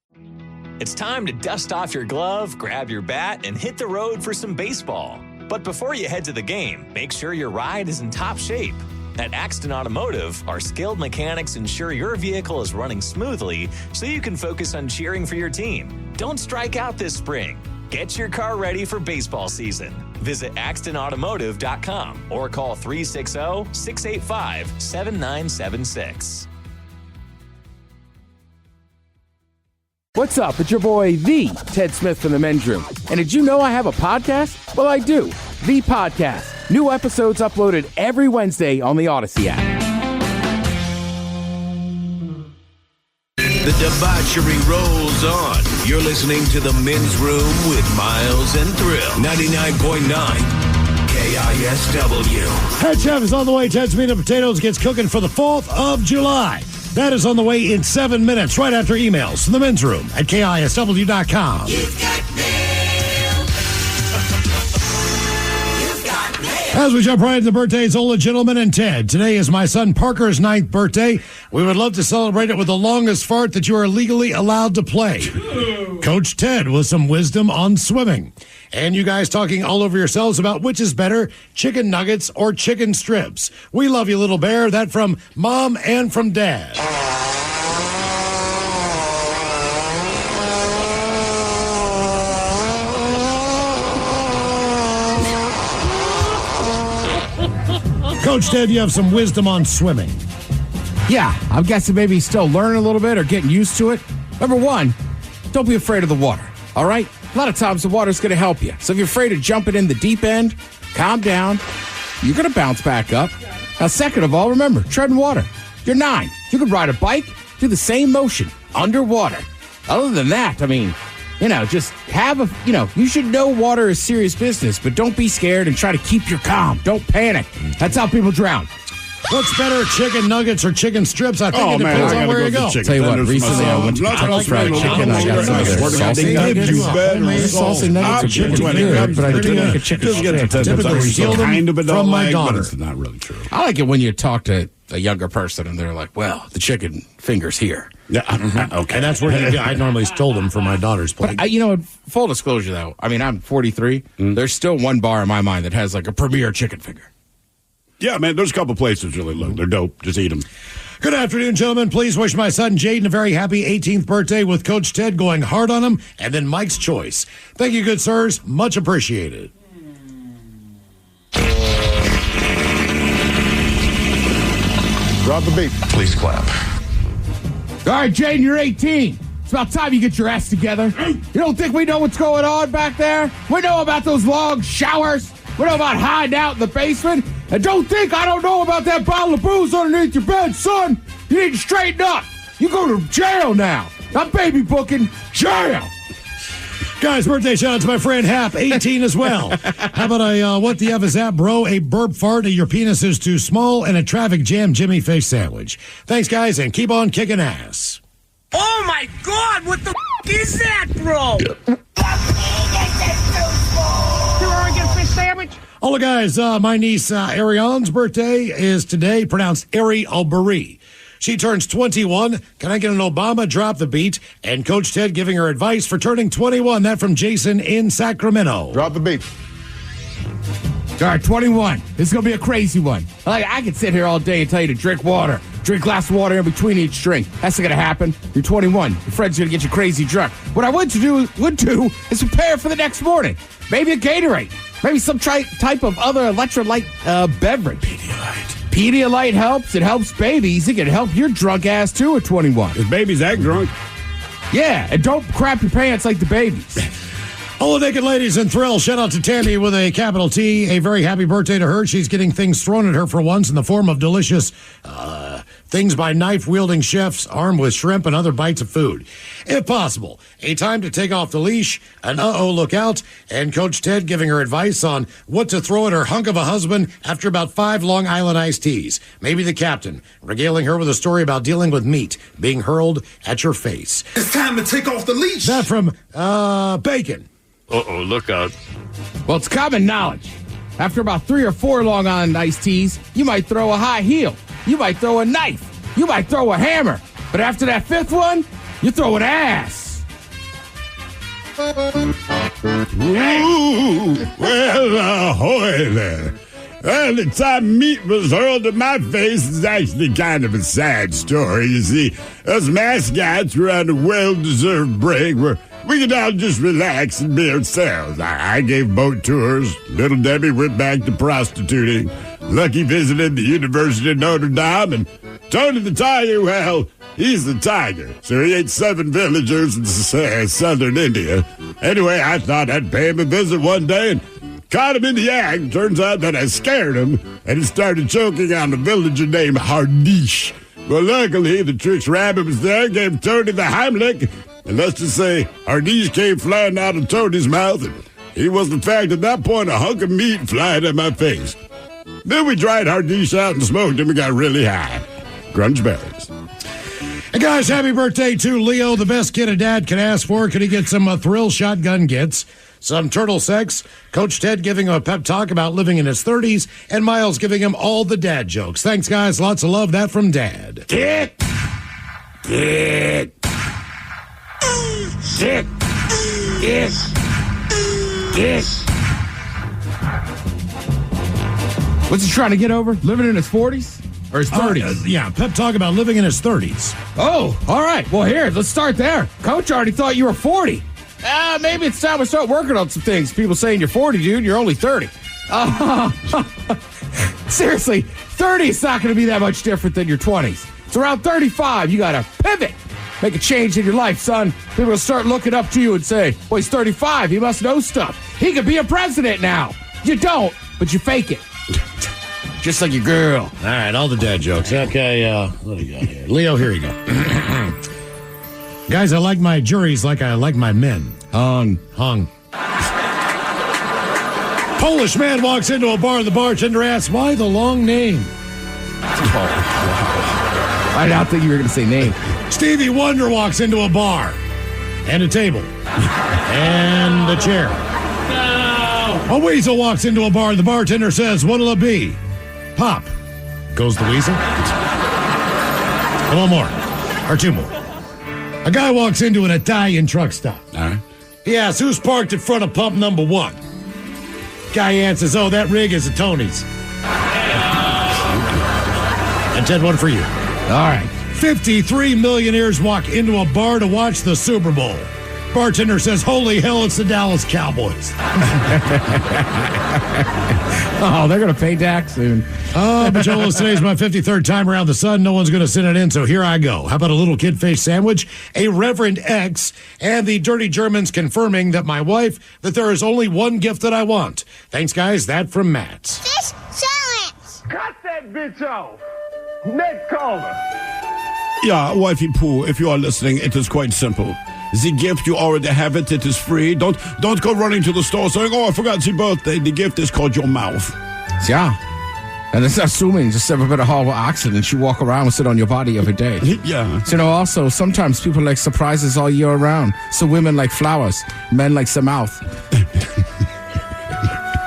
It's time to dust off your glove, grab your bat, and hit the road for some baseball. But before you head to the game, make sure your ride is in top shape. At Axton Automotive, our skilled mechanics ensure your vehicle is running smoothly so you can focus on cheering for your team. Don't strike out this spring. Get your car ready for baseball season. Visit AxtonAutomotive.com or call 360-685-7976. What's up? It's your boy, the Ted Smith from the Men's Room. And did you know I have a podcast? Well, I do. The Podcast. New episodes uploaded every Wednesday on the Odyssey app. The debauchery rolls on. You're listening to The Men's Room with Miles and Thrill. 99.9 KISW. Head Chef is on the way. Ted's Meat and Potatoes gets cooking for the 4th of July. That is on the way in 7 minutes, right after emails to the men's room at KISW.com. You've got mail. You've got mail. As we jump right into the birthdays, Ola, gentlemen, and Ted. Today is my son Parker's 9th birthday. We would love to celebrate it with the longest fart that you are legally allowed to play. Coach Ted with some wisdom on swimming. And you guys talking all over yourselves about which is better, chicken nuggets or chicken strips. We love you, little bear. That from Mom and from Dad. Coach Ted, you have some wisdom on swimming. Yeah, I'm guessing maybe still learning a little bit or getting used to it. Number one, don't be afraid of the water, all right? A lot of times the water's going to help you. So if you're afraid of jumping in the deep end, calm down. You're going to bounce back up. Now, second of all, remember, treading water. You're 9. You could ride a bike, do the same motion underwater. Other than that, I mean, just have you should know water is serious business, but don't be scared and try to keep your calm. Don't panic. That's how people drown. What's better, chicken nuggets or chicken strips? I think it depends on where you go. Tell you what, recently I went to Kentucky Fried Chicken. I got some of their saucy nuggets. Saucy nuggets are pretty good, but I do like a chicken strip. Typically steal them from my daughter. It's not really true. I like it when you talk to a younger person and they're like, well, the chicken finger's here. Yeah, okay. And that's where I normally stole them from my daughter's plate. But, full disclosure, though, I mean, I'm 43. There's still one bar in my mind that has like a premier chicken finger. Yeah, man, there's a couple places really look. They're dope. Just eat them. Good afternoon, gentlemen. Please wish my son Jaden a very happy 18th birthday with Coach Ted going hard on him, and then Mike's choice. Thank you, good sirs. Much appreciated. Drop the beat. Please clap. All right, Jaden, you're 18. It's about time you get your ass together. You don't think we know what's going on back there? We know about those long showers. We know about hiding out in the basement. And don't think I don't know about that bottle of booze underneath your bed, son. You need to straighten up. You go to jail now. Not baby booking, jail. Guys, birthday shout out to my friend Hap, 18 as well. How about a what the F is that, bro? A burp fart, your penis is too small, and a traffic jam Jimmy fish sandwich. Thanks, guys, and keep on kicking ass. Oh my God! What the is that, bro? You want to get a fish sandwich? All the guys, my niece Ariane's birthday is today, pronounced Ari Alberi. She turns 21. Can I get an Obama drop the beat? And Coach Ted giving her advice for turning 21. That from Jason in Sacramento. Drop the beat. All right, 21. This is going to be a crazy one. I could sit here all day and tell you to drink water. Drink a glass of water in between each drink. That's not going to happen. You're 21. Your friend's going to get you crazy drunk. What I would do is prepare for the next morning. Maybe a Gatorade. Maybe some type of other electrolyte beverage. Pedialyte helps. It helps babies. It can help your drunk ass, too, at 21. Is babies that drunk? Yeah, and don't crap your pants like the babies. All the naked ladies in Thrill, shout out to Tammy with a capital T. A very happy birthday to her. She's getting things thrown at her for once in the form of delicious things by knife-wielding chefs armed with shrimp and other bites of food. If possible, a time to take off the leash, an uh-oh look out, and Coach Ted giving her advice on what to throw at her hunk of a husband after about 5 Long Island iced teas. Maybe the captain, regaling her with a story about dealing with meat being hurled at your face. It's time to take off the leash. That from Bacon. Uh-oh, look out. Well, it's common knowledge. After about 3 or 4 Long Island iced teas, you might throw a high heel. You might throw a knife. You might throw a hammer. But after that 5th one, you throw an ass. Ooh, well, ahoy there. Well, the time meat was hurled at my face is actually kind of a sad story. You see, us mascots were on a well-deserved break. We're we could all just relax and be ourselves. I gave boat tours. Little Debbie went back to prostituting. Lucky visited the University of Notre Dame. And Tony the Tiger, well, he's the tiger. So he ate 7 villagers in southern India. Anyway, I thought I'd pay him a visit one day and caught him in the act. Turns out that I scared him, and he started choking on a villager named Hardish. Well, luckily, the Trix Rabbit was there, gave Tony the Heimlich, and let's just say Hardish came flying out of Tony's mouth, and he was, in fact, at that point, a hunk of meat flying at my face. Then we dried Hardish out and smoked him and got really high. Grunge berries. Hey, guys, happy birthday to Leo, the best kid a dad can ask for. Could he get some thrill shotgun gets? Some turtle sex, Coach Ted giving him a pep talk about living in his 30s, and Miles giving him all the dad jokes. Thanks, guys. Lots of love. That from Dad. Dick. Dick. Dick. Dick. Dick. What's he trying to get over? Living in his 40s? Or his 30s? Yeah, pep talk about living in his 30s. Oh, all right. Well, here, let's start there. Coach already thought you were 40. Maybe it's time to start working on some things. People saying you're 40, dude. You're only 30. Seriously, 30 is not going to be that much different than your 20s. It's around 35. You got to pivot. Make a change in your life, son. People will start looking up to you and say, well, he's 35. He must know stuff. He could be a president now. You don't, but you fake it. Just like your girl. All right, all the dad jokes. Okay, what do you got here? Leo, here you go. Guys, I like my juries like I like my men. Hung. Polish man walks into a bar. The bartender asks, why the long name? I don't think you were going to say name. Stevie Wonder walks into a bar. And a table. And a chair. No! A weasel walks into a bar. The bartender says, what'll it be? Pop. Goes the weasel. One more. Or 2 more. A guy walks into an Italian truck stop. All right. He asks, who's parked in front of pump number 1? Guy answers, oh, that rig is a Tony's. And Ted, one for you. All right. 53 millionaires walk into a bar to watch the Super Bowl. Bartender says, holy hell, it's the Dallas Cowboys. Oh, they're going to pay tax soon. Oh, Bajolos, today's my 53rd time around the sun. No one's going to send it in, so here I go. How about a little kid-face sandwich, a Reverend X, and the Dirty Germans confirming that my wife, that there is only one gift that I want. Thanks, guys. That from Matt. Fish challenge! Cut that bitch off. Ned Calder. Yeah, wifey Pooh, if you are listening, it is quite simple. The gift, you already have it. It is free. Don't go running to the store saying, oh, I forgot it's your birthday. The gift is called your mouth. Yeah. And it's assuming just have a bit of horrible accident. You walk around and sit on your body every day. Yeah. So, also, sometimes people like surprises all year round. So women like flowers. Men like some mouth.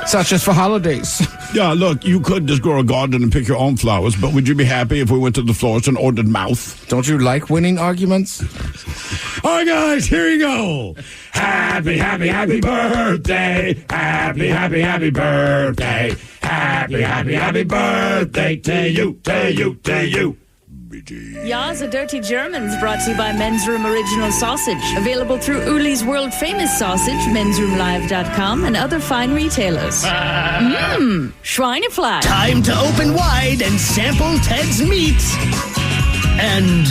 Such as for holidays. Yeah, look, you could just grow a garden and pick your own flowers, but would you be happy if we went to the florist and ordered mouth? Don't you like winning arguments? All right, guys, here you go. Happy, happy, happy birthday. Happy, happy, happy birthday. Happy, happy, happy birthday to you, to you, to you. Ya's a Dirty Germans brought to you by Men's Room Original Sausage. Available through Uli's World Famous Sausage, mensroomlive.com, and other fine retailers. Schweinefleisch. Time to open wide and sample Ted's meats and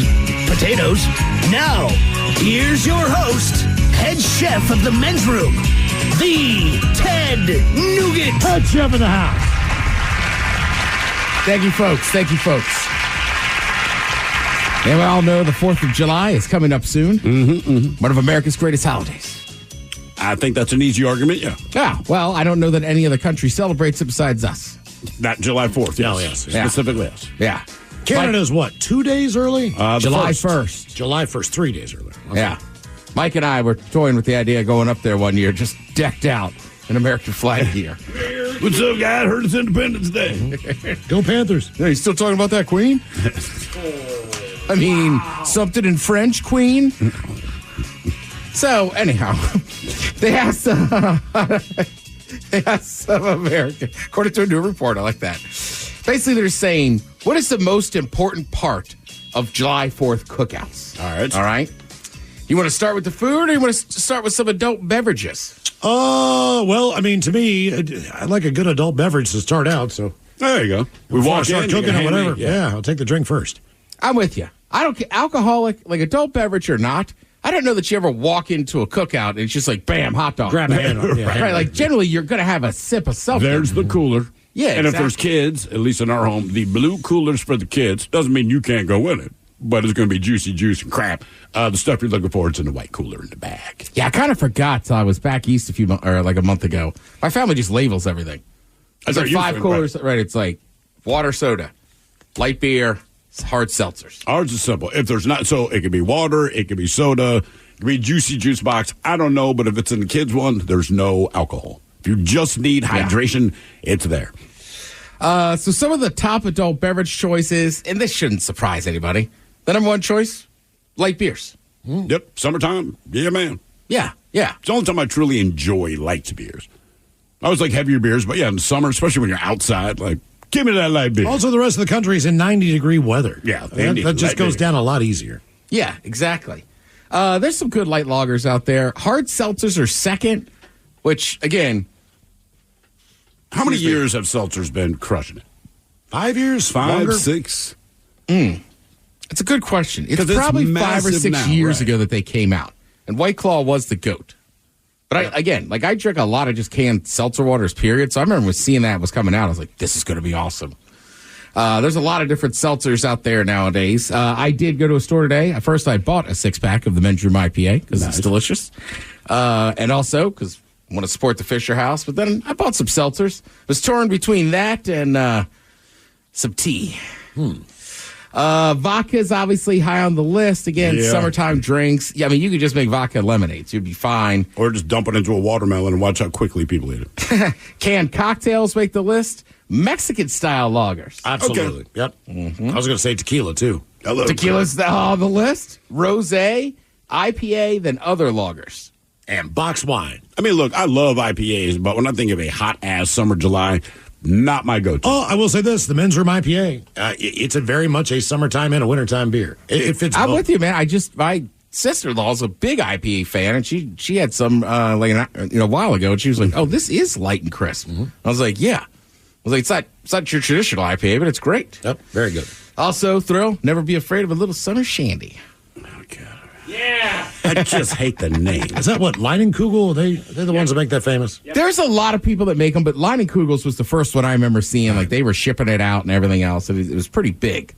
potatoes. Now, here's your host, head chef of the Men's Room, the Ted Nugent. Head chef of the house. Thank you, folks. Thank you, folks. And we all know the 4th of July is coming up soon. One of America's greatest holidays. I think that's an easy argument, yeah. Yeah, well, I don't know that any other country celebrates it besides us. That July 4th, yes. Oh, yes. Specifically, yes. Yeah. Canada's what, 2 days early? July 1st. July 1st, 3 days early. Okay. Yeah. Mike and I were toying with the idea of going up there one year, just decked out in American flag gear. What's up, guy? I heard it's Independence Day. Go Panthers. Yeah, you still talking about that, Queen? I mean, something in French, Queen? So, anyhow, they asked some American, according to a new report, I like that. Basically, they're saying, what is the most important part of July 4th cookouts? All right. All right. You want to start with the food, or you want to start with some adult beverages? Well, I mean, to me, I like a good adult beverage to start out. So there you go. We walk in, cooking or whatever. Yeah, I'll take the drink first. I'm with you. I don't care, alcoholic, like adult beverage or not. I don't know that you ever walk into a cookout and it's just like, bam, hot dog. Grab a handle. Right, like generally you're going to have a sip of something. There's the cooler. Yeah, and if there's kids, at least in our home, the blue cooler's for the kids. Doesn't mean you can't go in it, but it's going to be juicy juice and crap. The stuff you're looking for, it's in the white cooler in the bag. Yeah, I kind of forgot till I was back east like a month ago. My family just labels everything. It's like 5 coolers, right? It's like water, soda, light beer, hard seltzers. Ours is simple. If there's not, so it could be water, it could be soda, it could be juicy juice box. I don't know, but if it's in the kids' one, there's no alcohol. If you just need hydration, it's there. So some of the top adult beverage choices, and this shouldn't surprise anybody. The number one choice, light beers. Yep, summertime. Yeah, man. Yeah. It's the only time I truly enjoy light beers. I always like heavier beers, but yeah, in the summer, especially when you're outside, like, give me that light beer. Also, the rest of the country is in 90-degree weather. Yeah. That just goes down a lot easier. Yeah, exactly. There's some good light lagers out there. Hard seltzers are second, which, again... How many years have seltzers been crushing it? 5 years? 5, longer? 6? It's a good question. It's probably 5 or 6 years ago that they came out. And White Claw was the GOAT. But I drink a lot of just canned seltzer waters, period. So I remember seeing that was coming out. I was like, this is going to be awesome. There's a lot of different seltzers out there nowadays. I did go to a store today. At first, I bought a 6-pack of the Men's Room IPA because it's delicious. And also because I want to support the Fisher House. But then I bought some seltzers. Was torn between that and some tea. Vodka is obviously high on the list. Again, summertime drinks. Yeah, I mean, you could just make vodka lemonades. You'd be fine. Or just dump it into a watermelon and watch how quickly people eat it. Canned cocktails make the list. Mexican-style lagers. Absolutely. Okay. Yep. Mm-hmm. I was going to say tequila, too. Tequila's on the list. Rosé, IPA, then other lagers. And box wine. I mean, look, I love IPAs, but when I think of a hot-ass summer July, not my go-to. Oh, I will say this. The Men's Room IPA, it's very much a summertime and a wintertime beer. It fits I'm both. with you, man. My sister-in-law's a big IPA fan, and she had some a while ago, and she was like, oh, this is light and crisp. Mm-hmm. I was like, yeah. I was like, it's not your traditional IPA, but it's great. Yep, very good. Also, Thrill, never be afraid of a little summer shandy. Oh, God. Yeah. I just hate the name. Is that what, Leinenkugel? They're the ones that make that famous? Yep. There's a lot of people that make them, but Leinenkugel's was the first one I remember seeing. Like, they were shipping it out and everything else. It was pretty big.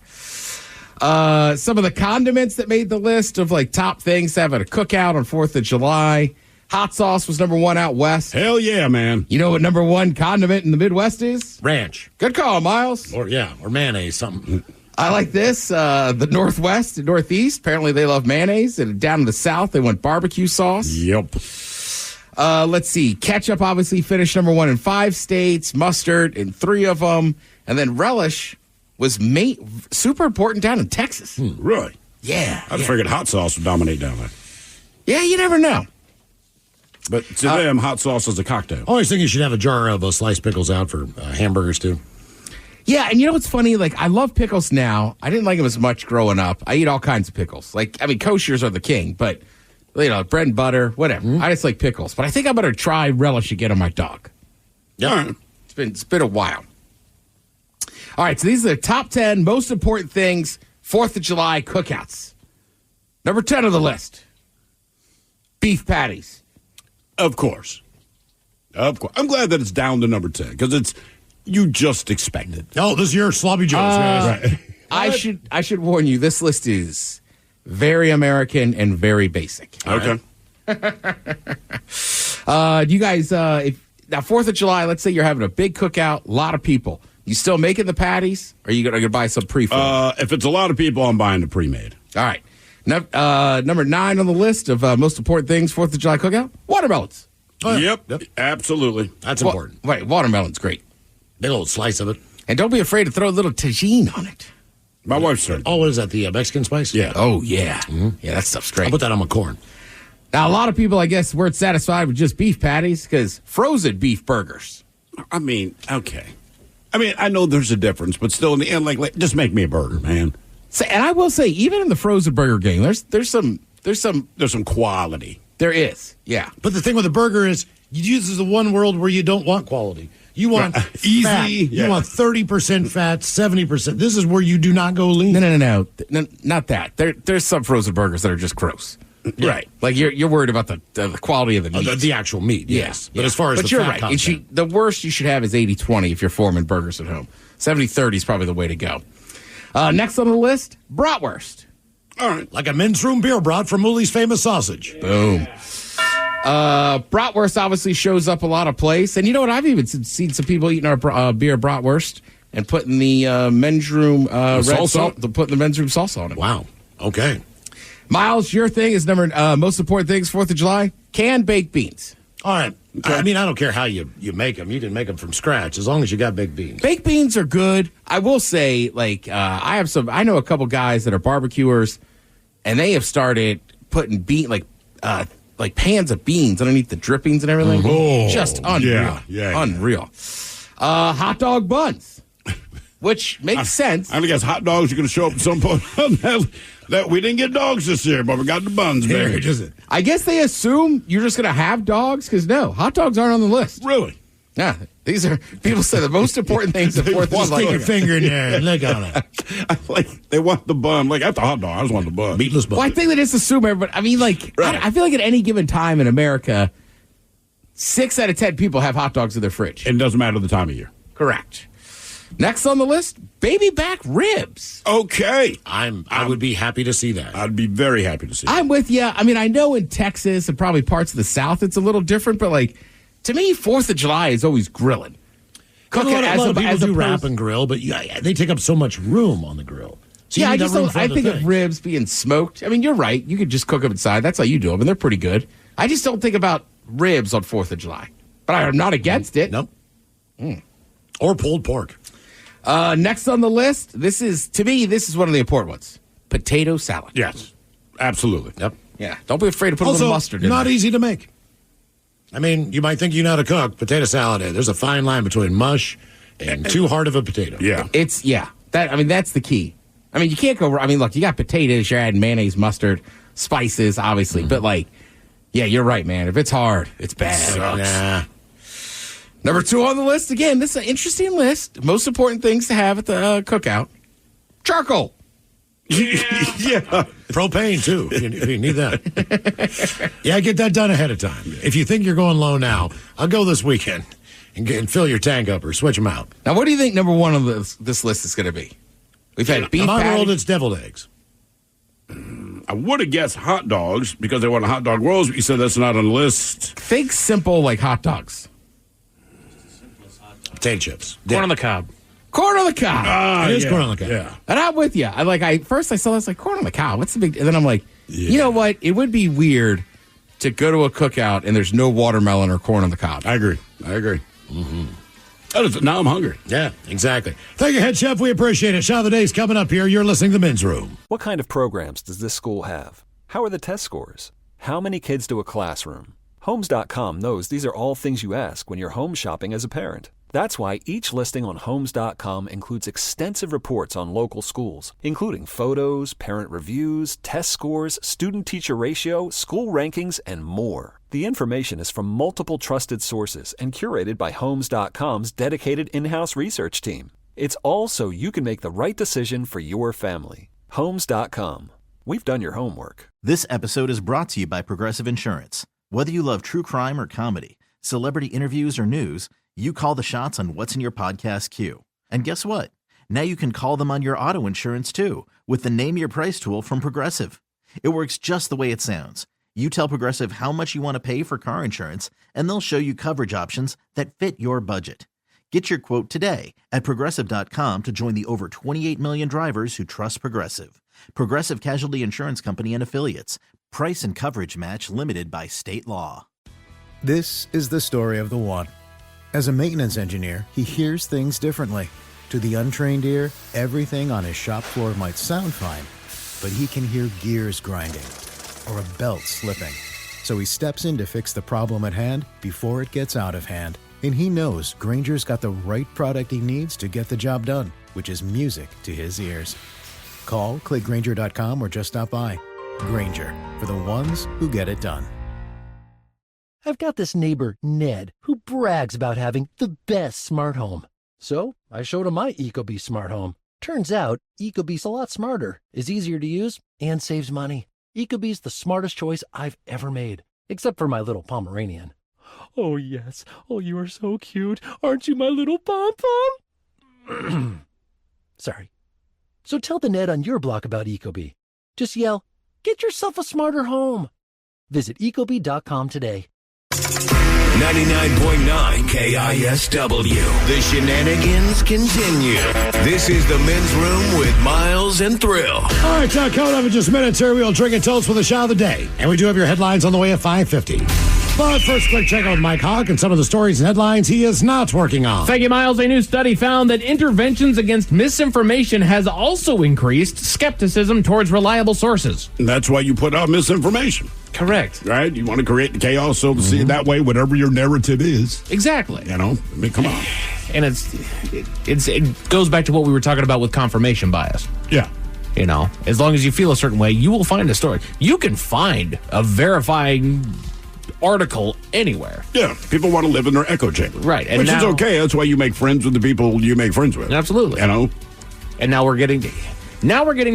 Some of the condiments that made the list of, like, top things to have at a cookout on 4th of July. Hot sauce was number 1 out west. Hell yeah, man. You know what number 1 condiment in the Midwest is? Ranch. Good call, Miles. Or mayonnaise, something. I like this. The Northwest and Northeast, apparently they love mayonnaise. And down in the South, they want barbecue sauce. Yep. Let's see. Ketchup obviously finished number 1 in 5 states. Mustard in 3 of them. And then relish was super important down in Texas. Really? Yeah. I figured hot sauce would dominate down there. Yeah, you never know. But to them, hot sauce is a cocktail. I always think you should have a jar of sliced pickles out for hamburgers, too. Yeah, and you know what's funny? Like, I love pickles now. I didn't like them as much growing up. I eat all kinds of pickles. Like, I mean, koshers are the king, but, bread and butter, whatever. Mm-hmm. I just like pickles. But I think I better try relish again on my dog. Yeah. It's been a while. All right, so these are the top 10 most important things 4th of July cookouts. Number 10 on the list, beef patties. Of course. I'm glad that it's down to number 10 because you just expect it. Oh, this is your sloppy joes, guys. Right. I should warn you, this list is very American and very basic. Okay. Do you guys, now 4th of July, let's say you're having a big cookout, a lot of people. You still making the patties? Or are you going to buy some pre-formed? If it's a lot of people, I'm buying the pre-made. All right. Number 9 on the list of most important things 4th of July cookout, watermelons. Oh, yeah. Yep, absolutely. That's important. Right, watermelon's great. Big old slice of it. And don't be afraid to throw a little tagine on it. My wife's started. Oh, what is that, the Mexican spice? Yeah. Oh, yeah. Mm-hmm. Yeah, that stuff's great. I'll put that on my corn. Now, a lot of people, I guess, weren't satisfied with just beef patties because frozen beef burgers. I mean, okay. I know there's a difference, but still in the end, like just make me a burger, man. And I will say, even in the frozen burger game, there's some There's some quality. There is, yeah. But the thing with the burger is, this is the one world where you don't want quality. You want easy. Fat. Yeah. You want 30% fat, 70%. This is where you do not go lean. No, not that. There's some frozen burgers that are just gross. Yeah. Right. Like you're worried about the quality of the meat. The actual meat, yes. Yeah. But as far as but the you're fat right. content. The worst you should have is 80-20 if you're forming burgers at home. 70-30 is probably the way to go. Next on the list, bratwurst. All right. Like a men's room beer brat from Uli's Famous Sausage. Boom. Bratwurst obviously shows up a lot of place. And you know what? I've even seen some people eating our beer bratwurst and putting the men's room red salt, putting the men's room salsa on it. Wow. Okay. Miles, your thing is number most important things, 4th of July, canned baked beans. All right. Okay. I mean, I don't care how you make them. You didn't make them from scratch, as long as you got baked beans. Baked beans are good. I will say, I know a couple guys that are barbecuers, and they have started putting like pans of beans underneath the drippings and everything. Oh, just unreal. Yeah. Unreal. Hot dog buns, which makes sense. I guess hot dogs are going to show up at some point. That we didn't get dogs this year, but we got the buns, baby. I guess they assume you're just going to have dogs, because no, hot dogs aren't on the list. Really? Yeah, these are, people say the most important things at 4th of July. Stick your finger in there and lick on it. They want the bun. Like, after hot dog, I just want the bun. Meatless bun. Well, I think they just assume everybody. I mean, Right. I feel like at any given time in America, 6 out of 10 people have hot dogs in their fridge. It doesn't matter the time of year. Correct. Next on the list, baby back ribs. Okay. I would be happy to see that. I'd be very happy to see that. I'm with you. I mean, I know in Texas and probably parts of the South it's a little different, but to me, 4th of July is always grilling. A lot of people do wrap and grill, but they take up so much room on the grill. So I think of ribs being smoked. I mean, you're right. You could just cook them inside. That's how you do them, and they're pretty good. I just don't think about ribs on 4th of July. But I'm not against it. Nope. Or pulled pork. Next on the list, this is one of the important ones. Potato salad. Yes. Absolutely. Yep. Yeah. Don't be afraid to put a little mustard in not there. easy to make. I mean, you might think you know how to cook potato salad. There's a fine line between mush and too hard of a potato. Yeah. That's the key. I mean, you can't go. I mean, look, you got potatoes. You're adding mayonnaise, mustard, spices, obviously. But you're right, man. If it's hard, it's bad. Nah. Number 2 on the list. Again, this is an interesting list. Most important things to have at the cookout: charcoal. Yeah. Propane, too, if you need that. Yeah, get that done ahead of time. If you think you're going low now, I'll go this weekend and fill your tank up or switch them out. Now, what do you think number 1 on this list is going to be? We've had beef patty. patty. It's deviled eggs. I would have guessed hot dogs because they want a hot dog rolls, but you said that's not on the list. Think simple like hot dogs. Potato chips. Corn on the cob. Corn on the cob. It is corn on the cob. Yeah. And I'm with you. First I saw this corn on the cob. What's the big? And then I'm like, you know what? It would be weird to go to a cookout and there's no watermelon or corn on the cob. I agree. Mm-hmm. Now I'm hungry. Yeah, exactly. Thank you, head chef. We appreciate it. Shot of the Day's coming up here. You're listening to the Men's Room. What kind of programs does this school have? How are the test scores? How many kids do a classroom? Homes.com knows these are all things you ask when you're home shopping as a parent. That's why each listing on Homes.com includes extensive reports on local schools, including photos, parent reviews, test scores, student-teacher ratio, school rankings, and more. The information is from multiple trusted sources and curated by Homes.com's dedicated in-house research team. It's all so you can make the right decision for your family. Homes.com. We've done your homework. This episode is brought to you by Progressive Insurance. Whether you love true crime or comedy, celebrity interviews or news, you call the shots on what's in your podcast queue. And guess what? Now you can call them on your auto insurance too with the Name Your Price tool from Progressive. It works just the way it sounds. You tell Progressive how much you want to pay for car insurance, and they'll show you coverage options that fit your budget. Get your quote today at Progressive.com to join the over 28 million drivers who trust Progressive. Progressive Casualty Insurance Company and Affiliates. Price and coverage match limited by state law. This is the story of the one. As a maintenance engineer, he hears things differently. To the untrained ear, everything on his shop floor might sound fine, but he can hear gears grinding or a belt slipping. So he steps in to fix the problem at hand before it gets out of hand. And he knows Grainger's got the right product he needs to get the job done, which is music to his ears. Call, click Grainger.com, or just stop by. Grainger, for the ones who get it done. I've got this neighbor, Ned, who brags about having the best smart home. So I showed him my Ecobee smart home. Turns out, Ecobee's a lot smarter, is easier to use, and saves money. Ecobee's the smartest choice I've ever made, except for my little Pomeranian. Oh, yes. Oh, you are so cute. Aren't you my little pom-pom? Sorry. So tell the Ned on your block about Ecobee. Just yell, get yourself a smarter home. Visit ecobee.com today. 99.9 KISW. The shenanigans continue. This is the Men's Room with Miles and Thrill. All right, coming up in just minutes here, we'll drink and toast with the shot of the day. And we do have your headlines on the way at 5:50. But first, quick check out with Mike Hawk and some of the stories and headlines he is not working on. Thank you, Miles. A new study found that interventions against misinformation has also increased skepticism towards reliable sources. And that's why you put out misinformation. Correct. Right? You want to create the chaos, so to see it that way, whatever your narrative is. Exactly. You know, I mean, come on. And it goes back to what we were talking about with confirmation bias. Yeah. You know, as long as you feel a certain way, you will find a story. You can find a verifying article anywhere. Yeah, people want to live in their echo chamber. Right. And which is okay. That's why you make friends with the people you make friends with. Absolutely. You know? And now we're getting to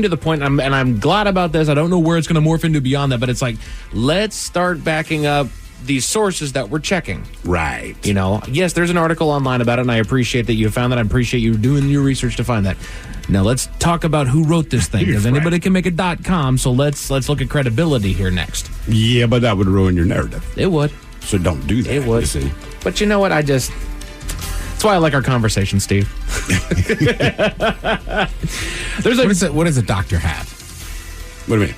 the point, and I'm glad about this. I don't know where it's going to morph into beyond that, but it's like, let's start backing up these sources that we're checking. Right. You know, yes, there's an article online about it, and I appreciate that you found that. I appreciate you doing your research to find that. Now, let's talk about who wrote this thing, because anybody can make a .com, so let's look at credibility here next. Yeah, but that would ruin your narrative. It would. So don't do that. It would. You see. But you know what? That's why I like our conversation, Steve. What does a doctor have? What do you mean?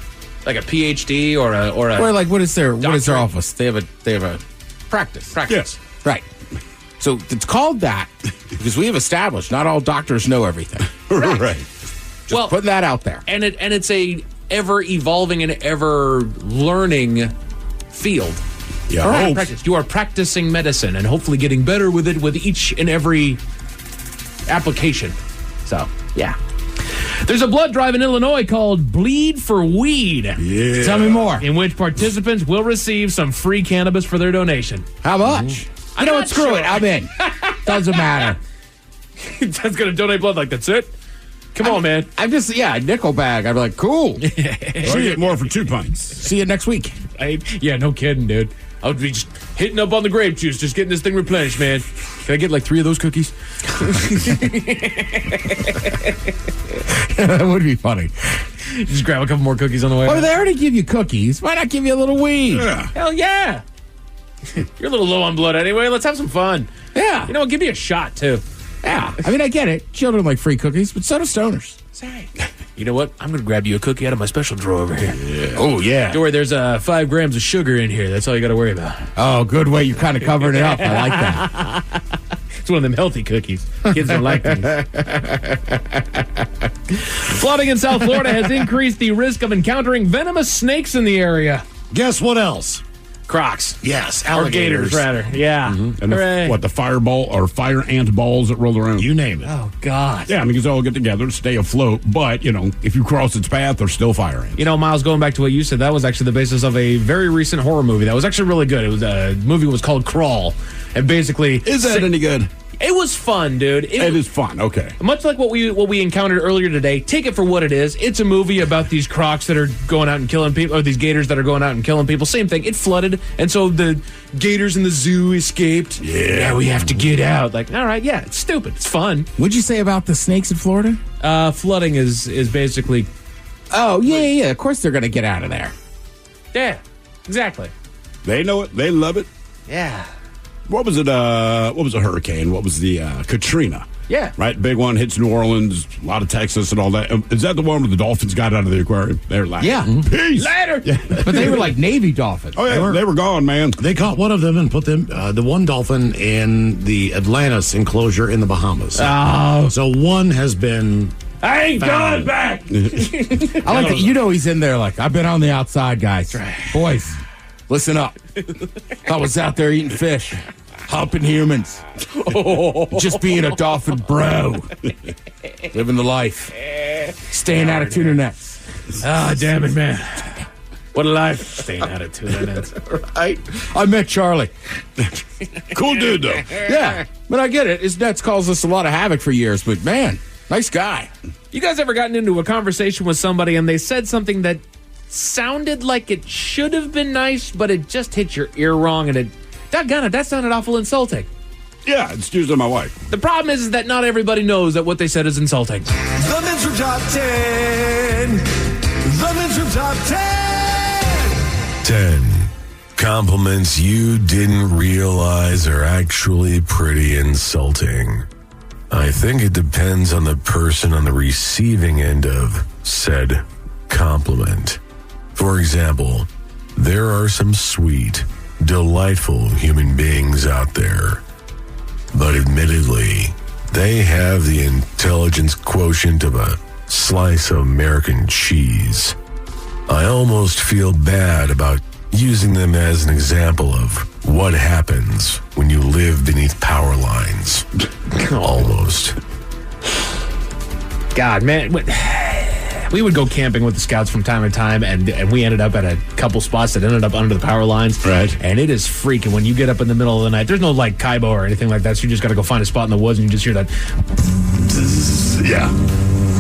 Like a PhD or like what is their office? They have a practice. Yes. Right. So it's called that because we have established not all doctors know everything. Right. Just putting that out there. And it's a ever evolving and ever learning field. Yeah. You are practicing medicine and hopefully getting better with it with each and every application. So, yeah. There's a blood drive in Illinois called Bleed for Weed. Yeah. Tell me more. In which participants will receive some free cannabis for their donation. How much? You know what? Screw it. I'm in. Doesn't matter. That's going to donate blood like that's it? Come on, man. I'm just, nickel bag. I'm like, cool. Well, you get more for 2 pints. See you next week. No kidding, dude. I would be just hitting up on the grape juice, just getting this thing replenished, man. Can I get like 3 of those cookies? That would be funny. Just grab a couple more cookies on the way. Well, they already give you cookies. Why not give you a little weed? Yeah. Hell yeah. You're a little low on blood anyway. Let's have some fun. Yeah. You know what? Give me a shot, too. Yeah. I mean, I get it. Children like free cookies, but so do stoners. Say. You know what? I'm going to grab you a cookie out of my special drawer over here. Yeah. Oh, yeah. Don't worry, there's 5 grams of sugar in here. That's all you got to worry about. Oh, good way. You're kind of covering it up. I like that. It's one of them healthy cookies. Kids don't like these. Flooding in South Florida has increased the risk of encountering venomous snakes in the area. Guess what else? Crocs. Yes, Or gators, rather. Yeah. And the fireball or fire ant balls that roll around? You name it. Oh, God. Yeah, because they all get together to stay afloat. But, if you cross its path, they're still fire ants. You know, Miles, going back to what you said, that was actually the basis of a very recent horror movie that was actually really good. It was a movie was called Crawl. And basically... Is that any good? It was fun, dude. It is fun, okay. Much like what we encountered earlier today, take it for what it is. It's a movie about these crocs that are going out and killing people, or these gators that are going out and killing people. Same thing. It flooded, and so the gators in the zoo escaped. Yeah, we have to get out. Like, all right, yeah, it's stupid. It's fun. What'd you say about the snakes in Florida? Flooding is basically... Oh, yeah. Of course they're going to get out of there. Yeah, exactly. They know it. They love it. Yeah. What was it? What was a hurricane? What was the Katrina? Yeah. Right? Big one hits New Orleans, a lot of Texas and all that. Is that the one where the dolphins got out of the aquarium? They were like, peace. Later. Yeah. But they were like Navy dolphins. Oh, yeah. They were gone, man. They caught one of them and put them, the one dolphin in the Atlantis enclosure in the Bahamas. Oh. So one has been... I ain't going back. I like that. He's in there like, I've been on the outside, guys. Right. Boys, listen up. I was out there eating fish, humping humans, just being a dolphin bro, living the life, staying out of tuna nets. Ah, damn it, man. What a life. Staying attitude, that is. Right? I met Charlie. Cool dude, though. Yeah, but I get it. His Nets caused us a lot of havoc for years, but man, nice guy. You guys ever gotten into a conversation with somebody and they said something that sounded like it should have been nice, but it just hit your ear wrong, and that sounded awful insulting? Yeah, it's usually my wife. The problem is that not everybody knows that what they said is insulting. The Men's Room Top 10. The Men's Room Top 10. 10 compliments you didn't realize are actually pretty insulting. I think it depends on the person on the receiving end of said compliment. For example, there are some sweet, delightful human beings out there. But admittedly, they have the intelligence quotient of a slice of American cheese. I almost feel bad about using them as an example of what happens when you live beneath power lines. Almost. God, man, we would go camping with the scouts from time to time, and we ended up at a couple spots that ended up under the power lines. Right. And it is freaking when you get up in the middle of the night. There's no like Kaibo or anything like that, so you just got to go find a spot in the woods and you just hear that. Yeah.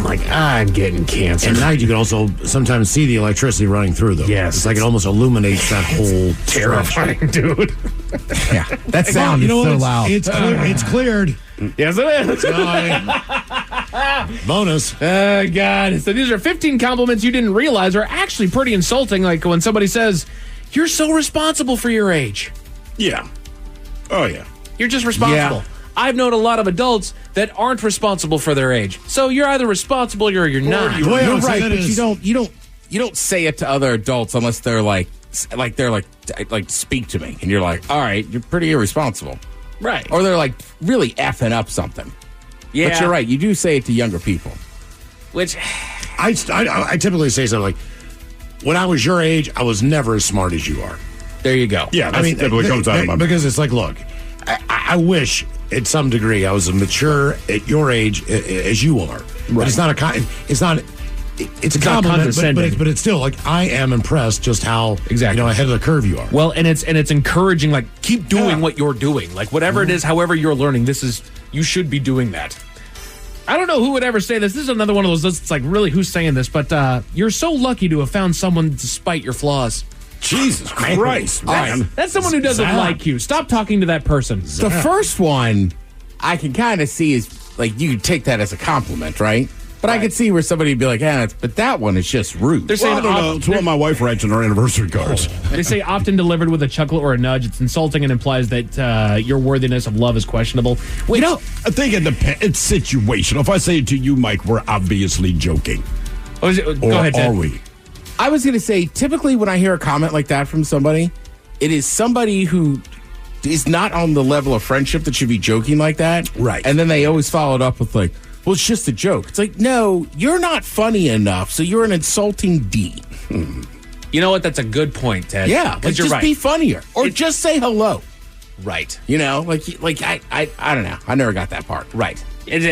Like, I'm getting cancer. At night, you can also sometimes see the electricity running through them. Yes. It's like it almost illuminates that whole Terrifying, dude. Yeah, that sound is so loud. It's cleared. Yes, it is. Bonus. God. So these are 15 compliments you didn't realize are actually pretty insulting. Like when somebody says, "You're so responsible for your age." Yeah. Oh, yeah. You're just responsible. Yeah. I've known a lot of adults that aren't responsible for their age. So you're either responsible or you're not. You're right, but you don't say it to other adults unless they're like speak to me, and you're like, all right, you're pretty irresponsible, Right. or they're like really effing up something. Yeah. But you're right, you do say it to younger people. Which I typically say something like, when I was your age, I was never as smart as you are. there you go. Yeah, that's typically comes out of my mouth. Because it's like, look, I wish at some degree I was as mature at your age as you are. Right. But it's not it's a compliment, but it's still like, I am impressed just how ahead of the curve you are. Well, and it's encouraging, like, keep doing what you're doing. Like, whatever it is, however you're learning, you should be doing that. I don't know who would ever say this. This is another one of those, it's like, really, who's saying this? But you're so lucky to have found someone despite your flaws. Jesus Christ, man. That's someone who doesn't like you. Stop talking to that person. The first one, I can kind of see is, like, you could take that as a compliment, right? But I could see where somebody would be like, but that one is just rude. They're saying, it's what my wife writes in our anniversary cards. They say often delivered with a chuckle or a nudge. It's insulting and implies that your worthiness of love is questionable. Which, I think it depends. It's situational. If I say it to you, Mike, we're obviously joking. Go ahead, Ted. Are we? I was going to say, typically when I hear a comment like that from somebody, it is somebody who is not on the level of friendship that should be joking like that. Right. And then they always follow it up with like, well, it's just a joke. It's like, no, you're not funny enough, so you're an insulting D. You know what? That's a good point, Ted. Yeah, like you're just right. be funnier. Or just say hello. Right. You know, like I don't know. I never got that part. Right. And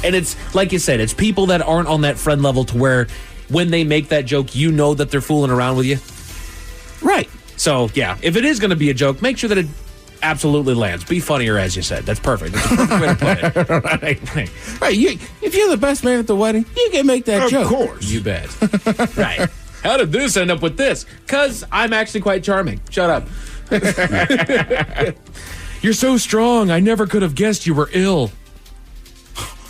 it's, like you said, it's people that aren't on that friend level to where when they make that joke, you know that they're fooling around with you. Right. So, yeah, if it is going to be a joke, make sure that it absolutely lands. Be funnier, as you said. That's perfect. That's a perfect way to put it. Right. If you're the best man at the wedding, you can make that joke. Of course. You bet. Right. How did this end up with this? Because I'm actually quite charming. Shut up. You're so strong. I never could have guessed you were ill.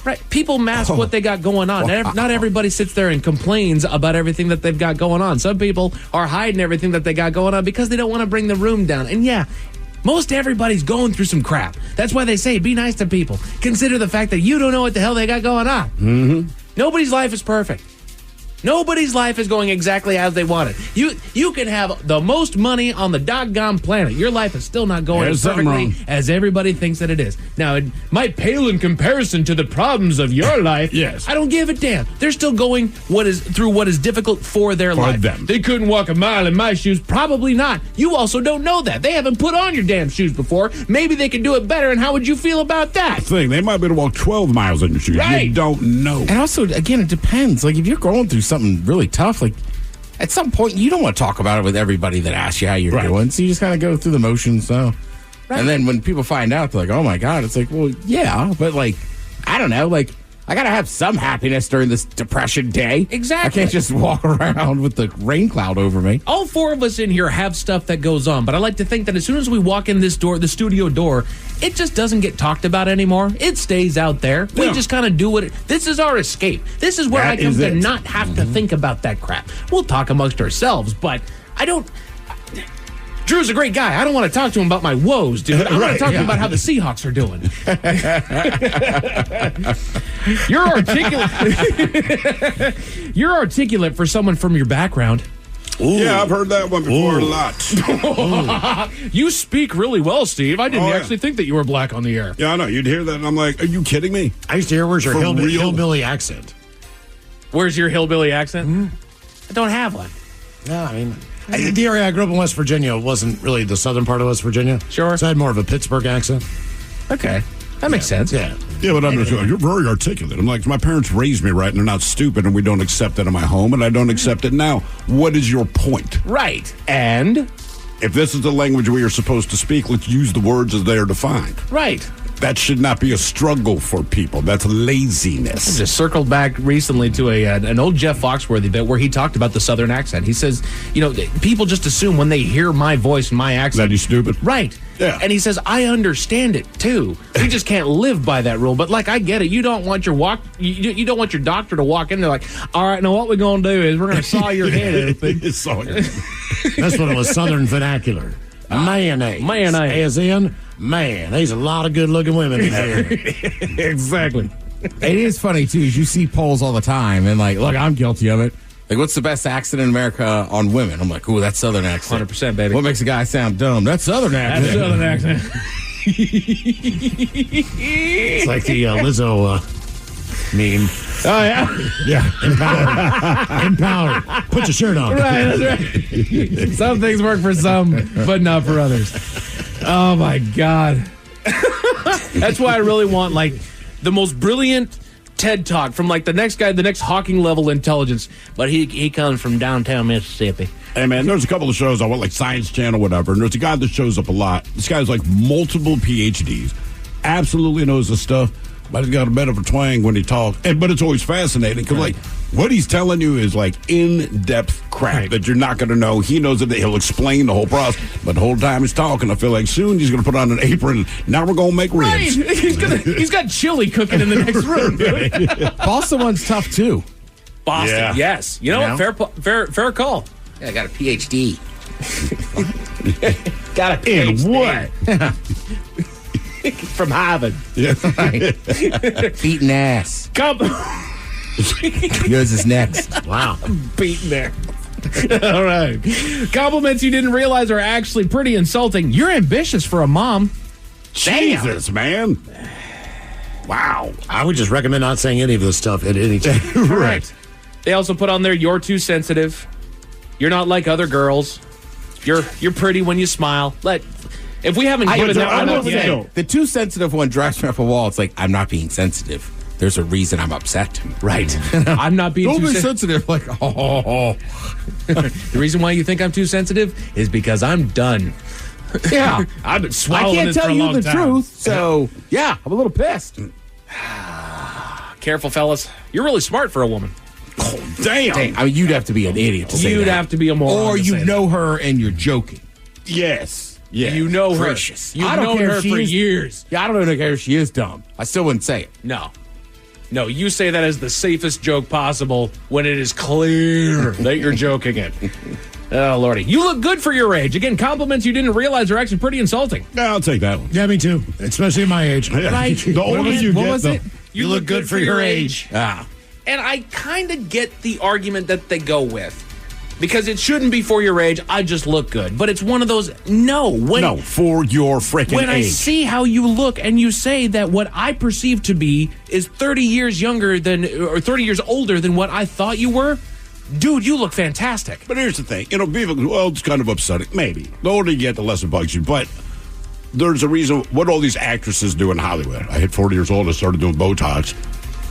Right. People mask what they got going on. Not everybody sits there and complains about everything that they've got going on. Some people are hiding everything that they got going on because they don't want to bring the room down. And yeah, most everybody's going through some crap. That's why they say be nice to people. Consider the fact that you don't know what the hell they got going on. Mm-hmm. Nobody's life is perfect. Nobody's life is going exactly as they want it. You can have the most money on the doggone planet. Your life is still not going as perfectly as everybody thinks that it is. Now, it might pale in comparison to the problems of your life. Yes. I don't give a damn. They're still going through what is difficult for their life. Them. They couldn't walk a mile in my shoes. Probably not. You also don't know that. They haven't put on your damn shoes before. Maybe they can do it better, and how would you feel about that? They might be able to walk 12 miles in your shoes. Right. You don't know. And also, again, it depends. Like, if you're going through something really tough, like, at some point, you don't want to talk about it with everybody that asks you how you're doing. So you just kind of go through the motions. So. Right. And then when people find out, they're like, oh, my God. It's like, well, yeah. But, like, I don't know. Like, I got to have some happiness during this depression day. Exactly. I can't just walk around with the rain cloud over me. All four of us in here have stuff that goes on. But I like to think that as soon as we walk in this door, the studio door, it just doesn't get talked about anymore. It stays out there. We just kind of do it. This is our escape. This is where I come to not have to think about that crap. We'll talk amongst ourselves, but I don't... Drew's a great guy. I don't want to talk to him about my woes, dude. I want to talk to him about how the Seahawks are doing. You're articulate. You're articulate for someone from your background. Ooh. Yeah, I've heard that one before a lot. You speak really well, Steve. I didn't actually think that you were black on the air. Yeah, I know. You'd hear that, and I'm like, are you kidding me? I used to hear, where's your hillbilly accent? Where's your hillbilly accent? Mm-hmm. I don't have one. No, I mean... The area I grew up in, West Virginia, wasn't really the southern part of West Virginia. Sure. So I had more of a Pittsburgh accent. Okay. That makes sense. Yeah. Yeah, but you're very articulate. I'm like, my parents raised me right, and they're not stupid, and we don't accept it in my home, and I don't accept it now. What is your point? Right. And? If this is the language we are supposed to speak, let's use the words as they are defined. Right. That should not be a struggle for people. That's laziness. I just circled back recently to an old Jeff Foxworthy bit where he talked about the Southern accent. He says, people just assume when they hear my voice and my accent. That he's stupid. Right. Yeah. And he says, I understand it, too. We just can't live by that rule. But, I get it. You don't want your you don't want your doctor to walk in there like, all right, now what we're going to do is we're going to saw your head open. That's what it was, Southern vernacular. Mayonnaise. As in, man, there's a lot of good-looking women in there. Exactly. It is funny, too, is you see polls all the time, and, look, I'm guilty of it. Like, what's the best accent in America on women? I'm like, ooh, that's Southern accent. 100%, baby. What makes a guy sound dumb? That's Southern accent. That's Southern accent. It's like the Lizzo meme. Oh, yeah? Yeah. Empowered. Put your shirt on. Right, that's right. Some things work for some, but not for others. Oh, my God. That's why I really want, the most brilliant TED Talk from, the next guy, the next Hawking level intelligence. But he comes from downtown Mississippi. Hey, man, there's a couple of shows I want, Science Channel, whatever, and there's a guy that shows up a lot. This guy's, multiple PhDs. Absolutely knows the stuff. But he's got a bit of a twang when he talks. But it's always fascinating because, what he's telling you is, in-depth crap that you're not going to know. He knows it. He'll explain the whole process. But the whole time he's talking, I feel like soon he's going to put on an apron. Now we're going to make ribs. Right. He's got chili cooking in the next room. Boston one's tough, too. Boston, yes. You know what? Fair call. Yeah, I got a PhD. Got a PhD. In what? From Harvard. Yeah. Beating ass. Yours is next. Wow. Beating ass. All right. Compliments you didn't realize are actually pretty insulting. You're ambitious for a mom. Jesus, man. Wow. I would just recommend not saying any of this stuff at any time. Right. They also put on there, you're too sensitive. You're not like other girls. You're pretty when you smile. If we haven't given that one up yet. The too sensitive one drives me up a wall. It's like, I'm not being sensitive. There's a reason I'm upset. Right. I'm not being too sensitive. Like, The reason why you think I'm too sensitive is because I'm done. Yeah. I've been swallowing this for a long time. I can't tell you the truth, so, yeah, I'm a little pissed. Careful, fellas. You're really smart for a woman. Oh, damn. I mean, you'd have to be an idiot to say that. You'd have to be a moron. Or you know her and you're joking. Yes. Yeah. You know her. Gracious. You've known her for years. Yeah, I don't care if she is dumb. I still wouldn't say it. No, you say that as the safest joke possible when it is clear that you're joking it. Oh, Lordy. You look good for your age. Again, compliments you didn't realize are actually pretty insulting. Yeah, I'll take that one. Yeah, me too. Especially at my age. Right. The older you get, you look good for your age. Ah. And I kind of get the argument that they go with. Because it shouldn't be for your age. I just look good. But it's one of those, no, for your freaking age. When I see how you look and you say that what I perceive to be is 30 years younger than, or 30 years older than what I thought you were, dude, you look fantastic. But here's the thing. People go, well, it's kind of upsetting. Maybe. The older you get, the less it bugs you. But there's a reason what all these actresses do in Hollywood. I hit 40 years old. I started doing Botox,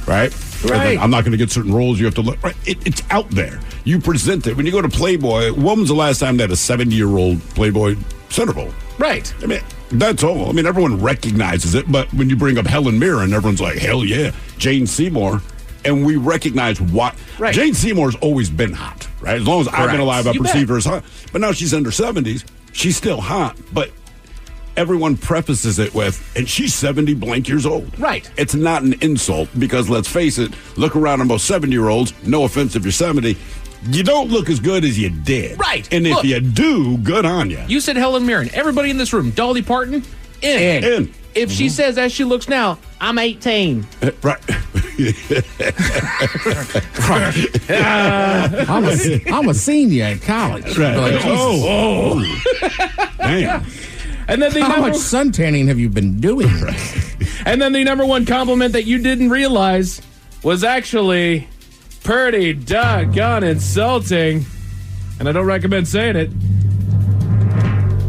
right? Right. I'm not going to get certain roles. You have to look. Right. It's out there. You present it. When you go to Playboy, when was the last time they had a 70-year-old Playboy centerfold? Right. I mean, that's all. I mean, everyone recognizes it, but when you bring up Helen Mirren, everyone's like, hell yeah, Jane Seymour. And we recognize what. Right. Jane Seymour's always been hot, right? As long as I've been alive, I perceive her as hot. But now she's under 70s. She's still hot, but everyone prefaces it with, and she's 70 blank years old. Right. It's not an insult because, let's face it, look around at most 70-year-olds, no offense if you're 70, you don't look as good as you did. Right. And if Look, you do, good on you. You said Helen Mirren. Everybody in this room, Dolly Parton, in. If she says, as she looks now, I'm 18. Right. I'm a senior in college. Right. Like, Damn. And then how much suntanning have you been doing? And then the number one compliment that you didn't realize was actually pretty doggone insulting. And I don't recommend saying it.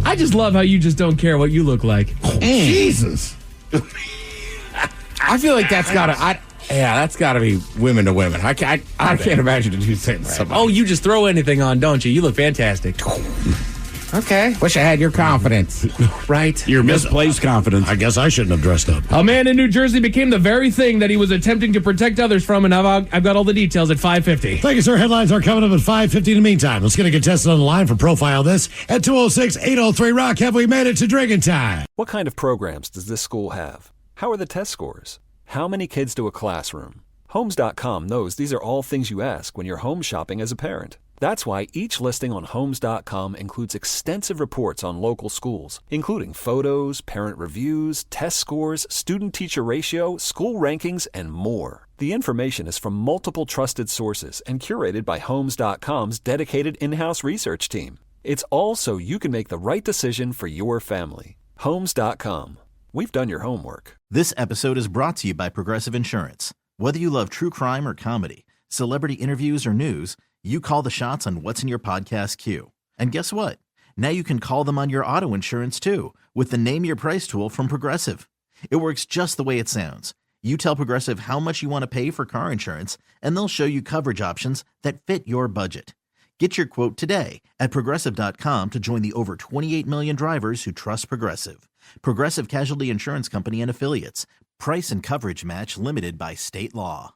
I just love how you just don't care what you look like. Jesus. I feel like that's gotta be women to women. I can't imagine to do saying something. Oh, you just throw anything on, don't you? You look fantastic. Okay. Wish I had your confidence. Right. Your misplaced confidence. I guess I shouldn't have dressed up. A man in New Jersey became the very thing that he was attempting to protect others from, and I've got all the details at 5:50. Thank you, sir. Headlines are coming up at 5:50 in the meantime. Let's get a contestant on the line for Profile This at 206-803-ROCK. Have we made it to drinking time? What kind of programs does this school have? How are the test scores? How many kids do a classroom? Homes.com knows these are all things you ask when you're home shopping as a parent. That's why each listing on Homes.com includes extensive reports on local schools, including photos, parent reviews, test scores, student-teacher ratio, school rankings, and more. The information is from multiple trusted sources and curated by Homes.com's dedicated in-house research team. It's all so you can make the right decision for your family. Homes.com. We've done your homework. This episode is brought to you by Progressive Insurance. Whether you love true crime or comedy, celebrity interviews or news, you call the shots on what's in your podcast queue. And guess what? Now you can call them on your auto insurance too with the Name Your Price tool from Progressive. It works just the way it sounds. You tell Progressive how much you want to pay for car insurance, and they'll show you coverage options that fit your budget. Get your quote today at Progressive.com to join the over 28 million drivers who trust Progressive. Progressive Casualty Insurance Company and Affiliates. Price and coverage match limited by state law.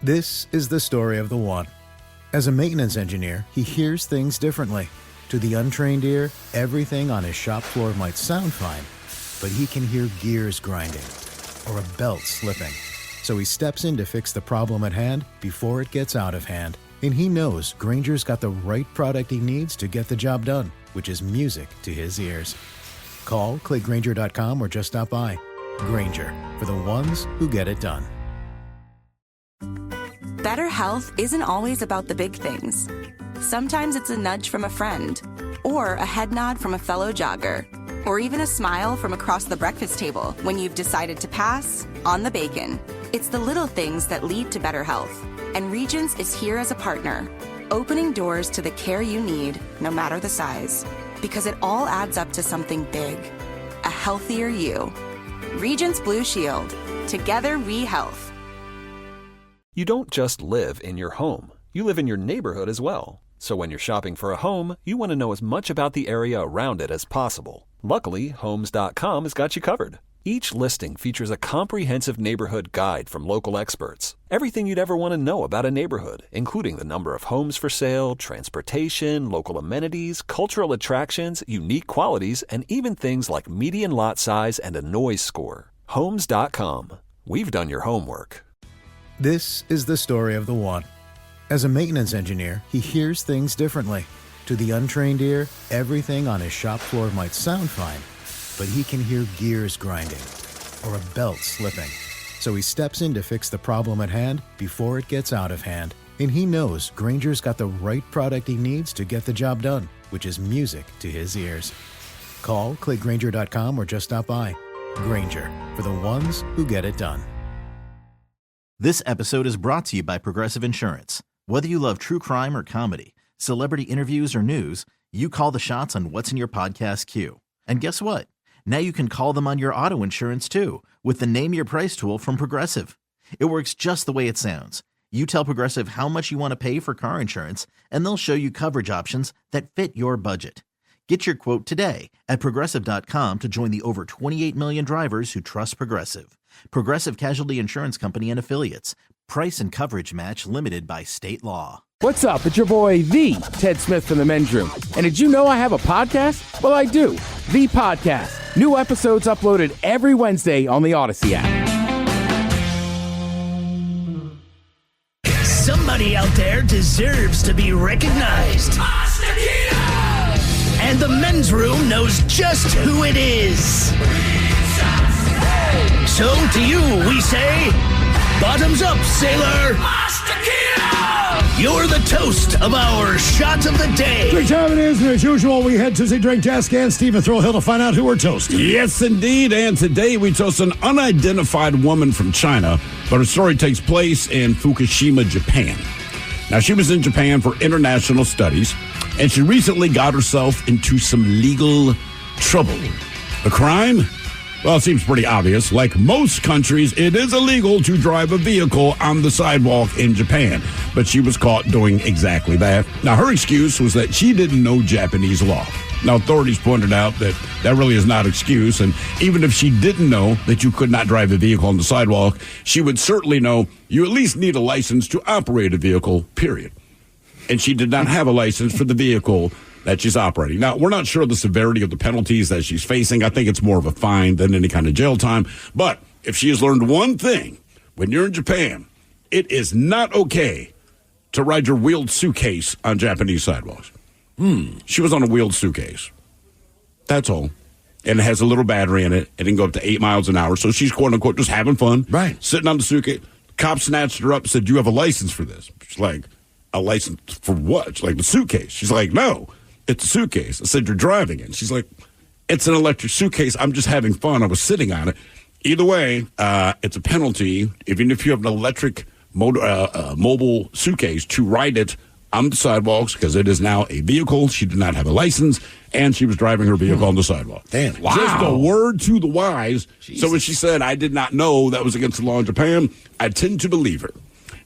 This is the story of the one. As a maintenance engineer, he hears things differently. To the untrained ear, everything on his shop floor might sound fine, but he can hear gears grinding or a belt slipping. So he steps in to fix the problem at hand before it gets out of hand. And he knows Granger's got the right product he needs to get the job done, which is music to his ears. Call, click Granger.com, or just stop by. Granger, for the ones who get it done. Better health isn't always about the big things. Sometimes it's a nudge from a friend, or a head nod from a fellow jogger, or even a smile from across the breakfast table when you've decided to pass on the bacon. It's the little things that lead to better health, and Regence is here as a partner, opening doors to the care you need, no matter the size, because it all adds up to something big, a healthier you. Regence Blue Shield. Together we health. You don't just live in your home. You live in your neighborhood as well. So when you're shopping for a home, you want to know as much about the area around it as possible. Luckily, Homes.com has got you covered. Each listing features a comprehensive neighborhood guide from local experts. Everything you'd ever want to know about a neighborhood, including the number of homes for sale, transportation, local amenities, cultural attractions, unique qualities, and even things like median lot size and a noise score. Homes.com. We've done your homework. This is the story of the one. As a maintenance engineer, he hears things differently. To the untrained ear, everything on his shop floor might sound fine, but he can hear gears grinding or a belt slipping. So he steps in to fix the problem at hand before it gets out of hand. And he knows Granger's got the right product he needs to get the job done, which is music to his ears. Call, click Granger.com, or just stop by. Granger, for the ones who get it done. This episode is brought to you by Progressive Insurance. Whether you love true crime or comedy, celebrity interviews or news, you call the shots on what's in your podcast queue. And guess what? Now you can call them on your auto insurance too with the Name Your Price tool from Progressive. It works just the way it sounds. You tell Progressive how much you want to pay for car insurance, and they'll show you coverage options that fit your budget. Get your quote today at Progressive.com to join the over 28 million drivers who trust Progressive. Progressive Casualty Insurance Company and Affiliates. Price and coverage match limited by state law. What's up? It's your boy, the Ted Smith from the Men's Room. And did you know I have a podcast? Well, I do. The Podcast. New episodes uploaded every Wednesday on the Odyssey app. Somebody out there deserves to be recognized. And the Men's Room knows just who it is. So to you, we say, bottoms up, sailor. You're the toast of our shot of the day. Drink time it is, and as usual, we head to the drink desk and Stephen Throwhill to find out who we're toasting. Yes, indeed. And today we toast an unidentified woman from China, but her story takes place in Fukushima, Japan. Now, she was in Japan for international studies, and she recently got herself into some legal trouble. The crime? Well, it seems pretty obvious. Like most countries, it is illegal to drive a vehicle on the sidewalk in Japan. But she was caught doing exactly that. Now, her excuse was that she didn't know Japanese law. Now, authorities pointed out that that really is not an excuse. And even if she didn't know that you could not drive a vehicle on the sidewalk, she would certainly know you at least need a license to operate a vehicle, period. And she did not have a license for the vehicle that she's operating. Now, we're not sure of the severity of the penalties that she's facing. I think it's more of a fine than any kind of jail time. But if she has learned one thing, when you're in Japan, it is not okay to ride your wheeled suitcase on Japanese sidewalks. She was on a wheeled suitcase. That's all. And it has a little battery in it. It can go up to 8 miles an hour. So she's, quote unquote, just having fun. Right. Sitting on the suitcase. Cop snatched her up and said, "Do you have a license for this?" She's like, "A license for what?" She's like, "The suitcase." She's like, "No, it's a suitcase." I said, "You're driving it." She's like, "It's an electric suitcase. I'm just having fun. I was sitting on it." Either way, it's a penalty, even if you have an electric mobile suitcase, to ride it on the sidewalks, because it is now a vehicle. She did not have a license, and she was driving her vehicle on the sidewalk. Damn. Wow. Just a word to the wise. Jesus. So when she said, "I did not know that was against the law in Japan," I tend to believe her.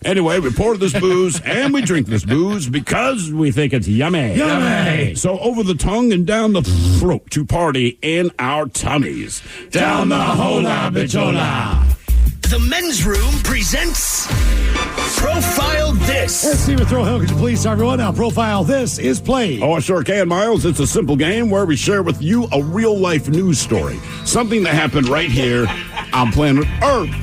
Anyway, we pour this booze and we drink this booze because we think it's yummy. Yummy! So over the tongue and down the throat to party in our tummies. Down the hola bichola. The Men's Room presents Profile This. Hey, Stephen Throwhill, could you please tell everyone how Profile This is played? Oh, I sure can, Miles. It's a simple game where we share with you a real-life news story. Something that happened right here on planet Earth.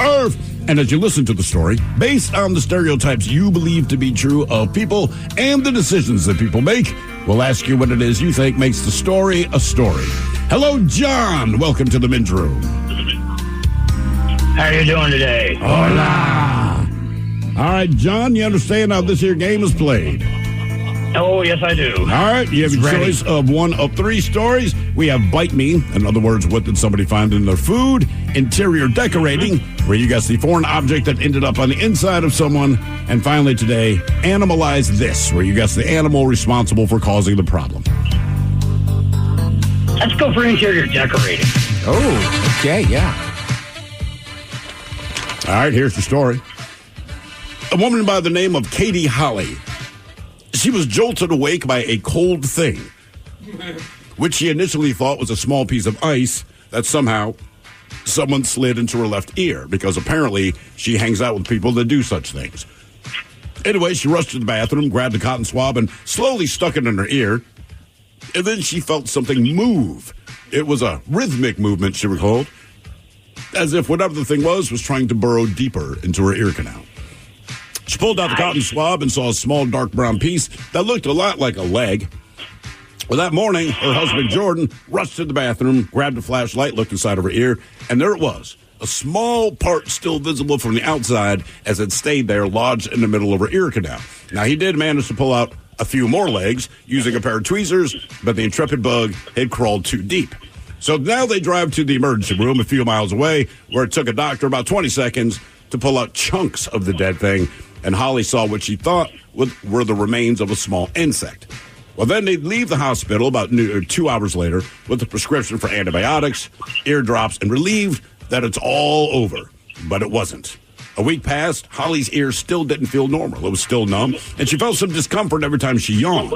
Earth. And as you listen to the story, based on the stereotypes you believe to be true of people and the decisions that people make, we'll ask you what it is you think makes the story a story. Hello, John. Welcome to the Men's Room. How are you doing today? Hola. All right, John, you understand how this here game is played? Oh, yes, I do. All right, you have a choice of one of three stories. We have Bite Me, in other words, what did somebody find in their food? Interior Decorating, where you guess the foreign object that ended up on the inside of someone. And finally today, Animalize This, where you guess the animal responsible for causing the problem. Let's go for interior decorating. Oh, okay, yeah. All right, here's the story. A woman by the name of Katie Holly. She was jolted awake by a cold thing, which she initially thought was a small piece of ice that somehow someone slid into her left ear, because apparently she hangs out with people that do such things. Anyway, she rushed to the bathroom, grabbed a cotton swab, and slowly stuck it in her ear. And then she felt something move. It was a rhythmic movement, she recalled, as if whatever the thing was trying to burrow deeper into her ear canal. She pulled out the cotton swab and saw a small dark brown piece that looked a lot like a leg. Well, that morning, her husband, Jordan, rushed to the bathroom, grabbed a flashlight, looked inside of her ear, and there it was, a small part still visible from the outside as it stayed there, lodged in the middle of her ear canal. Now, he did manage to pull out a few more legs using a pair of tweezers, but the intrepid bug had crawled too deep. So now they drive to the emergency room a few miles away, where it took a doctor about 20 seconds to pull out chunks of the dead thing, and Holly saw what she thought were the remains of a small insect. Well, then they'd leave the hospital about 2 hours later with a prescription for antibiotics, ear drops, and relieved that it's all over, but it wasn't. A week passed, Holly's ear still didn't feel normal. It was still numb, and she felt some discomfort every time she yawned.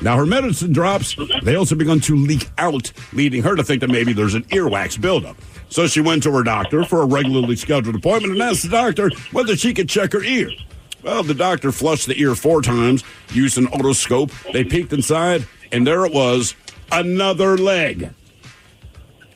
Now, her medicine drops, they also begun to leak out, leading her to think that maybe there's an earwax buildup. So she went to her doctor for a regularly scheduled appointment and asked the doctor whether she could check her ear. Well, the doctor flushed the ear 4 times, used an otoscope. They peeked inside, and there it was, another leg.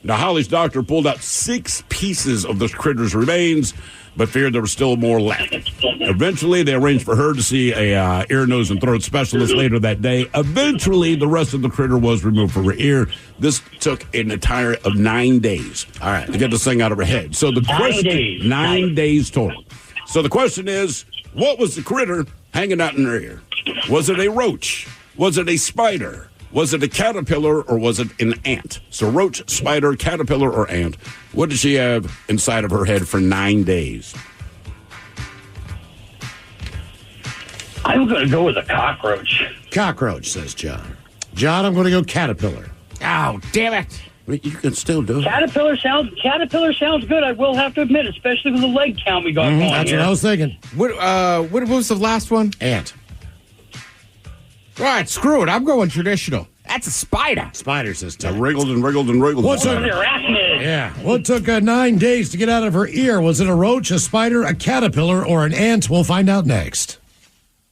Now, Holly's doctor pulled out 6 pieces of the critter's remains, but feared there was still more left. Eventually, they arranged for her to see a ear, nose, and throat specialist later that day. Eventually, the rest of the critter was removed from her ear. This took an entire of 9 days. All right, to get this thing out of her head. So the question, 9 days total. So the question is, what was the critter hanging out in her ear? Was it a roach? Was it a spider? Was it a caterpillar or was it an ant? So roach, spider, caterpillar, or ant. What did she have inside of her head for 9 days? I'm going to go with a cockroach. Cockroach, says John. John, I'm going to go caterpillar. Oh, damn it. You can still do it. Caterpillar sounds good, I will have to admit, especially with the leg count we got going That's here. what I was thinking. What was the last one? Ant. All right, screw it. I'm going traditional. That's a spider. Spider, says I Tom. wriggled and wriggled and wriggled. What's An arachnid. Yeah. What took 9 days to get out of her ear? Was it a roach, a spider, a caterpillar, or an ant? We'll find out next.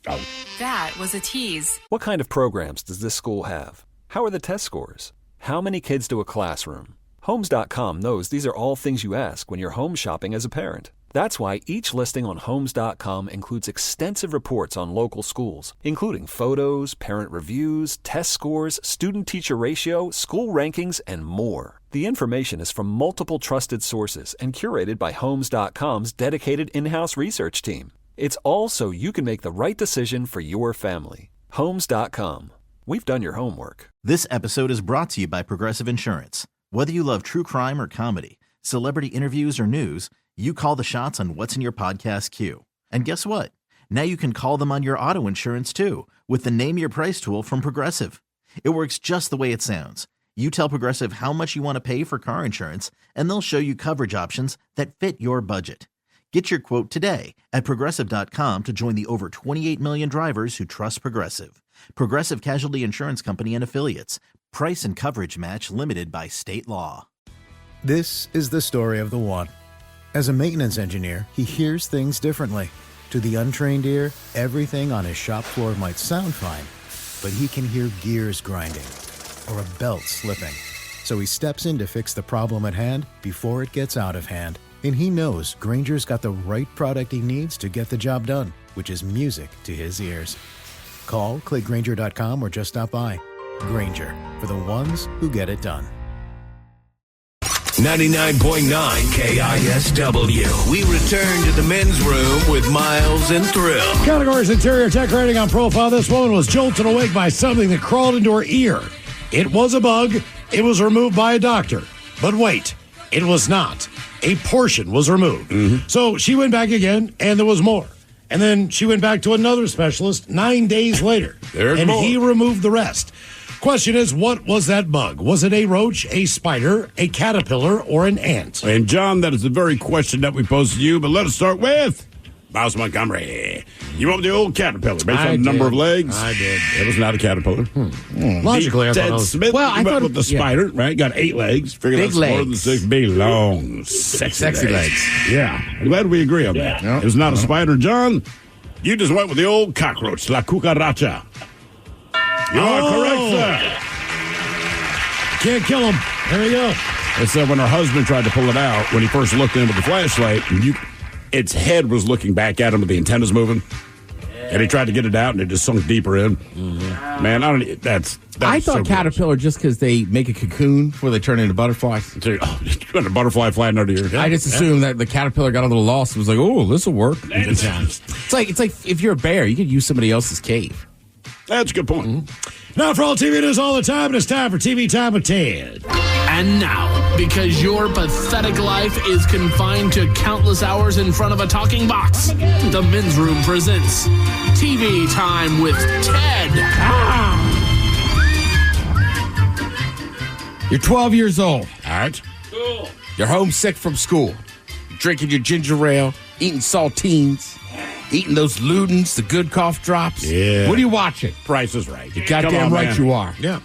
Oh. That was a tease. What kind of programs does this school have? How are the test scores? How many kids do a classroom? Homes.com knows these are all things you ask when you're home shopping as a parent. That's why each listing on Homes.com includes extensive reports on local schools, including photos, parent reviews, test scores, student-teacher ratio, school rankings, and more. The information is from multiple trusted sources and curated by Homes.com's dedicated in-house research team. It's all so you can make the right decision for your family. Homes.com. We've done your homework. This episode is brought to you by Progressive Insurance. Whether you love true crime or comedy, celebrity interviews or news, you call the shots on what's in your podcast queue. And guess what? Now you can call them on your auto insurance too with the Name Your Price tool from Progressive. It works just the way it sounds. You tell Progressive how much you want to pay for car insurance, and they'll show you coverage options that fit your budget. Get your quote today at Progressive.com to join the over 28 million drivers who trust Progressive. Progressive Casualty Insurance Company and Affiliates. Price and coverage match limited by state law. This is the story of the one. As a maintenance engineer, he hears things differently. To the untrained ear, everything on his shop floor might sound fine, but he can hear gears grinding or a belt slipping. So he steps in to fix the problem at hand before it gets out of hand. And he knows Grainger's got the right product he needs to get the job done, which is music to his ears. Call, click Grainger.com, or just stop by. Grainger, for the ones who get it done. 99.9 KISW. We return to the men's room with Miles and Thrill. Categories interior tech rating on profile. This woman was jolted awake by something that crawled into her ear. It was a bug. It was removed by a doctor. But wait, it was not. A portion was removed. So she went back again, and there was more. And then she went back to another specialist 9 days later. There's more. He removed the rest. Question is, what was that bug? Was it a roach, a spider, a caterpillar, or an ant? And John, that is the very question that we posed to you, but let us start with Miles Montgomery. You went with the old caterpillar based on the number of legs? I did. It was not a caterpillar. Logically, I thought it Ted was. Smith, Well, I went thought with the spider, right? Got 8 legs. Figured Big that's more than legs. 6 big, long, sexy legs. Yeah. I'm glad we agree on that. Yeah. It was not a spider. John, you just went with the old cockroach, la cucaracha. You are correct, sir. Can't kill him. There you go. It said when her husband tried to pull it out, when he first looked in with the flashlight, its head was looking back at him with the antennas moving. And he tried to get it out, and it just sunk deeper in. Man, I thought caterpillar just because they make a cocoon before they turn into butterflies. You got a butterfly flying under your head. I just assumed that the caterpillar got a little lost. It was like, oh, this will work. It's like if you're a bear, you could use somebody else's cave. That's a good point. Now for all TV news all the time, it's time for TV Time with Ted. And now, because your pathetic life is confined to countless hours in front of a talking box, the Men's Room presents TV Time with Ted. You're 12 years old. All right. Cool. You're homesick from school. Drinking your ginger ale, eating saltines, eating those Ludens, the good cough drops. Yeah. What are you watching? Price is Right. You goddamn right you are. Yeah.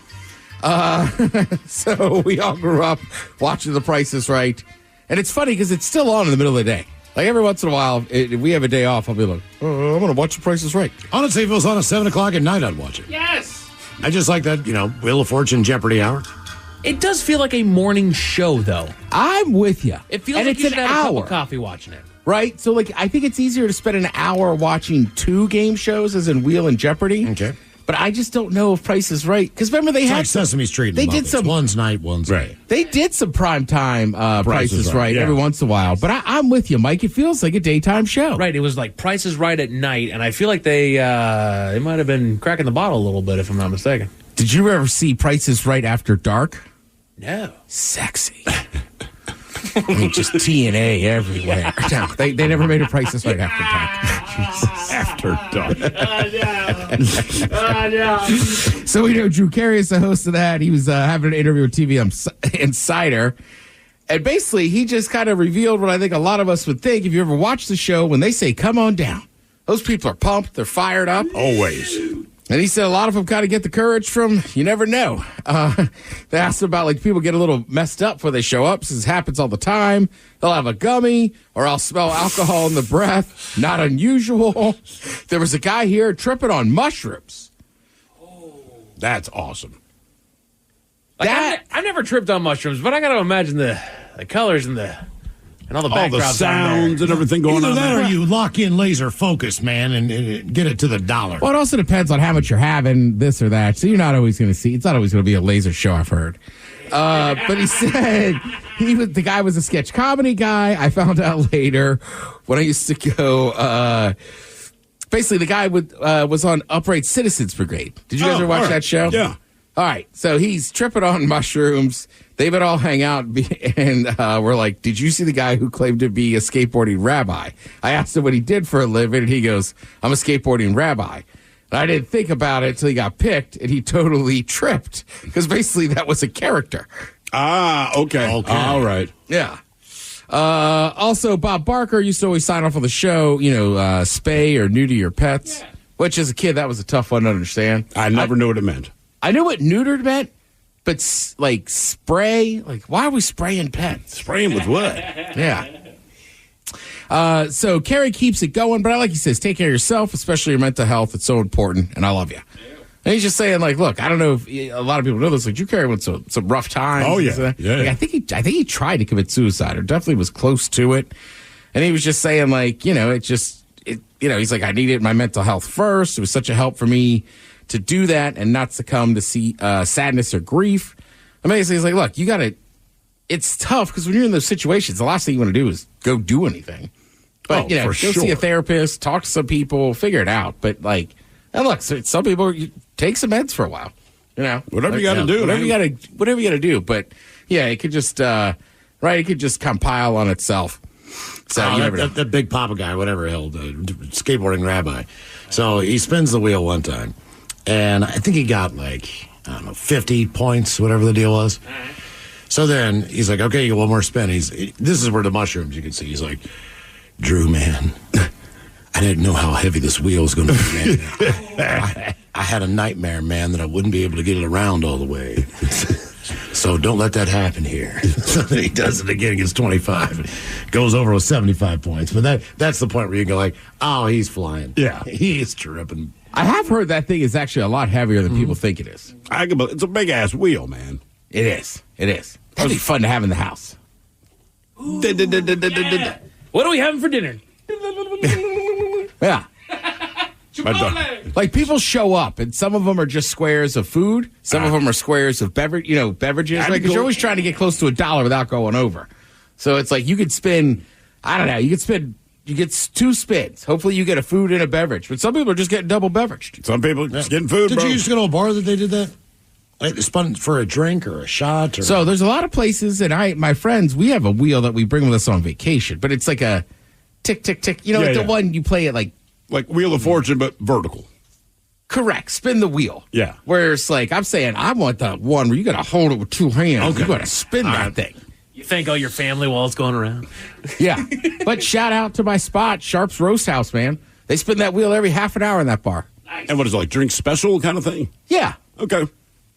So we all grew up watching The Price is Right. And it's funny because it's still on in the middle of the day. Like every once in a while, if we have a day off, I'll be like, I'm going to watch The Price is Right. Honestly, if it was on at 7 o'clock at night, I'd watch it. Yes. I just like that, Wheel of Fortune Jeopardy hour. It does feel like a morning show, though. I'm with you. It feels and like it's you should an have a cup hour. of coffee watching it. Right? So, I think it's easier to spend an hour watching 2 game shows as in Wheel and Jeopardy. Okay. But I just don't know if Price is Right. Because remember, they It's had like Sesame Street. And They the did Muppets. some. One's night, one's day. They did some primetime Price is Right yeah. every once in a while. But I'm with you, Mike. It feels like a daytime show. Right. It was like Price is Right at night, and I feel like they might have been cracking the bottle a little bit, if I'm not mistaken. Did you ever see Price is Right After Dark? No. Sexy. I mean, just TNA everywhere. No, they never made a Price is Right After Dark. After dark. So we know Drew Carey is the host of that. He was having an interview with TV Insider. And basically, he just kind of revealed what I think a lot of us would think if you ever watch the show when they say, come on down. Those people are pumped. They're fired up. Always. And he said a lot of them kind of get the courage from, you never know. They asked about, people get a little messed up before they show up. This happens all the time. They'll have a gummy, or I'll smell alcohol in the breath. Not unusual. There was a guy here tripping on mushrooms. That's awesome. I've never tripped on mushrooms, but I got to imagine the colors and all the All the backgrounds sounds and everything going Either on that there. or you lock in laser focus, man, and get it to the dollar. Well, it also depends on how much you're having, this or that. So you're not always going to see. It's not always going to be a laser show, I've heard. But he said the guy was a sketch comedy guy. I found out later when I used to go. Basically, the guy was on Upright Citizens Brigade. Did you guys ever watch that show? Yeah. All right. So he's tripping on mushrooms. They would all hang out, and we're like, did you see the guy who claimed to be a skateboarding rabbi? I asked him what he did for a living, and he goes, I'm a skateboarding rabbi. And I didn't think about it until he got picked, and he totally tripped, because basically that was a character. Ah, okay. All right. Yeah. Also, Bob Barker used to always sign off on the show, spay or neuter your pets, which as a kid, that was a tough one to understand. I never knew what it meant. I knew what neutered meant, but spray, why are we spraying pets? Spraying with what? Yeah. So Carrie keeps it going, but he says, take care of yourself, especially your mental health. It's so important, and I love you. And he's just saying, look, I don't know if a lot of people know this. Drew Carey went some rough times. Oh, yeah. I think he tried to commit suicide, or definitely was close to it. And he was just saying, he's like, I needed my mental health first. It was such a help for me to do that and not succumb to sadness or grief. I mean, he's like, look, it's tough because when you're in those situations, the last thing you want to do is go do anything. But, go see a therapist, talk to some people, figure it out. But, and look, some people take some meds for a while, Whatever you got to do. Whatever you got to do. But, yeah, it could just, it could just compile on itself. So that big Papa guy, whatever hell, the skateboarding rabbi. So he spins the wheel one time, and I think he got 50 points, whatever the deal was. So then he's like, okay, you get one more spin. This is where the mushrooms you can see. He's like, Drew, man, I didn't know how heavy this wheel was going to be, man. I had a nightmare, man, that I wouldn't be able to get it around all the way. So don't let that happen here. So then he does it again, gets 25. Goes over with 75 points. But that's the point where you go oh, he's flying. Yeah. He is tripping. I have heard that thing is actually a lot heavier than people think it is. It's a big-ass wheel, man. It is. That'd be fun to have in the house. What are we having for dinner? Yeah. People show up, and some of them are just squares of food. Some of them are squares of beverages. Because you're always trying to get close to $1 without going over. So it's you could spend, I don't know, you get 2 spins. Hopefully you get a food and a beverage. But some people are just getting double beveraged. Some people are just getting food, Did you used to go to a bar that they did that? Spun for a drink or a shot? So there's a lot of places, and my friends, we have a wheel that we bring with us on vacation. But it's like a tick, tick, tick. The one you play it like Wheel of Fortune, but vertical. Correct. Spin the wheel. Yeah. Where it's I'm saying, I want the one where you got to hold it with 2 hands. Okay. You got to spin that thing. You thank all your family while it's going around. Yeah. But shout out to my spot, Sharp's Roast House, man. They spin that wheel every half an hour in that bar. And what is it, like drink special kind of thing? Yeah. Okay.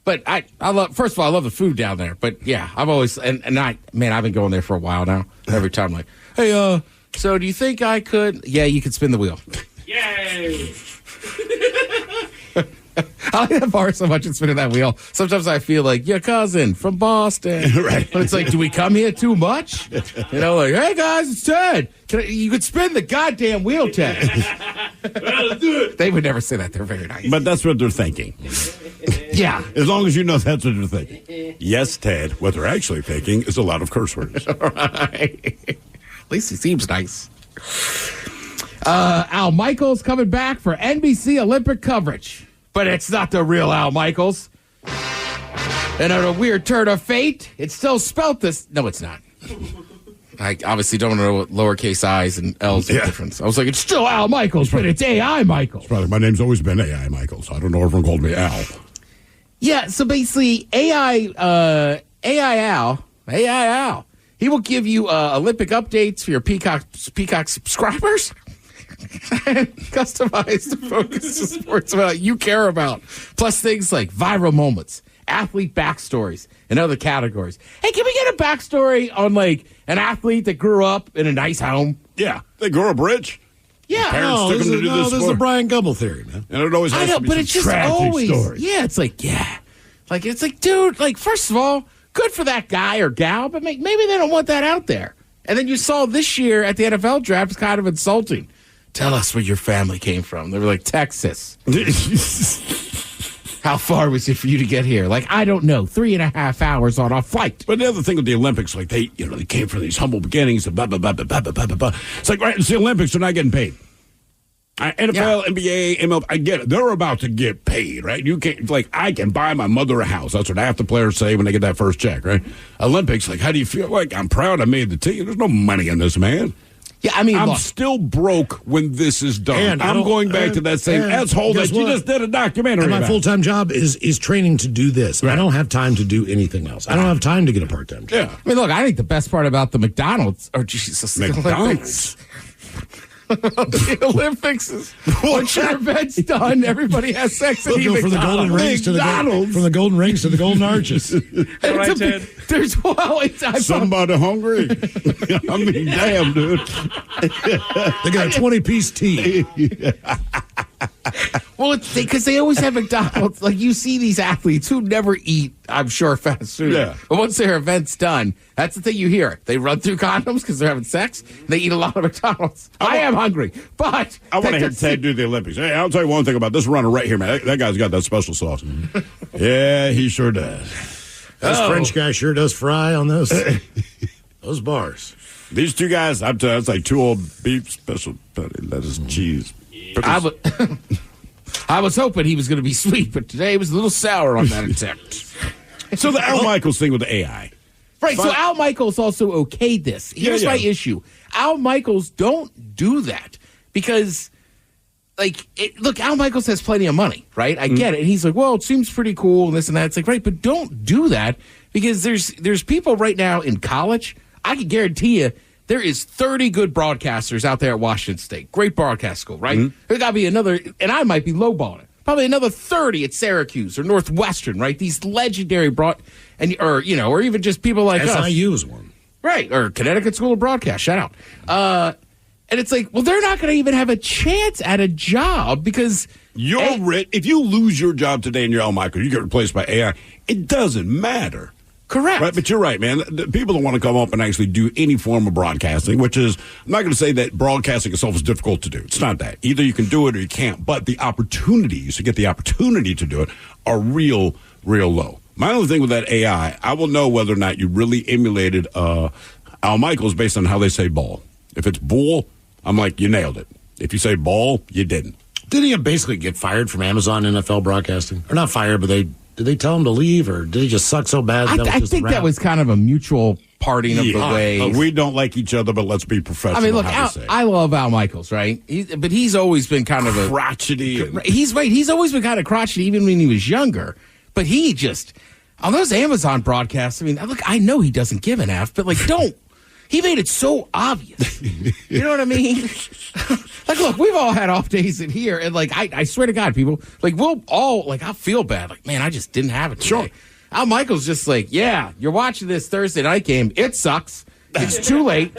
But I love, first of all, I love the food down there. But yeah, I've always, I've been going there for a while now. Every time I'm like, hey, so do you think I could? Yeah, you could spin the wheel. Yay! I like that bar so much and spinning that wheel. Sometimes I feel like your cousin from Boston. Right. But it's like, do we come here too much? You know, like, hey guys, it's Ted. You could spin the goddamn wheel, Ted. Let's do it. They would never say that. They're very nice. But that's what they're thinking. Yeah. As long as you know that's what they're thinking. Yes, Ted. What they're actually thinking is a lot of curse words. Right. At least he seems nice. Al Michaels coming back for NBC Olympic coverage. But it's not the real Al Michaels. And on a weird turn of fate, it's still spelt this. No, it's not. I obviously don't know what lowercase i's and l's are difference. I was like, it's still Al Michaels, but it's AI Michaels. Probably, my name's always been AI Michaels. I don't know if everyone called me Al. Yeah, so basically, AI Al, he will give you Olympic updates for your Peacock subscribers. Customized to focus on sports you care about. Plus things like viral moments, athlete backstories, and other categories. Hey, can we get a backstory on like an athlete that grew up in a nice home? Yeah, they grew up rich. Yeah, parents took them to do this is the Brian Gumble theory, man. And it always has to be but some it's just tragic always story. yeah. It's like it's like, dude, like first of all, good for that guy or gal, but maybe they don't want that out there. And then you saw this year at the NFL draft, it's kind of insulting. Tell us where your family came from. They were like, Texas. How far was it for you to get here? Like, I don't know. 3.5 hours on a flight. But the other thing with the Olympics, like they came from these humble beginnings and blah, blah, blah, blah, blah, blah, blah, blah. It's like, right, it's the Olympics, they're not getting paid. NFL, NBA, MLB, I get it. They're about to get paid, right? You can't, like, I can buy my mother a house. That's what half the players say when they get that first check, right? Olympics, like, how do you feel? Like, I'm proud I made the team. There's no money in this, man. Yeah, I mean, I'm still broke when this is done. And I'm going back to that same asshole that you just did a documentary and my about. full-time job is training to do this. Right. I don't have time to do anything else. I don't have time to get a part-time job. Yeah. I mean, look, I think the best part about the McDonald's, McDonald's. The Olympics is once your event's done, everybody has sex and We'll go from the golden rings to the golden rings to the golden arches. Right, Ted? There's somebody hungry. I mean, damn, dude. They got a 20-piece tea. Well, it's because they always have McDonald's. Like, you see these athletes who never eat, I'm sure, fast food. Yeah. But once their event's done, that's the thing you hear. They run through condoms because they're having sex. They eat a lot of McDonald's. I am hungry, but I want to hear Ted do the Olympics. Hey, I'll tell you one thing about this runner right here, man. That guy's got that special sauce. Yeah, he sure does. This French guy sure does fry on those bars. These two guys, I'm telling you, it's like 2 old beef special patty, lettuce, cheese. I was hoping he was going to be sweet, but today he was a little sour on that attempt. So the Al Michaels thing with the AI. Right, so Al Michaels also okayed this. Here's my issue. Al Michaels, don't do that because, look, Al Michaels has plenty of money, right? I get it. And he's like, well, it seems pretty cool and this and that. It's like, right, but don't do that because there's people right now in college, I can guarantee you, there is 30 good broadcasters out there at Washington State. Great broadcast school, right? Mm-hmm. There got to be another, and I might be lowballing it, probably another 30 at Syracuse or Northwestern, right? These legendary or even just people like us. SIU is one. Right, or Connecticut School of Broadcast, shout out. And it's like, well, they're not going to even have a chance at a job because you're rich. If you lose your job today and you're Al Michaels, you get replaced by AI, it doesn't matter. Correct. Right, but you're right, man. The people don't want to come up and actually do any form of broadcasting, which is, I'm not going to say that broadcasting itself is difficult to do. It's not that. Either you can do it or you can't. But the opportunities to get the opportunity to do it are real low. My only thing with that AI, I will know whether or not you really emulated Al Michaels based on how they say ball. If it's bull, I'm like, you nailed it. If you say ball, you didn't. Didn't he basically get fired from Amazon NFL broadcasting? Or not fired, but did they tell him to leave, or did he just suck so bad? I think that was kind of a a parting of the ways. We don't like each other, but let's be professional. I mean, look, I love Al Michaels, right? But he's always been kind of crotchety. He's always been kind of crotchety, even when he was younger. But he just, On those Amazon broadcasts, I mean, look, I know he doesn't give an F, but like, don't. He made it so obvious. You know what I mean? Like, look, we've all had off days in here, and like, I swear to God, people, like, we'll all, like, I'll feel bad. Like, man, I just didn't have it today. Sure. Al Michaels just like, yeah, you're watching this Thursday night game. It sucks. It's too late.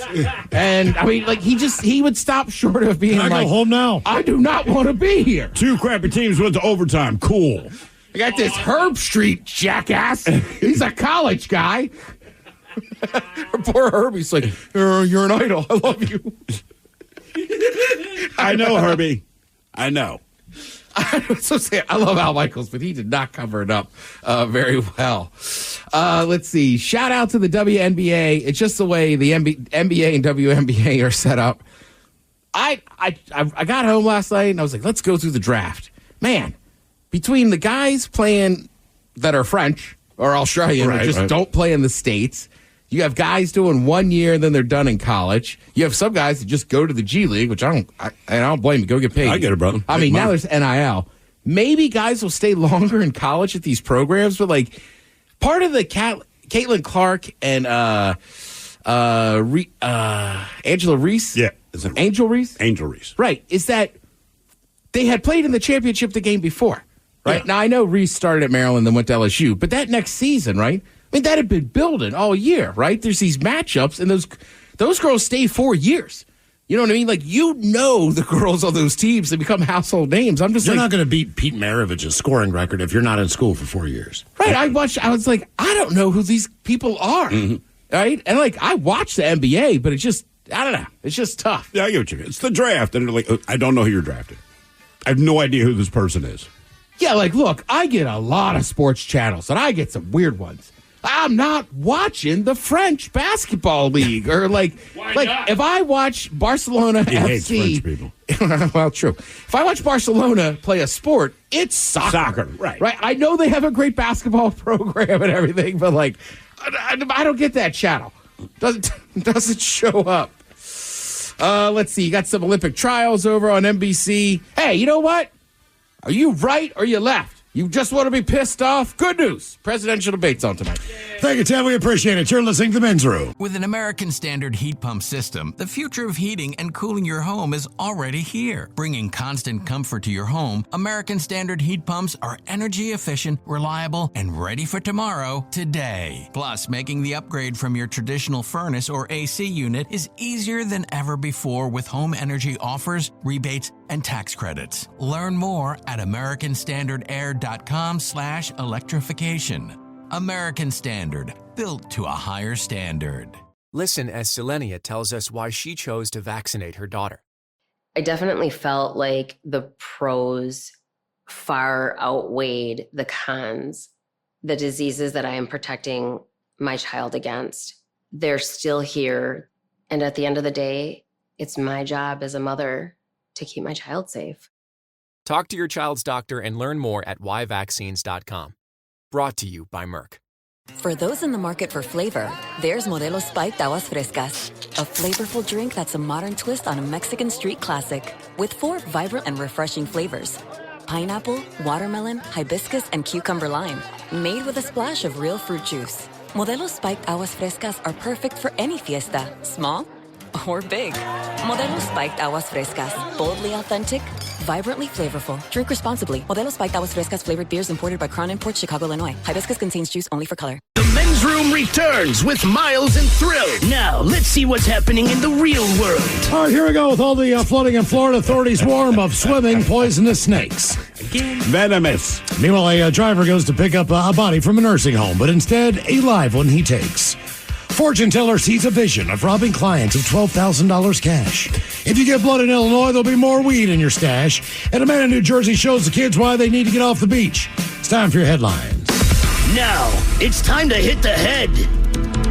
And, I mean, like, he would stop short of being Can I like, go home now? I do not want to be here. 2 crappy teams went to overtime. Cool. I got this Herb Street jackass. He's a college guy. Poor Herbie's like, you're an idol. I love you. I know, Herbie. I know. I love Al Michaels, but he did not cover it up very well. Let's see. Shout out to the WNBA. It's just the way the NBA and WNBA are set up. I got home last night and I was like, let's go through the draft. Man, between the guys playing that are French or Australian or just don't play in the States, you have guys doing 1 year and then they're done in college. You have some guys that just go to the G League, which I don't blame you. Go get paid. I get it, brother. I mean, now there's NIL. Maybe guys will stay longer in college at these programs, but like part of the Caitlin Clark and Angela Reese. Yeah. Angel Reese? Angel Reese. Right. Is that they had played in the championship the game before, right? Yeah. Now, I know Reese started at Maryland and went to LSU, but that next season, right? I mean, that had been building all year, right? There's these matchups, and those girls stay 4 years. You know what I mean? Like, the girls on those teams, they become household names. I'm just You're not going to beat Pete Maravich's scoring record if you're not in school for 4 years. Right. I was like, I don't know who these people are. Mm-hmm. Right? And, like, I watch the NBA, but it's just, I don't know. It's just tough. Yeah, I get what you mean. It's the draft, and they're like, I don't know who you're drafting. I have no idea who this person is. Yeah, like, look, I get a lot of sports channels, and I get some weird ones. I'm not watching the French basketball league or like if I watch Barcelona he FC. Hates French people. Well, true. If I watch Barcelona play a sport, it's soccer. Right. I know they have a great basketball program and everything, but like I don't get that channel. Doesn't show up. Let's see. You got some Olympic trials over on NBC. Hey, you know what? Are you right or you left? You just want to be pissed off? Good news. Presidential debates on tonight. Thank you, Tim. We appreciate it. You're listening to The Men's Room. With an American Standard heat pump system, the future of heating and cooling your home is already here. Bringing constant comfort to your home, American Standard heat pumps are energy efficient, reliable, and ready for tomorrow today. Plus, making the upgrade from your traditional furnace or AC unit is easier than ever before with home energy offers, rebates, and tax credits. Learn more at americanstandardair.com/electrification. American Standard, built to a higher standard. Listen as Selenia tells us why she chose to vaccinate her daughter. I definitely felt like the pros far outweighed the cons, the diseases that I am protecting my child against. They're still here. And at the end of the day, it's my job as a mother to keep my child safe. Talk to your child's doctor and learn more at whyvaccines.com. Brought to you by Merck. For those in the market for flavor, there's Modelo Spiked Aguas Frescas, a flavorful drink that's a modern twist on a Mexican street classic with 4 vibrant and refreshing flavors. Pineapple, watermelon, hibiscus, and cucumber lime, made with a splash of real fruit juice. Modelo Spiked Aguas Frescas are perfect for any fiesta, small or big. Modelo Spiked Aguas Frescas, boldly authentic, vibrantly flavorful. Drink responsibly. Modelo Spiked Aguas Frescas flavored beers imported by Crown Imports, Chicago, Illinois. Hibiscus contains juice only for color. The Men's Room returns with Miles and Thrill. Now, let's see what's happening in the real world. All right, here we go with all the flooding in Florida. Authorities warn of swimming poisonous snakes. Venomous. Meanwhile, a driver goes to pick up a body from a nursing home, but instead, a live one he takes. Fortune teller sees a vision of robbing clients of $12,000 cash. If you get blood in Illinois, there'll be more weed in your stash. And a man in New Jersey shows the kids why they need to get off the beach. It's time for your headlines. Now, it's time to hit the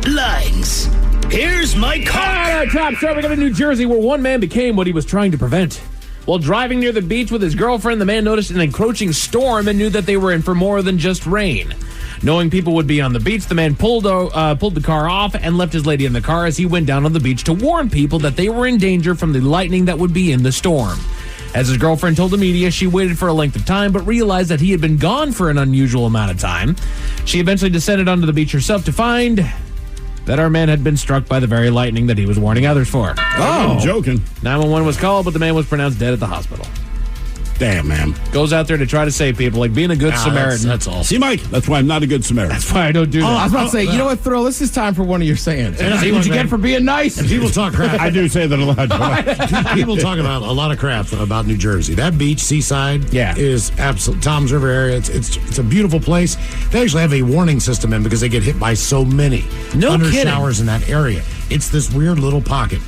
headlines. Here's my car. Top story. We got in New Jersey where one man became what he was trying to prevent. While driving near the beach with his girlfriend, the man noticed an encroaching storm and knew that they were in for more than just rain. Knowing people would be on the beach, the man pulled the car off and left his lady in the car as he went down on the beach to warn people that they were in danger from the lightning that would be in the storm. As his girlfriend told the media, she waited for a length of time, but realized that he had been gone for an unusual amount of time. She eventually descended onto the beach herself to find that our man had been struck by the very lightning that he was warning others for. Oh, I'm joking. 911 was called, but the man was pronounced dead at the hospital. Damn, man. Goes out there to try to save people, like being a good Samaritan. That's all. See, Mike, that's why I'm not a good Samaritan. That's why I don't do that. I was about to say, you know what, Thrill? This is time for one of your sayings. See what you get for being nice. And people talk crap. I do say that a lot. People talk about a lot of crap about New Jersey. That beach, Seaside, Yeah. is absolute. Tom's River area. It's a beautiful place. They actually have a warning system in because they get hit by so many under showers in that area. It's this weird little pocket.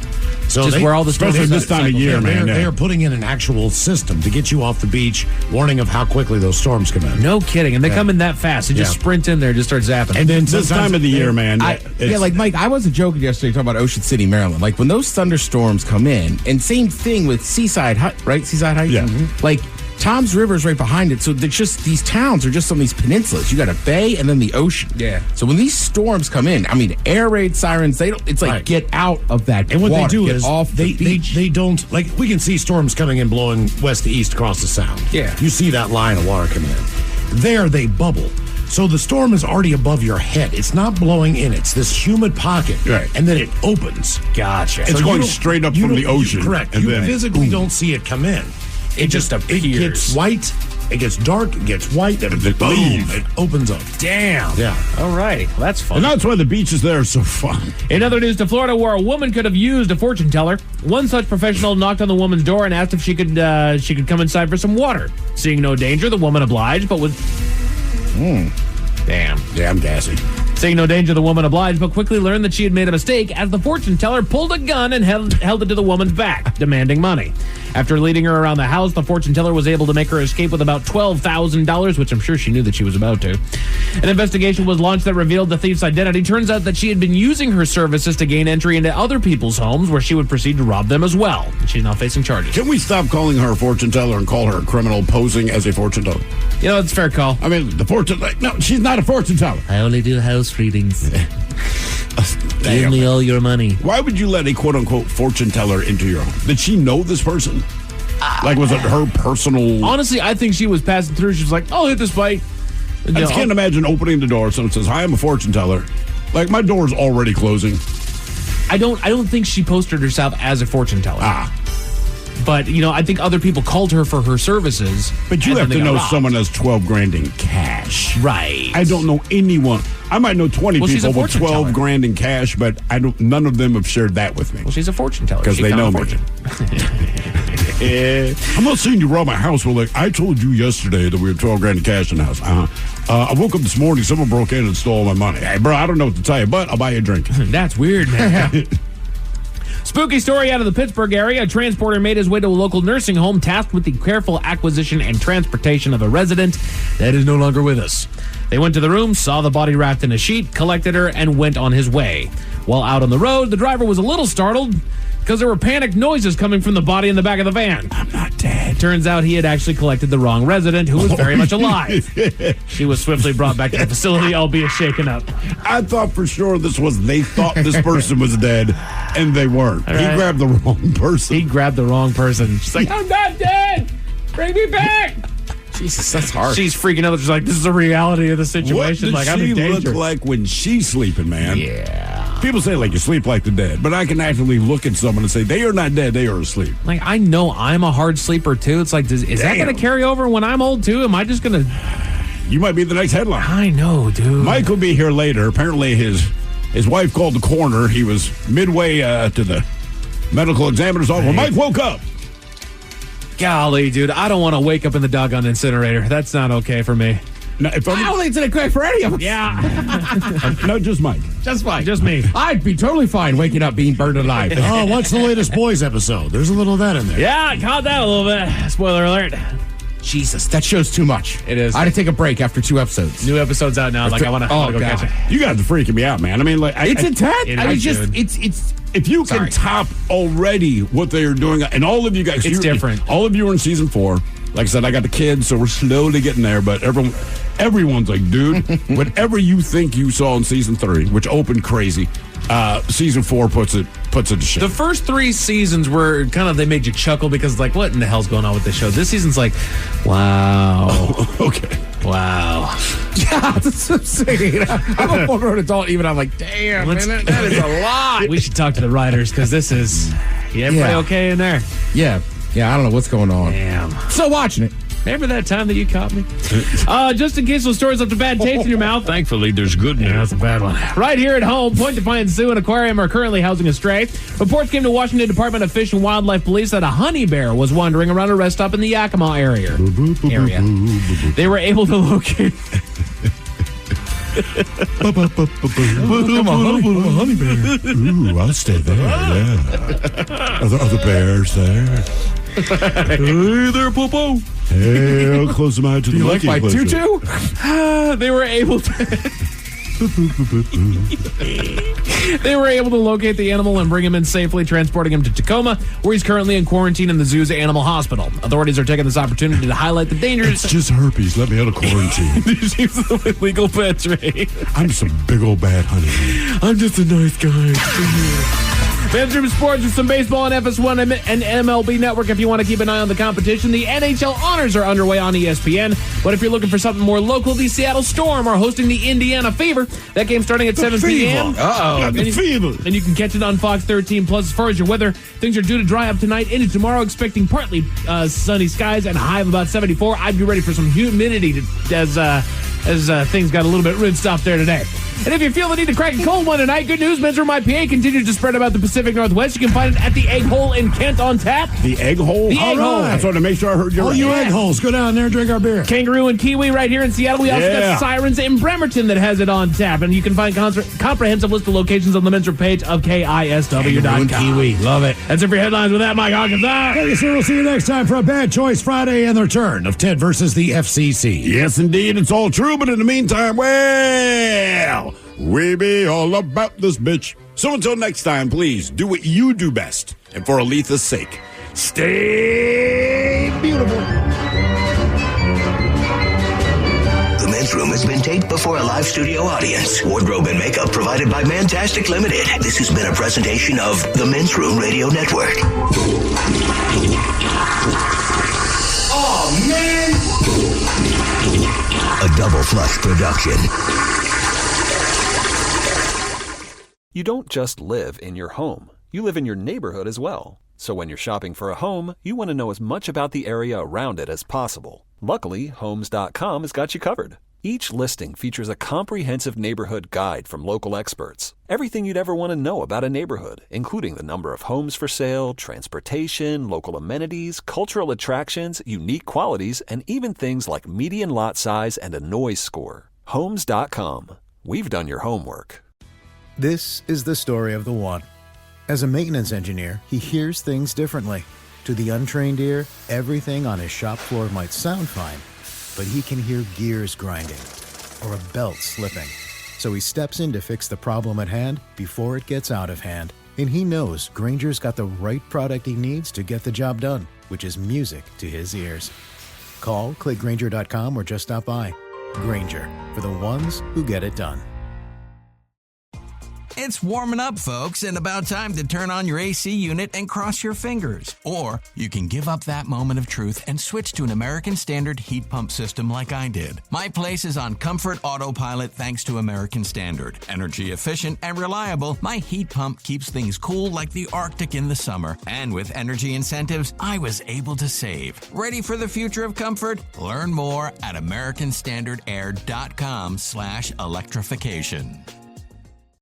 So Just where all the especially this time of year, man. They are putting in an actual system to get you off the beach, warning of how quickly those storms come in. No kidding. And they come in that fast. They just sprint in there, just start zapping. And then This time of the year, man. Like Mike, I wasn't joking yesterday talking about Ocean City, Maryland. Like when those thunderstorms come in, and same thing with Seaside Heights, right? Seaside Heights? Yeah. Like Tom's River is right behind it. So they're just, these towns are just on these peninsulas. You got a bay and then the ocean. Yeah. So when these storms come in, I mean, air raid sirens, they don't, it's like, get out of that And what water, they do get is off the beach. they don't, like, we can see storms coming in, blowing west to east across the sound. Yeah. You see that line of water coming in. There, they bubble. So the storm is already above your head. It's not blowing in. It's this humid pocket. Right. And then it opens. Gotcha. It's going straight up from the ocean. Correct. And You then, physically don't see it come in. It just appears. It gets white. It gets dark. It gets white. And It boom. leaves. It opens up. Damn. Yeah. All righty. Well, that's fun. And that's why the beaches there are so fun. In other news to Florida, where a woman could have used a fortune teller, one such professional knocked on the woman's door and asked if she could come inside for some water. Seeing no danger, the woman obliged, but with... Damn. Damn gassy. Seeing no danger, the woman obliged, but quickly learned that she had made a mistake as the fortune teller pulled a gun and held it to the woman's back, demanding money. After leading her around the house, the fortune teller was able to make her escape with about $12,000, which I'm sure she knew that she was about to. An investigation was launched that revealed the thief's identity. Turns out that she had been using her services to gain entry into other people's homes, where she would proceed to rob them as well. She's now facing charges. Can we stop calling her a fortune teller and call her a criminal posing as a fortune teller? You know, it's a fair call. I mean, the fortune... No, she's not a fortune teller. I only do house readings. Give Damn. me all your money. Why would you let a quote-unquote fortune teller into your home? Did she know this person? Like, was it her personal... Honestly, I think she was passing through. She was like, I'll hit this bite. I just can't imagine opening the door. Someone says, hi, I'm a fortune teller. Like, my door's already closing. I don't think she posted herself as a fortune teller. But, you know, I think other people called her for her services. But you and have then to they got know robbed. someone has 12 grand in cash. Right. I don't know anyone. I might know 20 Well, she's a people with fortune 12 teller. grand in cash, but none of them have shared that with me. Well, she's a fortune teller. Because She they found know a me. fortune. I'm not saying you robbed my house. Well, like, I told you yesterday that we had 12 grand in cash in the house. I woke up this morning, someone broke in and stole my money. Hey, bro, I don't know what to tell you, but I'll buy you a drink. That's weird, man. Spooky story out of the Pittsburgh area. A transporter made his way to a local nursing home tasked with the careful acquisition and transportation of a resident that is no longer with us. They went to the room, saw the body wrapped in a sheet, collected her, and went on his way. While out on the road, the driver was a little startled because there were panicked noises coming from the body in the back of the van. I'm not dead. Turns out he had actually collected the wrong resident, who was very much alive. She was swiftly brought back to the facility, albeit shaken up. I thought for sure they thought this person was dead, and they weren't. All He right. grabbed the wrong person. He grabbed the wrong person. She's like, I'm not dead! Bring me back! Jesus, that's hard. She's freaking out. She's like, this is the reality of the What situation. does Like, I'm she in danger. look like when she's sleeping, man? Yeah. People say, like, you sleep like the dead, but I can actually look at someone and say, they are not dead, they are asleep. Like, I know I'm a hard sleeper, too. It's like, is that Damn. going to carry over when I'm old, too? Am I just going to... You might be the next headline. I know, dude. Mike will be here later. Apparently, his wife called the coroner. He was midway to the medical examiner's office. Well, Mike woke up. Golly, dude, I don't want to wake up in the doggone incinerator. That's not okay for me. Now, if I don't think it's okay for any of us. Yeah. No, just Mike. Just fine. Just me. I'd be totally fine waking up being burned alive. Oh, what's the latest Boys episode? There's a little of that in there. Yeah, I caught that a little bit. Spoiler alert. Jesus, that show's too much. It is. I had to take a break after 2 episodes. New episode's out now. Like, I want to go God. catch it. You guys are freaking me out, man. I mean, like, It's intense. It I mean, is, just dude. it's. if you can Sorry. top already what they are doing, and all of you guys, It's different. All of you are in season 4. Like I said, I got the kids, so we're slowly getting there. But everyone's like, dude, whatever you think you saw in season 3, which opened crazy, season 4 puts it to shame. The first 3 seasons were kind of, they made you chuckle because like, what in the hell's going on with this show? This season's like, wow. Okay. Wow. Yeah, that's what I'm saying. I'm a full-grown adult, even I'm like, damn, man, that is a lot. We should talk to the writers because this is, everybody okay in there? Yeah, I don't know what's going on. Damn. Still watching it. Remember that time that you caught me? Just in case those stories left a bad taste in your mouth. Thankfully, there's good news. Yeah, that's a bad one. Right here at home, Point Defiance Zoo and Aquarium are currently housing a stray. Reports came to Washington Department of Fish and Wildlife Police that a honey bear was wandering around a rest stop in the Yakima area. They were able to locate... I'm a honey bear. Ooh, I'll stay there, yeah. Are the bears there? Hey there, Popo. Hey, I'll close my eye to the You like my tutu? They were able to... They were able to locate the animal and bring him in safely, transporting him to Tacoma, where he's currently in quarantine in the zoo's animal hospital. Authorities are taking this opportunity to highlight the dangers. It's just herpes. Let me out of quarantine. These are illegal pets, right? I'm some big old bad honey. I'm just a nice guy. Men's Room Sports with some baseball on FS1 and MLB Network if you want to keep an eye on the competition. The NHL Honors are underway on ESPN. But if you're looking for something more local, the Seattle Storm are hosting the Indiana Fever. That game's starting at 7 p.m. And you can catch it on Fox 13 Plus. As far as your weather, things are due to dry up tonight into tomorrow, expecting partly sunny skies and a high of about 74. I'd be ready for some humidity as things got a little bit rinsed off there today. And if you feel the need to crack a cold one tonight, good news, Men's Room IPA continues to spread about the Pacific Northwest. You can find it at the Egg Hole in Kent on tap. The Egg Hole? The Egg Hole. I just wanted to make sure I heard you right. You egg holes, go down there and drink our beer. Kangaroo and Kiwi right here in Seattle. We also got Sirens in Bremerton that has it on tap. And you can find comprehensive list of locations on the Men's Room page of KISW.com. Kiwi, love it. That's it for your headlines with that, Mike Hawkins. Thank you, sir. We'll see you next time for a Bad Choice Friday and the return of Ted versus the FCC. Yes, indeed. It's all true. But in the meantime, well, we be all about this bitch. So until next time, please do what you do best. And for Aletha's sake, stay beautiful. The Men's Room has been taped before a live studio audience. Wardrobe and makeup provided by Mantastic Limited. This has been a presentation of the Men's Room Radio Network. Oh, man! A Double Flush production. You don't just live in your home. You live in your neighborhood as well. So when you're shopping for a home, you want to know as much about the area around it as possible. Luckily, Homes.com has got you covered. Each listing features a comprehensive neighborhood guide from local experts. Everything you'd ever want to know about a neighborhood, including the number of homes for sale, transportation, local amenities, cultural attractions, unique qualities, and even things like median lot size and a noise score. Homes.com. We've done your homework. This is the story of the one. As a maintenance engineer, he hears things differently. To the untrained ear, everything on his shop floor might sound fine, but he can hear gears grinding or a belt slipping. So he steps in to fix the problem at hand before it gets out of hand. And he knows Grainger's got the right product he needs to get the job done, which is music to his ears. Call, click Grainger.com, or just stop by. Grainger, for the ones who get it done. It's warming up, folks, and about time to turn on your AC unit and cross your fingers. Or you can give up that moment of truth and switch to an American Standard heat pump system like I did. My place is on Comfort Autopilot thanks to American Standard. Energy efficient and reliable, my heat pump keeps things cool like the Arctic in the summer. And with energy incentives, I was able to save. Ready for the future of comfort? Learn more at AmericanStandardAir.com/electrification.